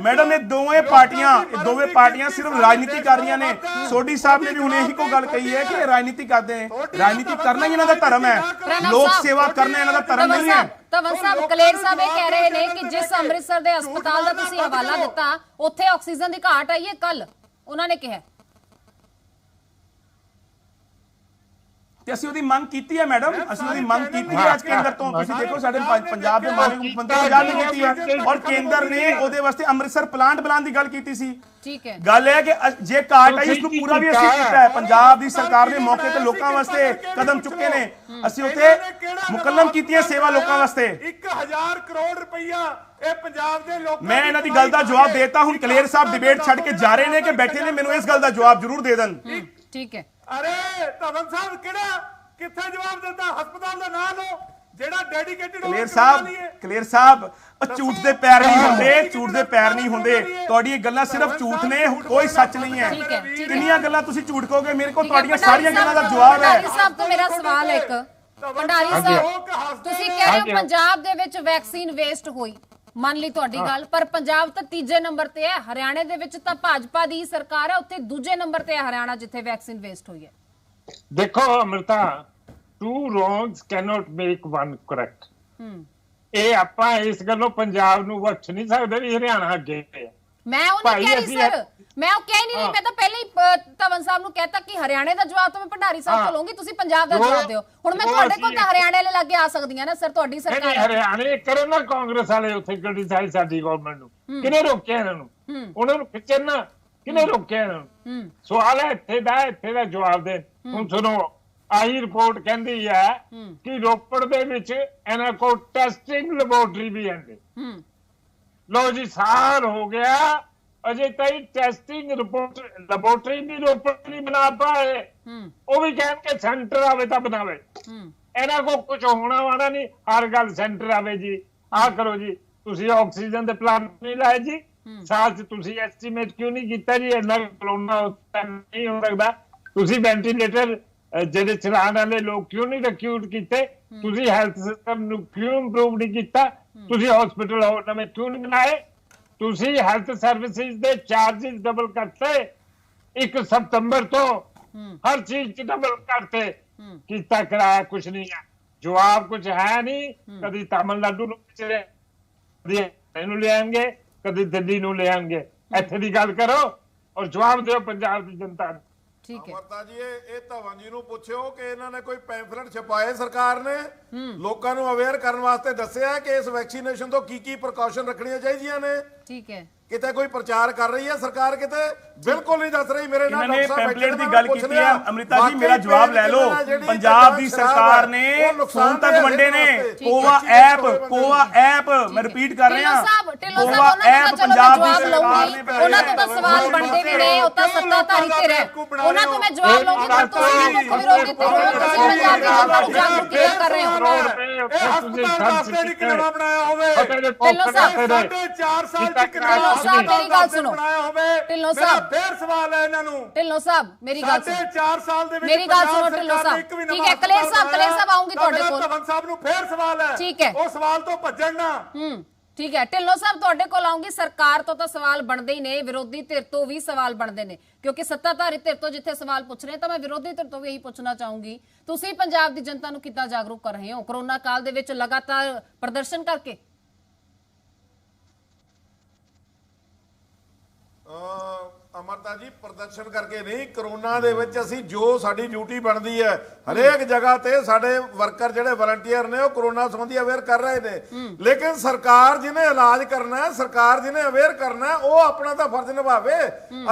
ਮੈਡਮ ਇਹ ਦੋਵੇਂ ਪਾਰਟੀਆਂ ਸਿਰਫ ਰਾਜਨੀਤੀ ਕਰ ਰਹੀਆਂ ਨੇ। ਸੋਢੀ ਸਾਹਿਬ ਨੇ ਵੀ ਹੁਣ ਇਹੀ ਕੋ ਗੱਲ ਕਹੀ ਹੈ ਕਿ ਰਾਜਨੀਤੀ ਕਰਦੇ ਨੇ, ਰਾਜਨੀਤੀ ਕਰਨਾ ਹੀ ਇਹਨਾਂ ਦਾ ਧਰਮ ਹੈ, ਲੋਕ ਸੇਵਾ ਕਰਨਾ ਇਹਨਾਂ ਦਾ ਧਰਮ ਨਹੀਂ ਹੈ। ਤਵਨ ਸਾਹਿਬ, ਕਲੇਰ ਸਾਹਿਬ ਇਹ ਕਹਿ ਰਹੇ ਨੇ ਕਿ ਜਿਸ ਅੰਮ੍ਰਿਤਸਰ ਦੇ ਹਸਪਤਾਲ ਦਾ ਤੁਸੀਂ ਹਵਾਲਾ ਦਿੱਤਾ, ਉੱਥੇ ਆਕਸੀਜਨ ਦੀ ਘਾਟ ਆਈ ਹੈ ਕੱਲ, ਉਹਨਾਂ ਨੇ ਕਿਹਾ। ਅਸੀਂ ਉਹਦੀ ਮੰਗ ਕੀਤੀ ਹੈ ਮੈਡਮ, ਅਸੀਂ ਉਹਦੀ ਮੰਗ ਕੀਤੀ ਹੈ ਅੱਜ ਕੇਂਦਰ ਤੋਂ। ਤੁਸੀਂ ਦੇਖੋ ਸਾਡੇ ਪੰਜਾਬ ਦੇ ਮਾਨਯੋਗ ਮੁੱਖ ਮੰਤਰੀ ਪੰਜਾਬ ਨੇ ਕੀਤੀ ਹੈ, ਔਰ ਕੇਂਦਰ ਨੇ ਉਹਦੇ ਵਾਸਤੇ ਅੰਮ੍ਰਿਤਸਰ ਪਲਾਂਟ ਬਣਾਉਣ ਦੀ ਗੱਲ ਕੀਤੀ ਸੀ। ਠੀਕ ਹੈ, ਗੱਲ ਹੈ ਕਿ ਜੇ ਘਾਟ ਆਈ ਇਸ ਨੂੰ ਪੂਰਾ ਵੀ ਅਸੀਂ ਕੀਤਾ ਹੈ। ਪੰਜਾਬ ਦੀ ਸਰਕਾਰ ਨੇ ਮੌਕੇ ਤੇ ਲੋਕਾਂ ਵਾਸਤੇ ਕਦਮ ਚੁੱਕੇ ਨੇ, ਅਸੀਂ ਉੱਥੇ ਮੁਕੱਲਮ ਕੀਤੀਆਂ ਸੇਵਾ ਲੋਕਾਂ ਵਾਸਤੇ। 1000 ਕਰੋੜ ਰੁਪਈਆ ਇਹ ਪੰਜਾਬ ਦੇ ਲੋਕਾਂ, ਮੈਂ ਇਹਨਾਂ ਦੀ ਗੱਲ ਦਾ ਜਵਾਬ ਦੇਤਾ। ਹੁਣ ਕਲੇਰ ਸਾਹਿਬ ਡਿਬੇਟ ਛੱਡ ਕੇ ਜਾ ਰਹੇ ਨੇ ਕਿ ਬੈਠੇ ਨੇ, ਮੈਨੂੰ ਇਸ ਗੱਲ ਦਾ ਜਵਾਬ ਜ਼ਰੂਰ ਦੇ ਦੇਣ। ਠੀਕ ਹੈ। ਅਰੇ ਧਵਨ ਸਾਹਿਬ ਕਿੱਥੇ ਜਵਾਬ ਦਿੰਦਾ? ਹਸਪਤਾਲ ਦਾ ਨਾਮ ਲਓ ਜਿਹੜਾ ਡੈਡੀਕੇਟਡ ਹੋਵੇ। ਕਲੇਰ ਸਾਹਿਬ ਝੂਠ ਦੇ ਪੈਰ ਨਹੀਂ ਹੁੰਦੇ, ਝੂਠ ਦੇ ਪੈਰ ਨਹੀਂ ਹੁੰਦੇ। ਤੁਹਾਡੀਆਂ ਗੱਲਾਂ ਸਿਰਫ ਝੂਠ ਨੇ, ਕੋਈ ਸੱਚ ਨਹੀਂ ਹੈ। ਕਿੰਨੀਆਂ ਗੱਲਾਂ ਤੁਸੀਂ ਝੂਠ ਕਹੋਗੇ? ਮੇਰੇ ਕੋਲ ਤੁਹਾਡੀਆਂ ਸਾਰੀਆਂ ਗੱਲਾਂ ਦਾ ਜਵਾਬ ਹੈ। ਭੰਡਾਰੀ ਸਾਹਿਬ ਤੋਂ ਮੇਰਾ ਸਵਾਲ ਹੈ ਇੱਕ, ਭੰਡਾਰੀ ਸਾਹਿਬ ਤੁਸੀਂ ਕਹਿ ਰਹੇ ਹੋ ਪੰਜਾਬ ਦੇ ਵਿੱਚ ਵੈਕਸੀਨ ਵੇਸਟ ਹੋਈ, ਮੰਨ ਲਈ ਤੁਹਾਡੀ ਗੱਲ, ਪਰ ਪੰਜਾਬ ਤਾਂ ਤੀਜੇ ਨੰਬਰ ਤੇ ਹੈ। ਹਰਿਆਣੇ ਦੇ ਵਿੱਚ ਤਾਂ ਭਾਜਪਾ ਦੀ ਸਰਕਾਰ ਹੈ, ਉੱਥੇ ਦੂਜੇ ਨੰਬਰ ਤੇ ਹੈ ਹਰਿਆਣਾ, ਜਿੱਥੇ ਵੈਕਸੀਨ ਵੇਸਟ ਹੋਈ ਹੈ। देखो Amrita, two wrongs cannot make one correct। ਇਹ ਆਪਾਂ ਇਸ ਗੱਲੋਂ ਪੰਜਾਬ ਨੂੰ ਬਖਸ਼ ਨਹੀਂ ਸਕਦੇ ਵੀ ਹਰਿਆਣਾ ਅੱਗੇ ਹੈ। ਮੈਂ ਉਹ ਨਹੀਂ ਕਹਿ ਰਹੀ ਸਰ, ਮੈਂ ਉਹ ਕਹਿ ਨਹੀਂ ਰਹੀ। ਮੈਂ ਤਾਂ ਪਹਿਲੇ ਹੀ ਧਵਨ ਸਾਹਿਬ ਨੂੰ ਕਹਿਤਾ ਕਿ ਹਰਿਆਣੇ ਦਾ ਜਵਾਬ ਤਾਂ ਮੈਂ ਭੰਡਾਰੀ ਸਾਹਿਬ ਤੋਂ ਲਵਾਂਗੀ, ਤੁਸੀਂ ਪੰਜਾਬ ਦਾ ਜਵਾਬ ਦਿਓ। ਹੁਣ ਮੈਂ ਤੁਹਾਡੇ ਕੋਲ ਤਾਂ ਹਰਿਆਣੇ ਵਾਲੇ ਲੱਗੇ ਆ ਸਕਦੀਆਂ ਨਾ ਸਰ, ਤੁਹਾਡੀ ਸਰਕਾਰ ਹਰਿਆਣੇ ਕਰੋ ਨਾ ਕਾਂਗਰਸ ਵਾਲੇ ਉੱਥੇ ਕ੍ਰਿਟਿਸਾਈਜ਼ ਸਾਡੀ ਗਵਰਨਮੈਂਟ ਨੂੰ। ਕਿਹਨੇ ਰੋਕਿਆ ਇਹਨਾਂ ਨੂੰ? ਉਹਨਾਂ ਨੂੰ ਖਿੱਚਣਾ ਕਿਹਨੇ ਰੋਕਿਆ ਇਹਨਾਂ ਨੂੰ? ਸਵਾਲ ਹੈ ਇੱਥੇ ਦਾ ਜਵਾਬ ਦੇ। ਹੁਣ ਸੁਣੋ, ਆਹੀ ਰਿਪੋਰਟ ਕਹਿੰਦੀ ਹੈ ਕਿ ਰੋਪੜ ਦੇ ਵਿੱਚ ਇਹਨਾਂ ਕੋਲ ਟੈਸਟਿੰਗ ਲੈਬੋਰਟਰੀ ਵੀ ਹੈ। ਲੋ ਜੀ, ਸਾਲ ਹੋ ਗਿਆ ਅਜੇ ਤਾਈਂ ਟੈਸਟਿੰਗ ਲੈਬੋਰਟਰੀ ਵੀ ਰੋਪੜ ਨਹੀਂ ਬਣਾ ਪਾਏ। ਉਹ ਵੀ ਕਹਿਣਗੇ ਸੈਂਟਰ ਆਵੇ ਤਾਂ ਬਣਾਵੇ। ਇਹਨਾਂ ਕੋਲ ਕੁਝ ਹੋਣਾ ਵਾਲਾ ਨਹੀਂ, ਹਰ ਗੱਲ ਸੈਂਟਰ ਆਵੇ ਜੀ, ਆਹ ਕਰੋ ਜੀ। ਤੁਸੀਂ ਆਕਸੀਜਨ ਦੇ ਪਲਾਂਟ ਨਹੀਂ ਲਾਏ ਜੀ, ਸਾਲ ਚ ਤੁਸੀਂ ਐਸਟੀਮੇਟ ਕਿਉਂ ਨਹੀਂ ਕੀਤਾ ਜੀ? ਇੰਨਾ ਕਰੋਨਾ ਨਹੀਂ ਹੋ ਸਕਦਾ। ਤੁਸੀਂ ਵੈਂਟੀਲੇਟਰ ਜਿਹੜੇ ਚਲਾਉਣ ਵਾਲੇ ਲੋਕ ਕਿਉਂ ਨਹੀਂ ਰਿਕਰੂਟ ਕੀਤੇ? ਤੁਸੀਂ ਹੈਲਥ ਸਿਸਟਮ ਨੂੰ ਕਿਉਂ ਇੰਪਰੂਵ ਨਹੀਂ ਕੀਤਾ? ਤੁਸੀਂ ਹਸਪੀਟਲ ਹੋਰ ਨਵੇਂ ਕਿਉਂ ਨਹੀਂ ਬਣਾਏ? ਤੁਸੀਂ ਹੈਲਥ ਸਰਵਿਸਿਜ਼ ਦੇ ਚਾਰजेस ਡਬਲ ਕਰਤੇ 1 ਸਤੰਬਰ ਤੋਂ, ਹਰ ਚੀਜ਼ ਚ ਡਬਲ ਕਰਤੇ। ਕੀਤਾ ਕਰਾਇਆ ਕੁਛ ਨਹੀਂ ਹੈ, ਜਵਾਬ ਕੁਛ ਹੈ ਨਹੀਂ। ਕਦੀ ਤਾਮਿਲਨਾਡੂ ਨੂੰ ਇਹਨੂੰ ਲੈ ਆਣਗੇ, ਕਦੀ ਦਿੱਲੀ ਨੂੰ ਲੈ ਆਣਗੇ। ਇੱਥੇ ਦੀ ਗੱਲ ਕਰੋ ਔਰ ਜਵਾਬ ਦਿਓ ਪੰਜਾਬ ਦੀ ਜਨਤਾ ਨੂੰ। ਠੀਕ ਹੈ ਅਮਰਤਾ ਜੀ, ਇਹ ਧਵਨ ਜੀ ਨੂੰ ਪੁੱਛਿਓ ਕਿ ਇਹਨਾਂ ਨੇ ਕੋਈ ਪੈਂਫਲੇਟ ਛਪਾਏ ਸਰਕਾਰ ਨੇ ਲੋਕਾਂ ਨੂੰ ਅਵੇਅਰ ਕਰਨ ਵਾਸਤੇ ਦੱਸਿਆ ਕਿ ਇਸ ਵੈਕਸੀਨੇਸ਼ਨ ਤੋਂ ਕੀ ਪ੍ਰੀਕਾਸ਼ਨ ਰੱਖਣੀਆਂ ਚਾਹੀਦੀਆਂ ਨੇ? ਠੀਕ ਹੈ, ਕਿਤੇ ਕੋਈ ਪ੍ਰਚਾਰ ਕਰ ਰਹੀ ਹੈ ਸਰਕਾਰ? ਕਿਤੇ ਬਿਲਕੁਲ ਨਹੀਂ ਦੱਸ ਰਹੀ। ਮੇਰੇ ਨਾਲ ਡਾਕਟਰ ਸਾਹਿਬ ਪੈਂਫਲੇਟ ਦੀ ਗੱਲ ਕੀਤੀ ਹੈ। ਅਮ੍ਰਿਤਾ ਜੀ ਮੇਰਾ ਜਵਾਬ ਲੈ ਲਓ। ਪੰਜਾਬ ਦੀ ਸਰਕਾਰ ਨੇ ਫੋਨ ਤੱਕ ਵੰਡੇ ਨੇ ਕੋਵਾ ਐਪ, ਮੈਂ ਰਿਪੀਟ ਕਰ ਰਿਹਾ, ਕੋਵਾ ਐਪ ਪੰਜਾਬ ਦੀ ਸਰਕਾਰ ਨੇ। ਉਹਨਾਂ ਤੋਂ ਤਾਂ ਸਵਾਲ ਬਣਦੇ ਵੀ ਨੇ, ਉਹ ਤਾਂ ਸੱਤਾਧਾਰੀ ਧਿਰ ਹੈ, ਉਹਨਾਂ ਤੋਂ ਮੈਂ ਜਵਾਬ ਲਵਾਂਗੀ। ਪਰ ਤੁਸੀਂ ਮੁੱਖ ਵਿਰੋਧੀ ਧਿਰ ਹੋ, ਤੁਸੀਂ ਪੰਜਾਬ ਦੀ ਜਨਤਾ ਨੂੰ ਜਾਗਰੂਕ ਕਿਵੇਂ ਕਰ ਰਹੇ ਹੋ? ਹਸਪਤਾਲ ਵਾਸਤੇ ਨਹੀਂ ਕਿਹੜਾ ਬਣਾਇਆ ਹੋਵੇ? ਢਿੱਲੋਂ ਸਾਹਿਬ, 4.5 ਸਾਲ ਤੱਕ ਢਿੱਲੋਂ ਸਾਹਿਬ ਮੇਰੀ ਗੱਲ ਸੁਣੋ। ਬਣਾਇਆ ਹੋਵੇ। ਢਿੱਲੋਂ ਸਾਹਿਬ, ਫੇਰ ਸਵਾਲ ਹੈ ਇਹਨਾਂ ਨੂੰ। ਢਿੱਲੋਂ ਸਾਹਿਬ ਮੇਰੀ ਗੱਲ ਸੁਣੋ। 4 ਸਾਲ ਦੇ ਵਿੱਚ ਮੇਰੀ ਗੱਲ ਸੁਣੋ ਢਿੱਲੋਂ ਸਾਹਿਬ। ਠੀਕ ਹੈ, ਕਲੇਰ ਸਾਹਿਬ ਆਉਂਗੀ ਤੁਹਾਡੇ ਕੋਲ। ਧਵਨ ਸਾਹਿਬ ਨੂੰ ਫੇਰ ਸਵਾਲ ਹੈ। ਠੀਕ ਹੈ, ਉਹ ਸਵਾਲ ਤੋਂ ਭੱਜਣ ਨਾ। ਠੀਕ ਹੈ ਢਿੱਲੋਂ ਸਾਹਿਬ, ਤੁਹਾਡੇ ਕੋਲ ਆਉਂਗੀ। ਸਰਕਾਰ ਤੋਂ ਤਾਂ ਸਵਾਲ ਬਣਦੇ ਹੀ ਨੇ, ਵਿਰੋਧੀ ਧਿਰ ਤੋਂ ਵੀ ਸਵਾਲ ਬਣਦੇ ਨੇ, ਕਿਉਂਕਿ ਸੱਤਾਧਾਰੀ ਧਿਰ ਤੋਂ ਜਿੱਥੇ ਸਵਾਲ ਪੁੱਛ ਰਹੇ ਤਾਂ ਮੈਂ ਵਿਰੋਧੀ ਧਿਰ ਤੋਂ ਵੀ ਇਹੀ ਪੁੱਛਣਾ ਚਾਹੂੰਗੀ, ਤੁਸੀਂ ਪੰਜਾਬ ਦੀ ਜਨਤਾ ਨੂੰ ਕਿੱਦਾਂ ਜਾਗਰੂਕ ਕਰ ਰਹੇ ਹੋ ਕੋਰੋਨਾ ਕਾਲ ਦੇ ਵਿੱਚ ਲਗਾਤਾਰ ਪ੍ਰਦਰਸ਼ਨ ਕਰਕੇ? ਅਮਰਤਾ ਜੀ, ਪ੍ਰਦਰਸ਼ਨ ਕਰਕੇ ਨਹੀਂ, ਕਰੋਨਾ ਦੇ ਵਿੱਚ ਅਸੀਂ ਜੋ ਸਾਡੀ ਡਿਊਟੀ ਬਣਦੀ ਹੈ ਹਰੇਕ ਜਗ੍ਹਾ ਤੇ ਸਾਡੇ ਵਰਕਰ ਜਿਹੜੇ ਵਲੰਟੀਅਰ ਨੇ ਉਹ ਕਰੋਨਾ ਸੰਬੰਧੀ ਅਵੇਅਰ ਕਰ ਰਹੇ ਨੇ। ਲੇਕਿਨ ਸਰਕਾਰ ਜਿਹਨੇ ਇਲਾਜ ਕਰਨਾ ਹੈ, ਸਰਕਾਰ ਜਿਹਨੇ ਅਵੇਅਰ ਕਰਨਾ ਹੈ, ਉਹ ਆਪਣਾ ਤਾਂ ਫਰਜ਼ ਨਿਭਾਵੇ।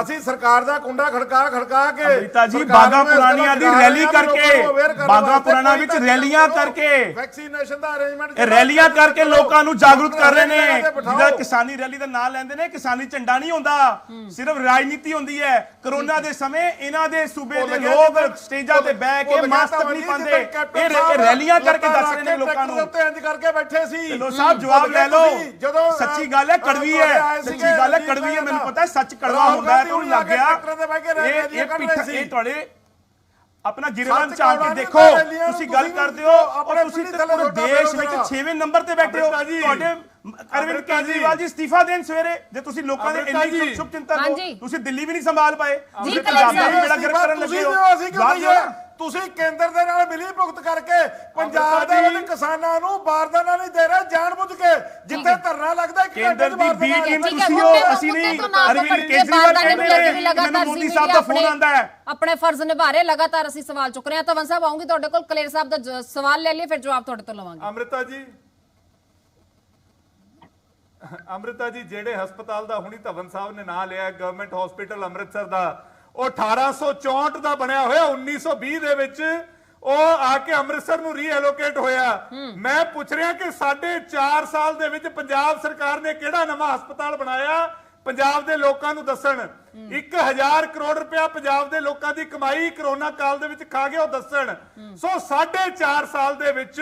ਅਸੀਂ ਸਰਕਾਰ ਦਾ ਕੁੰਡਾ ਖੜਕਾ ਕੇ ਅਮ੍ਰਿਤਾ ਜੀ ਬਾਗਾ ਪੁਰਾਣੀਆਂ ਦੀ ਰੈਲੀ ਕਰਕੇ, ਬਾਗਾ ਪੁਰਾਣਾ ਵਿੱਚ ਰੈਲੀਆਂ ਕਰਕੇ, ਵੈਕਸੀਨੇਸ਼ਨ ਦਾ ਅਰੇਂਜਮੈਂਟ ਰੈਲੀਆਂ ਕਰਕੇ ਲੋਕਾਂ ਨੂੰ ਜਾਗਰੂਕ ਕਰ ਰਹੇ ਨੇ। ਜਿਹਦਾ ਕਿਸਾਨੀ ਰੈਲੀ ਦਾ ਨਾਂ ਲੈਂਦੇ ਨੇ, ਕਿਸਾਨੀ ਝੰਡਾ ਨਹੀਂ ਹੁੰਦਾ, ਸਿਰਫ ਰਾਜਨੀਤੀ ਹੁੰਦੀ ਹੈ। ਕਰੋਨਾ ਦੇ ਸਮੇਂ ਇਹਨਾਂ ਦੇ ਸੂਬੇ ਦੇ ਲੋਕ ਸਟੇਜਾਂ ਤੇ ਬਹਿ ਕੇ ਮਾਸਕ ਨਹੀਂ ਪਾਉਂਦੇ, ਇਹ ਰੈਲੀਆਂ ਕਰਕੇ ਦੱਸ ਰਹੇ ਨੇ ਲੋਕਾਂ ਨੂੰ। ਇੰਜ ਕਰਕੇ ਬੈਠੇ ਸੀ। ਢਿੱਲੋਂ ਸਾਹਿਬ ਜਵਾਬ ਲੈ ਲਓ, ਸੱਚੀ ਗੱਲ ਹੈ, ਕੜਵੀ ਹੈ, ਸੱਚੀ ਗੱਲ ਹੈ, ਕੜਵੀ ਹੈ, ਮੈਨੂੰ ਪਤਾ ਹੈ ਸੱਚ ਕੜਵਾ ਹੁੰਦਾ ਹੈ, ਤੁਹਾਨੂੰ ਲੱਗ ਗਿਆ ਇਹ ਪਿੱਠ, ਇਹ ਤੁਹਾਡੇ ਆਪਣਾ ਗਿਰਵਾਨ ਚਾਲ ਕੇ ਦੇਖੋ। ਤੁਸੀਂ ਗੱਲ ਕਰਦੇ ਹੋ ਔਰ ਤੁਸੀਂ ਪੂਰੇ ਦੇਸ਼ ਵਿੱਚ 6ਵੇਂ ਨੰਬਰ ਤੇ ਬੈਠੇ ਹੋ। ਤੁਹਾਡੇ ਅਰਵਿੰਦ ਕੇਜਰੀਵਾਲ ਜੀ ਅਸਤੀਫਾ ਦੇਣ ਸਵੇਰੇ, ਜੇ ਤੁਸੀਂ ਲੋਕਾਂ ਦੇ ਇੰਨੀ ਸ਼ੁਭ ਚਿੰਤਨ ਹੋ, ਤੁਸੀਂ ਦਿੱਲੀ ਵੀ ਨਹੀਂ ਸੰਭਾਲ ਪਾਏ, ਤੁਸੀਂ ਪੰਜਾਬ ਦਾ ਵੀ ਬੇੜਾ ਗਰਕ ਕਰਨ ਲੱਗੇ ਹੋ। ਤੁਸੀਂ ਕੇਂਦਰ ਦੇ ਨਾਲ ਮਿਲੀ ਭੁਗਤ ਕਰਕੇ ਪੰਜਾਬ ਦੇ ਵਿੱਚ ਕਿਸਾਨਾਂ ਨੂੰ ਬਾਰਦਾਨਾ ਨਹੀਂ ਦੇ ਰਹੇ ਜਾਣਬੁੱਝ ਕੇ। ਜਿੱਥੇ ਧਰਨਾ ਲੱਗਦਾ ਕੇਂਦਰ ਦੀ ਬੀ ਟੀਮ ਤੁਸੀਂ ਹੋ, ਅਸੀਂ ਨਹੀਂ। ਅਰਵਿੰਦ ਕੇਜਰੀਵਾਲ ਕਹਿੰਦੇ ਨੇ ਮੈਨੂੰ ਮੋਦੀ ਸਾਹਿਬ ਦਾ ਫੋਨ ਆਂਦਾ ਹੈ, ਆਪਣੇ ਫਰਜ਼ ਨਿਭਾ ਰਹੇ, ਲਗਾਤਾਰ ਅਸੀਂ ਸਵਾਲ ਚੁੱਕ ਰਹੇ ਹਾਂ। ਧਵਨ ਸਾਹਿਬ ਆਉਂਗੀ ਤੁਹਾਡੇ ਕੋਲ, ਕਲੇਰ ਸਾਹਿਬ ਦਾ ਸਵਾਲ ਲੈ ਲਈਏ ਫਿਰ ਜਵਾਬ ਤੁਹਾਡੇ ਤੋਂ ਲਵਾਂਗੇ। ਅਮ੍ਰਿਤਾ ਜੀ ਜਿਹੜੇ ਹਸਪਤਾਲ ਦਾ ਹੁਣੀ ਧਵਨ ਸਾਹਿਬ ਨੇ ਨਾਂ ਲਿਆ, ਗਵਰਨਮੈਂਟ ਹਸਪੀਟਲ ਅੰਮ੍ਰਿਤਸਰ ਦਾ, ਉਹ 1864 ਦਾ ਬਣਿਆ ਹੋਇਆ, 1920 ਦੇ ਵਿੱਚ ਉਹ ਆ ਕੇ ਅੰਮ੍ਰਿਤਸਰ ਨੂੰ ਰੀਐਲੋਕੇਟ ਹੋਇਆ। ਮੈਂ ਪੁੱਛ ਰਿਹਾ ਕਿ 4.5 ਸਾਲ ਦੇ ਵਿੱਚ ਪੰਜਾਬ ਸਰਕਾਰ ਨੇ ਕਿਹੜਾ ਨਵਾਂ ਹਸਪਤਾਲ ਬਣਾਇਆ? ਪੰਜਾਬ ਦੇ ਲੋਕਾਂ ਨੂੰ ਦੱਸਣ। 1000 ਕਰੋੜ ਰੁਪਇਆ ਪੰਜਾਬ ਦੇ ਲੋਕਾਂ ਦੀ ਕਮਾਈ ਕਰੋਨਾ ਕਾਲ ਦੇ ਵਿੱਚ ਖਾ ਗਏ, ਉਹ ਦੱਸਣ। ਸੋ 4.5 ਸਾਲ ਦੇ ਵਿੱਚ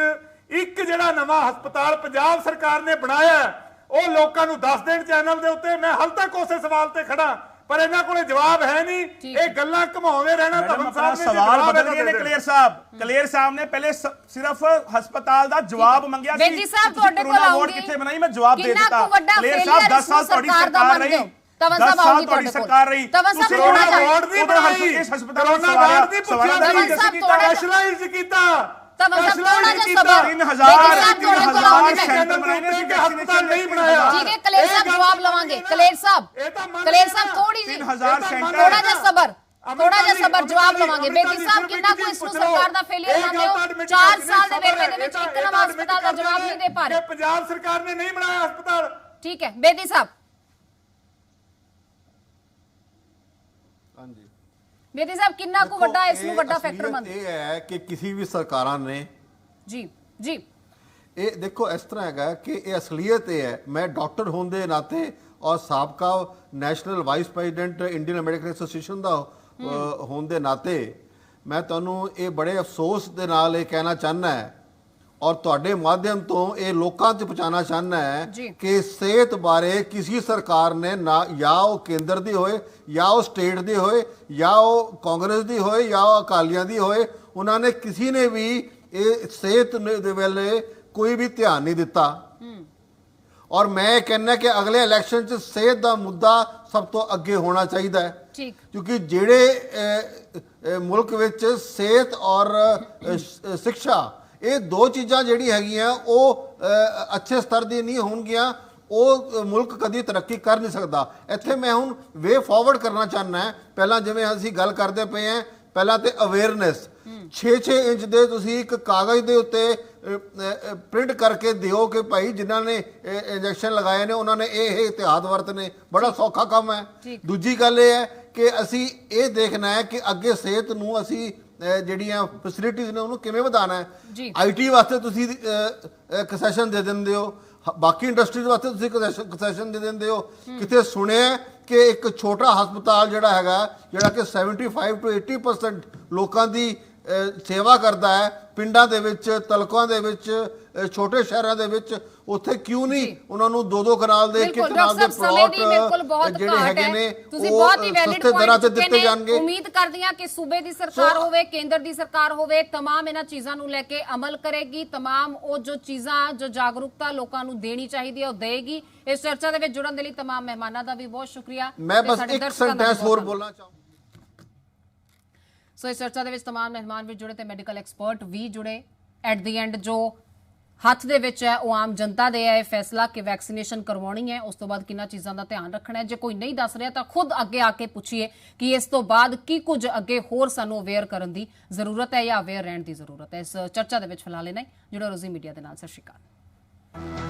ਇੱਕ ਜਿਹੜਾ ਨਵਾਂ ਹਸਪਤਾਲ ਪੰਜਾਬ ਸਰਕਾਰ ਨੇ ਬਣਾਇਆ ਉਹ ਲੋਕਾਂ ਨੂੰ ਦੱਸ ਦੇਣ ਚੈਨਲ ਦੇ ਉੱਤੇ। ਮੈਂ ਹਾਲ ਤੱਕ ਉਸੇ ਸਵਾਲ ਤੇ ਖੜਾ, ਪਰ ਇਹਨਾਂ ਕੋਲੇ ਜਵਾਬ ਹੈ ਨਹੀਂ। ਇਹ ਗੱਲਾਂ ਘਮਾਉਂਦੇ ਰਹਿਣਾ। ਧਵਨ ਸਾਹਿਬ ਨੇ ਸਵਾਲ ਬਦਲ ਗਏ ਨੇ। ਕਲੇਰ ਸਾਹਿਬ ਨੇ ਪਹਿਲੇ ਸਿਰਫ ਹਸਪਤਾਲ ਦਾ ਜਵਾਬ ਮੰਗਿਆ ਸੀ। ਬੇਦੀ ਸਾਹਿਬ ਤੁਹਾਡੇ ਕੋਲ ਆਉਂਗੀ, ਕਿੱਥੇ ਬਣਾਈ, ਮੈਂ ਜਵਾਬ ਦੇ ਦਿੱਤਾ। ਕਲੇਰ ਸਾਹਿਬ 10 ਸਾਲ ਤੁਹਾਡੀ ਸਰਕਾਰ ਰਹੀ, ਤਵਨ ਸਾਹਿਬ ਆਉਂਗੀ ਤੁਹਾਡੀ ਸਰਕਾਰ ਰਹੀ, ਤਵਨ ਸਾਹਿਬ ਥੋੜਾ ਜਿਹਾ ਵਾਰਡ ਦੀ ਬਣਾਈ, ਇਸ ਹਸਪਤਾਲ ਕਰੋਨਾ ਵਾਰਡ ਦੀ ਪੁੱਛਿਆ ਸੀ, ਸਪੈਸ਼ਲਾਈਜ਼ ਕੀਤਾ। ਤਵਨ ਸਾਹਿਬ ਥੋੜਾ ਜਿਹਾ ਸਬਰ, 3000 ਸੈਂਟਰ ਬਣਾਏ ਨੇ, ਹਸਪਤਾਲ ਨਹੀਂ ਬਣਾਇਆ। ਠੀਕ ਹੈ ਕਲੇਰ ਸਾਹਿਬ ਜਵਾਬ ਲਵਾਂਗੇ। ਕਲੇਰ ਸਾਹਿਬ ਥੋੜੀ ਜਿਹੀ 3000 ਸੈਂਟਰ, ਥੋੜਾ ਜਿਹਾ ਸਬਰ, ਜਵਾਬ ਲਵਾਂਗੇ। ਬੇਦੀ ਸਾਹਿਬ ਕਿੰਨਾ ਕੁ ਇਸ ਨੂੰ ਸਰਕਾਰ ਦਾ ਫੇਲਿਅਰ ਮੰਨਦੇ ਹੋ? 4 ਸਾਲ ਦੇ ਵੇਲੇ ਦੇ ਵਿੱਚ ਇੱਕ ਨਵਾਂ ਹਸਪਤਾਲ ਦਾ ਜਵਾਬ ਨਹੀਂ ਦੇ ਪਾ ਰਹੇ। ਪੰਜਾਬ ਸਰਕਾਰ ਨੇ ਨਹੀਂ ਬਣਾਇਆ ਹਸਪਤਾਲ। ਠੀਕ ਹੈ ਬੇਦੀ ਸਾਹਿਬ। ਹਾਂਜੀ ਬੇਦੀ ਸਾਹਿਬ ਕਿੰਨਾ ਕੁ ਵੱਡਾ ਇਸ ਨੂੰ ਵੱਡਾ ਫੈਕਟਰ ਮੰਨਦੇ? ਇਹ ਹੈ ਕਿ ਕਿਸੇ ਵੀ ਸਰਕਾਰਾਂ ਨੇ ਜੀ ਇਹ ਦੇਖੋ ਇਸ ਤਰ੍ਹਾਂ ਹੈਗਾ ਕਿ ਇਹ ਅਸਲੀਅਤ ਇਹ ਹੈ। ਮੈਂ ਡਾਕਟਰ ਹੋਣ ਦੇ ਨਾਤੇ ਔਰ ਸਾਬਕਾ national vice president Indian Medical Association ਦਾ ਹੋਣ ਦੇ ਨਾਤੇ ਮੈਂ ਤੁਹਾਨੂੰ ਇਹ ਬੜੇ ਅਫਸੋਸ ਦੇ ਨਾਲ ਇਹ ਕਹਿਣਾ ਚਾਹੁੰਦਾ ਹੈ ਔਰ ਤੁਹਾਡੇ ਮਾਧਿਅਮ ਤੋਂ ਇਹ ਲੋਕਾਂ 'ਚ ਪਹੁੰਚਾਉਣਾ ਚਾਹੁੰਦਾ ਹੈ ਕਿ ਸਿਹਤ ਬਾਰੇ ਕਿਸੇ ਸਰਕਾਰ ਨੇ ਨਾ, ਜਾਂ ਉਹ ਕੇਂਦਰ ਦੀ ਹੋਏ, ਜਾਂ ਉਹ ਸਟੇਟ ਦੀ ਹੋਏ, ਜਾਂ ਉਹ ਕਾਂਗਰਸ ਦੀ ਹੋਏ, ਜਾਂ ਉਹ ਅਕਾਲੀਆਂ ਦੀ ਹੋਏ, ਉਹਨਾਂ ਨੇ ਕਿਸੇ ਨੇ ਵੀ ਇਹ ਸਿਹਤ ਦੇ ਵੇਲੇ ਕੋਈ ਵੀ ਧਿਆਨ ਨਹੀਂ ਦਿੱਤਾ। ਔਰ ਮੈਂ ਕਹਿੰਦਾ ਕਿ ਅਗਲੇ ਇਲੈਕਸ਼ਨ 'ਚ ਸਿਹਤ ਦਾ ਮੁੱਦਾ ਸਭ ਤੋਂ ਅੱਗੇ ਹੋਣਾ ਚਾਹੀਦਾ ਹੈ, ਕਿਉਂਕਿ ਜਿਹੜੇ ਮੁਲਕ ਵਿੱਚ ਸਿਹਤ ਔਰ ਸਿੱਖਿਆ, ਇਹ ਦੋ ਚੀਜ਼ਾਂ ਜਿਹੜੀ ਹੈਗੀਆਂ ਉਹ ਅੱਛੇ ਸਤਰ ਦੀ ਨਹੀਂ ਹੋਣਗੀਆਂ, ਉਹ ਮੁਲਕ ਕਦੀ ਤਰੱਕੀ ਕਰ ਨਹੀਂ ਸਕਦਾ। ਇੱਥੇ ਮੈਂ ਹੁਣ ਵੇ ਫਾਰਵਰਡ ਕਰਨਾ ਚਾਹੁੰਦਾ ਹੈ। ਪਹਿਲਾਂ ਜਿਵੇਂ ਅਸੀਂ ਗੱਲ ਕਰਦੇ ਪਏ ਹਾਂ, ਪਹਿਲਾਂ ਤੇ ਅਵੇਅਰਨੈਸ 6-6 ਇੰਚ ਦੇ ਤੁਸੀਂ ਇੱਕ ਕਾਗਜ਼ ਦੇ ਉੱਤੇ ਪ੍ਰਿੰਟ ਕਰਕੇ ਦਿਓ ਕਿ ਭਾਈ ਜਿਨ੍ਹਾਂ ਨੇ ਇੰਜੈਕਸ਼ਨ ਲਗਾਏ ਨੇ ਉਹਨਾਂ ਨੇ ਇਹ ਇਤਿਹਾਦ ਵਰਤਨੇ, ਬੜਾ ਸੌਖਾ ਕੰਮ ਹੈ। ਦੂਜੀ ਗੱਲ ਇਹ ਹੈ ਕਿ ਅਸੀਂ ਇਹ ਦੇਖਣਾ ਹੈ ਕਿ ਅੱਗੇ ਸਿਹਤ ਨੂੰ ਅਸੀਂ ਜਿਹੜੀਆਂ ਫੈਸਿਲਿਟੀਜ਼ ਨੇ ਉਹਨੂੰ ਕਿਵੇਂ ਵਧਾਉਣਾ ਹੈ। IT ਵਾਸਤੇ ਤੁਸੀਂ ਕੰਸੈਸ਼ਨ ਦੇ ਦਿੰਦੇ ਹੋ, ਬਾਕੀ ਇੰਡਸਟਰੀਜ਼ ਵਾਸਤੇ ਤੁਸੀਂ ਕੰਸੈਸ਼ਨ ਦੇ ਦਿੰਦੇ ਹੋ। ਕਿਤੇ ਸੁਣਿਆ ਕਿ ਇੱਕ ਛੋਟਾ ਹਸਪਤਾਲ ਜਿਹੜਾ ਹੈਗਾ, ਜਿਹੜਾ ਕਿ 75 to 80% ਲੋਕਾਂ ਦੀ ਸੇਵਾ ਕਰਦਾ ਹੈ, ਪਿੰਡਾਂ ਦੇ ਵਿੱਚ, ਤਲਕਾਂ ਦੇ ਵਿੱਚ, ਛੋਟੇ ਸ਼ਹਿਰਾਂ ਦੇ ਵਿੱਚ ਉੱਥੇ ਕਿਉਂ ਨਹੀਂ ਉਹਨਾਂ ਨੂੰ 2-2 ਕਨਾਲ ਦੇ, 1-1 ਕਨਾਲ ਦੇ ਪਲਾਟ ਜਿਹੜੇ ਹੈਗੇ ਨੇ ਤੁਸੀਂ ਬਹੁਤ ਹੀ ਵੈਲਿਡ ਸਸਤੇ ਦਰਾਂ ਤੇ ਪੁਆਇੰਟ ਦਿੱਤੇ ਜਾਣਗੇ। ਉਮੀਦ ਕਰਦੀ ਹਾਂ ਕਿ ਸੂਬੇ ਦੀ ਸਰਕਾਰ ਹੋਵੇ, ਕੇਂਦਰ ਦੀ ਸਰਕਾਰ ਹੋਵੇ, तमाम ਇਹਨਾਂ ਚੀਜ਼ਾਂ ਨੂੰ ਲੈ ਕੇ ਅਮਲ ਕਰੇਗੀ। तमाम ਉਹ ਜੋ ਚੀਜ਼ਾਂ, ਜੋ ਜਾਗਰੂਕਤਾ ਲੋਕਾਂ ਨੂੰ ਦੇਣੀ ਚਾਹੀਦੀ ਹੈ ਉਹ ਦੇਗੀ। ਇਸ ਚਰਚਾ ਦੇ ਵਿੱਚ ਜੁੜਨ ਦੇ ਲਈ तमाम ਮਹਿਮਾਨਾਂ ਦਾ ਵੀ ਬਹੁਤ ਸ਼ੁਕਰੀਆ। ਮੈਂ ਬਸ ਇੱਕ ਸੈਂਟੈਂਸ ਹੋਰ ਬੋਲਣਾ ਚਾਹੁੰਦਾ। ਸੋ ਇਸ ਚਰਚਾ ਦੇ ਵਿੱਚ तमाम ਮਹਿਮਾਨ ਵੀ ਜੁੜੇ ਤੇ ਮੈਡੀਕਲ ਐਕਸਪਰਟ ਵੀ ਜੁੜੇ। ਐਟ ਦੀ ਐਂਡ ਜੋ ਹੱਥ ਦੇ ਵਿੱਚ ਹੈ ਉਹ ਆਮ ਜਨਤਾ ਦੇ ਹੈ ਫੈਸਲਾ ਕਿ ਵੈਕਸੀਨੇਸ਼ਨ ਕਰਵਾਉਣੀ ਹੈ, ਉਸ ਤੋਂ ਬਾਅਦ ਕਿੰਨਾ ਚੀਜ਼ਾਂ ਦਾ ਧਿਆਨ ਰੱਖਣਾ ਹੈ। ਜੇ ਕੋਈ ਨਹੀਂ ਦੱਸ ਰਿਹਾ ਤਾਂ ਖੁਦ ਅੱਗੇ ਆ ਕੇ ਪੁੱਛੀਏ ਕਿ ਇਸ ਤੋਂ ਬਾਅਦ ਕੀ ਕੁਝ ਅੱਗੇ ਹੋਰ ਸਾਨੂੰ ਅਵੇਅਰ ਕਰਨ ਦੀ ਜ਼ਰੂਰਤ ਹੈ ਜਾਂ ਅਵੇਅਰ ਰਹਿਣ ਦੀ ਜ਼ਰੂਰਤ ਹੈ। ਇਸ ਚਰਚਾ ਦੇ ਵਿੱਚ ਫਿਲਹਾਲ ਇਹਨਾਂ ਹੀ। ਜੁੜੋ ਰੋਜ਼ੀ ਮੀਡੀਆ ਦੇ ਨਾਲ। ਸਤਿ ਸ਼੍ਰੀ ਅਕਾਲ।